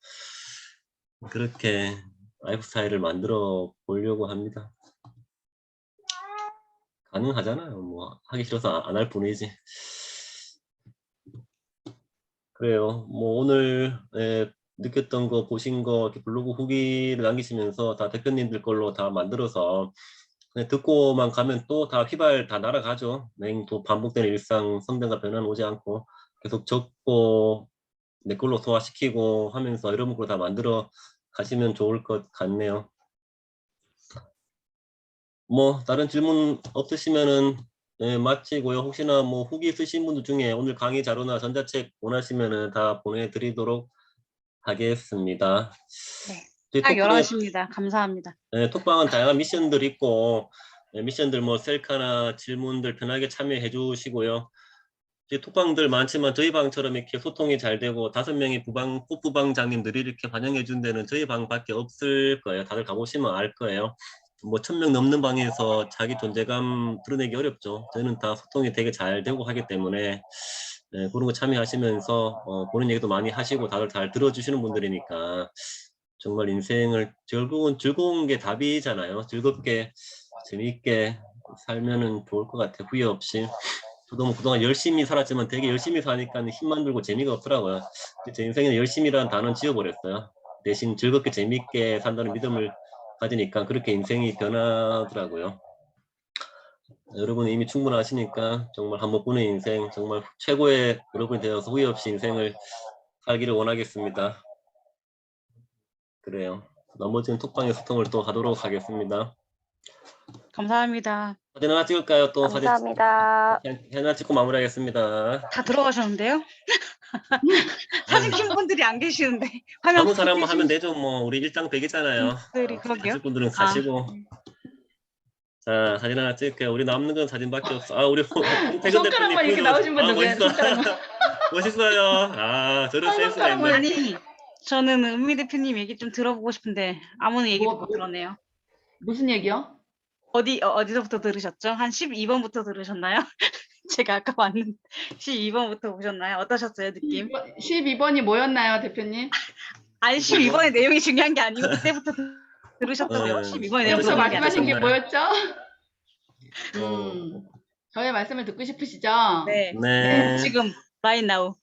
그렇게 라이프 스타일을 만들어 보려고 합니다. 가능하잖아요. 뭐 하기 싫어서 안 할 뿐이지. 그래요. 뭐 오늘 느꼈던 거 보신 거 이렇게 블로그 후기를 남기시면서 다 대표님들 걸로 다 만들어서 그냥 듣고만 가면 또 다 휘발 다 날아가죠. 또 반복되는 일상 성장과 변화는 오지 않고 계속 적고 내 걸로 소화시키고 하면서 이런 걸로 다 만들어 가시면 좋을 것 같네요. 뭐 다른 질문 없으시면은 마치고요. 혹시나 뭐 후기 쓰신 분들 중에 오늘 강의 자료나 전자책 원하시면은 다 보내드리도록 하겠습니다. 네. 딱 11시입니다. 감사합니다. 네, 톡방은 다양한 미션들 있고 미션들 뭐 셀카나 질문들 편하게 참여해 주시고요. 이제 톡방들 많지만 저희 방처럼 이렇게 소통이 잘 되고 5명의 꽃부방장님들이 이렇게 환영해 준 데는 저희 방밖에 없을 거예요. 다들 가보시면 알 거예요. 뭐 1000명 넘는 방에서 자기 존재감 드러내기 어렵죠. 저희는 다 소통이 되게 잘 되고 하기 때문에 그런 거 참여하시면서 본인 얘기도 많이 하시고 다들 잘 들어주시는 분들이니까 정말 인생을 즐거운 게 답이잖아요. 즐겁게 재미있게 살면은 좋을 것 같아요. 후회 없이. 저도 뭐 그동안 열심히 살았지만 되게 열심히 사니까 힘만 들고 재미가 없더라고요. 제 인생에는 열심이라는 단어는 지워버렸어요. 대신 즐겁게 재미있게 산다는 믿음을 가지니까 그렇게 인생이 변하더라고요. 여러분이 이미 충분하시니까 정말 한 번뿐인 인생 정말 최고의 여러분이 되어서 후회 없이 인생을 살기를 원하겠습니다. 그래요. 나머지는 톡방의 소통을 또 하도록 하겠습니다. 감사합니다. 사진 하나 찍을까요? 또 감사합니다. 사진 하나 찍고 마무리하겠습니다. 다 들어가셨는데요? 사진 킨 분들이 안 계시는데 화면 아무 사람만 하면 되죠. 뭐 우리 일장백이잖아요. 그러게요. 하실 분들은 가시고. 자, 사진 하나 찍을게요. 우리 남는 건 사진밖에 없어. 아, 우리 홍태근 손가락만 이렇게 나오신 분 누구예요? 손가락만. 멋있어요. 아, 저런 센스가 있네. 아니, 저는 은미 대표님 얘기 좀 들어보고 싶은데 아무는 얘기도 못 들었네요. 무슨 얘기요? 어디서부터 들으셨죠? 한 12번부터 들으셨나요? 제가 아까 왔는데 12번부터 보셨나요? 어떠셨어요, 느낌? 12번이 뭐였나요, 대표님? 아니, 12번의 내용이 중요한 게 아니고 그때부터 들으셨다고요. 12번의 내용이 그때부터 말씀하신 게 아니라. 뭐였죠? 저의 말씀을 듣고 싶으시죠? 네. 지금 right now.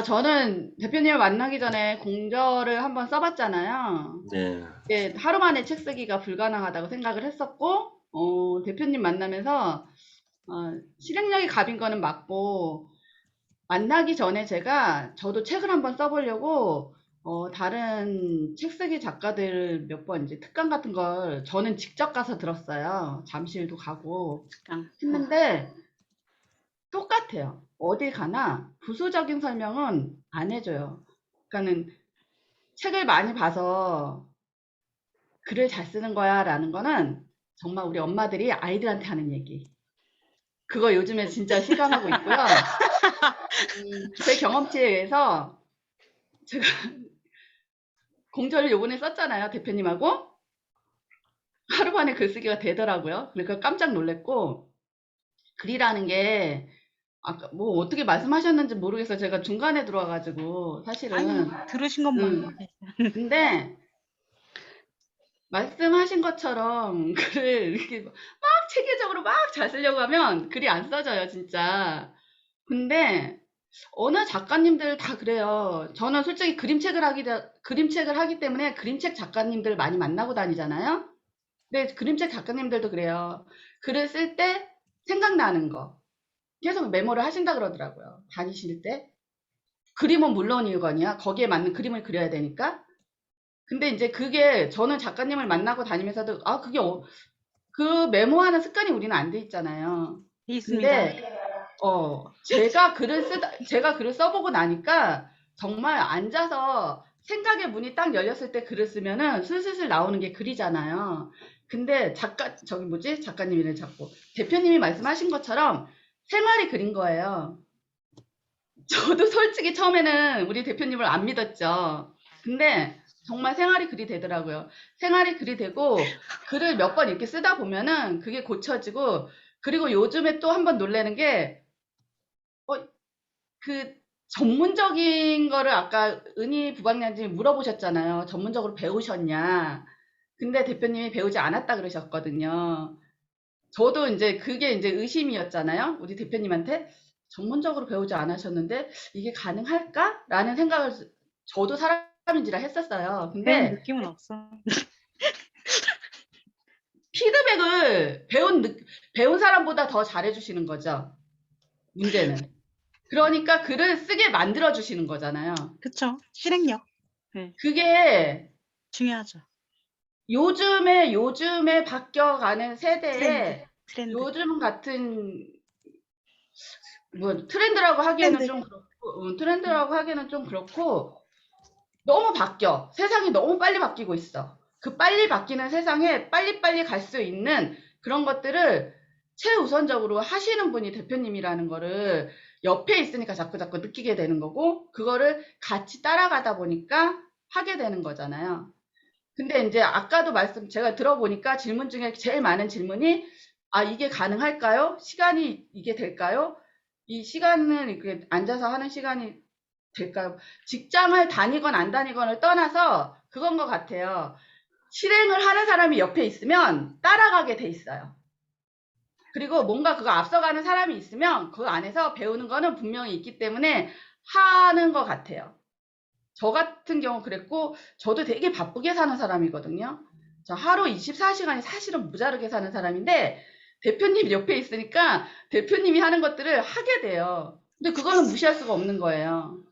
저는 대표님을 만나기 전에 공저를 한번 써봤잖아요. 네. 예, 하루 만에 책 쓰기가 불가능하다고 생각을 했었고, 대표님 만나면서 실행력이 갑인 거는 맞고, 만나기 전에 저도 책을 한번 써보려고 다른 책 쓰기 작가들 몇 번 이제 특강 같은 걸 저는 직접 가서 들었어요. 잠실도 가고 했는데 똑같아요. 어딜 가나 부수적인 설명은 안 해줘요. 그러니까는 책을 많이 봐서 글을 잘 쓰는 거야 라는 거는 정말 우리 엄마들이 아이들한테 하는 얘기. 그거 요즘에 진짜 실감하고 있고요. 제 경험치에 의해서 제가 공저를 요번에 썼잖아요. 대표님하고. 하루 만에 글쓰기가 되더라고요. 그러니까 깜짝 놀랐고, 글이라는 게 아까 뭐 어떻게 말씀하셨는지 모르겠어요. 제가 중간에 들어와가지고 사실은. 아니, 들으신 것만. 근데 말씀하신 것처럼 글을 이렇게 막 체계적으로 막 잘 쓰려고 하면 글이 안 써져요, 진짜. 근데 어느 작가님들 다 그래요. 저는 솔직히 그림책을 하기 때문에 그림책 작가님들 많이 만나고 다니잖아요. 근데 그림책 작가님들도 그래요. 글을 쓸 때 생각나는 거 계속 메모를 하신다 그러더라고요. 다니실 때. 그림은 물론이거니와 거기에 맞는 그림을 그려야 되니까. 근데 이제 그게 저는 작가님을 만나고 다니면서도 그게 그 메모하는 습관이 우리는 안 돼 있잖아요. 근데 제가 글을 써보고 나니까 정말 앉아서 생각의 문이 딱 열렸을 때 글을 쓰면은 슬슬슬 나오는 게 글이잖아요. 근데 작가님이래 자꾸. 대표님이 말씀하신 것처럼 생활이 글인 거예요. 저도 솔직히 처음에는 우리 대표님을 안 믿었죠. 근데 정말 생활이 글이 되더라고요. 생활이 글이 되고 글을 몇 번 이렇게 쓰다 보면은 그게 고쳐지고, 그리고 요즘에 또 한 번 놀라는 게 그 전문적인 거를 아까 은희 부방장님이 물어보셨잖아요. 전문적으로 배우셨냐. 근데 대표님이 배우지 않았다 그러셨거든요. 저도 이제 그게 이제 의심이었잖아요. 우리 대표님한테 전문적으로 배우지 않으셨는데 이게 가능할까? 라는 생각을 저도 사람인지라 했었어요. 배운 근데 느낌은 없어. 피드백을 배운 사람보다 더 잘해주시는 거죠. 문제는. 그러니까 글을 쓰게 만들어주시는 거잖아요. 그쵸. 실행력. 그게 중요하죠. 요즘에 바뀌어가는 세대에 트렌드. 요즘 같은 뭐 트렌드라고 하기에는 트렌드. 좀 그렇고, 트렌드라고 하기에는 좀 그렇고, 너무 바뀌어. 세상이 너무 빨리 바뀌고 있어. 그 빨리 바뀌는 세상에 빨리빨리 갈 수 있는 그런 것들을 최우선적으로 하시는 분이 대표님이라는 거를 옆에 있으니까 자꾸 느끼게 되는 거고, 그거를 같이 따라가다 보니까 하게 되는 거잖아요. 근데 이제 아까도 제가 들어보니까 질문 중에 제일 많은 질문이, 아, 이게 가능할까요? 시간이 이게 될까요? 이 시간을 이렇게 앉아서 하는 시간이 될까요? 직장을 다니건 안 다니건을 떠나서 그건 것 같아요. 실행을 하는 사람이 옆에 있으면 따라가게 돼 있어요. 그리고 뭔가 그거 앞서가는 사람이 있으면 그 안에서 배우는 거는 분명히 있기 때문에 하는 것 같아요. 저 같은 경우 그랬고, 저도 되게 바쁘게 사는 사람이거든요. 저 하루 24시간이 사실은 모자르게 사는 사람인데, 대표님 옆에 있으니까 대표님이 하는 것들을 하게 돼요. 근데 그거는 무시할 수가 없는 거예요.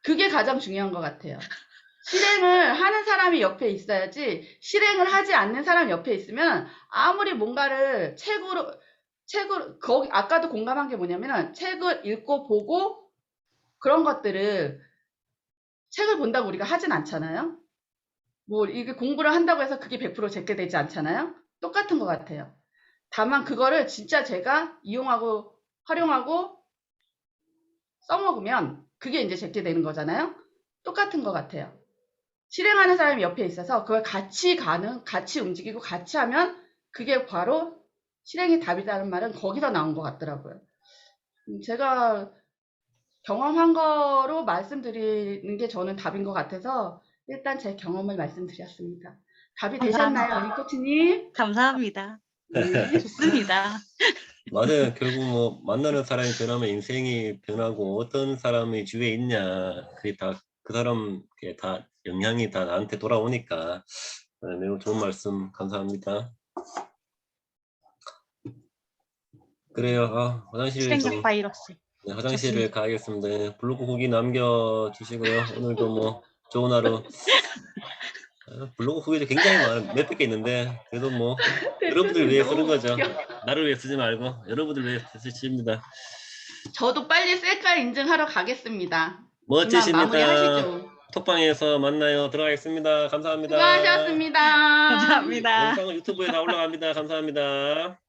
그게 가장 중요한 것 같아요. 실행을 하는 사람이 옆에 있어야지, 실행을 하지 않는 사람 옆에 있으면 아무리 뭔가를 책으로 거기 아까도 공감한 게 뭐냐면은, 책을 읽고 보고 그런 것들을, 책을 본다고 우리가 하진 않잖아요. 뭐 이게 공부를 한다고 해서 그게 100% 제게 되지 않잖아요. 똑같은 것 같아요. 다만 그거를 진짜 제가 이용하고 활용하고 써먹으면 그게 이제 제게 되는 거잖아요. 똑같은 것 같아요. 실행하는 사람이 옆에 있어서 그걸 같이 움직이고 같이 하면 그게 바로 실행이 답이라는 말은 거기서 나온 것 같더라고요. 제가 경험한 거로 말씀드리는 게 저는 답인 것 같아서 일단 제 경험을 말씀드렸습니다. 답이 되셨나요, 은희 코치님? 감사합니다. 좋습니다. 맞아요. 결국 뭐 만나는 사람이 변하면 인생이 변하고, 어떤 사람이 주위에 있냐, 그게 다 그 사람 다 영향이 다 나한테 돌아오니까. 매우 좋은 말씀 감사합니다. 그래요. 화장실 실행력 바이러스. 네, 화장실을 가야겠습니다. 블로그 후기 남겨주시고요. 오늘도 뭐 좋은 하루. 블로그 후기도 굉장히 몇백 개 있는데, 그래도 뭐 여러분들 위해 쓰는 거죠. 나를 위해 쓰지 말고 여러분들 위해 쓰십니다. 저도 빨리 셀카 인증하러 가겠습니다. 멋지십니다. 마무리하시죠. 톡방에서 만나요. 들어가겠습니다. 감사합니다. 수고하셨습니다. 감사합니다. 영상은 유튜브에 다 올라갑니다. 감사합니다.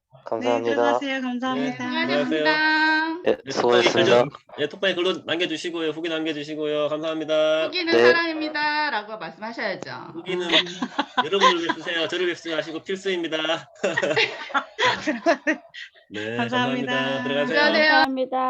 네, 들어가세요. 감사합니다. 수고하셨습니다. 네, 수고하셨습니다. 네, 톡방에 글로 남겨주시고요. 후기 남겨주시고요. 감사합니다. 후기는 사랑입니다. 라고 말씀하셔야죠. 후기는 여러분을 위해 쓰세요. 저를 위해 쓰지 마시고 필수입니다. 네, 감사합니다. 감사합니다. 들어가세요. 수고하세요. 감사합니다.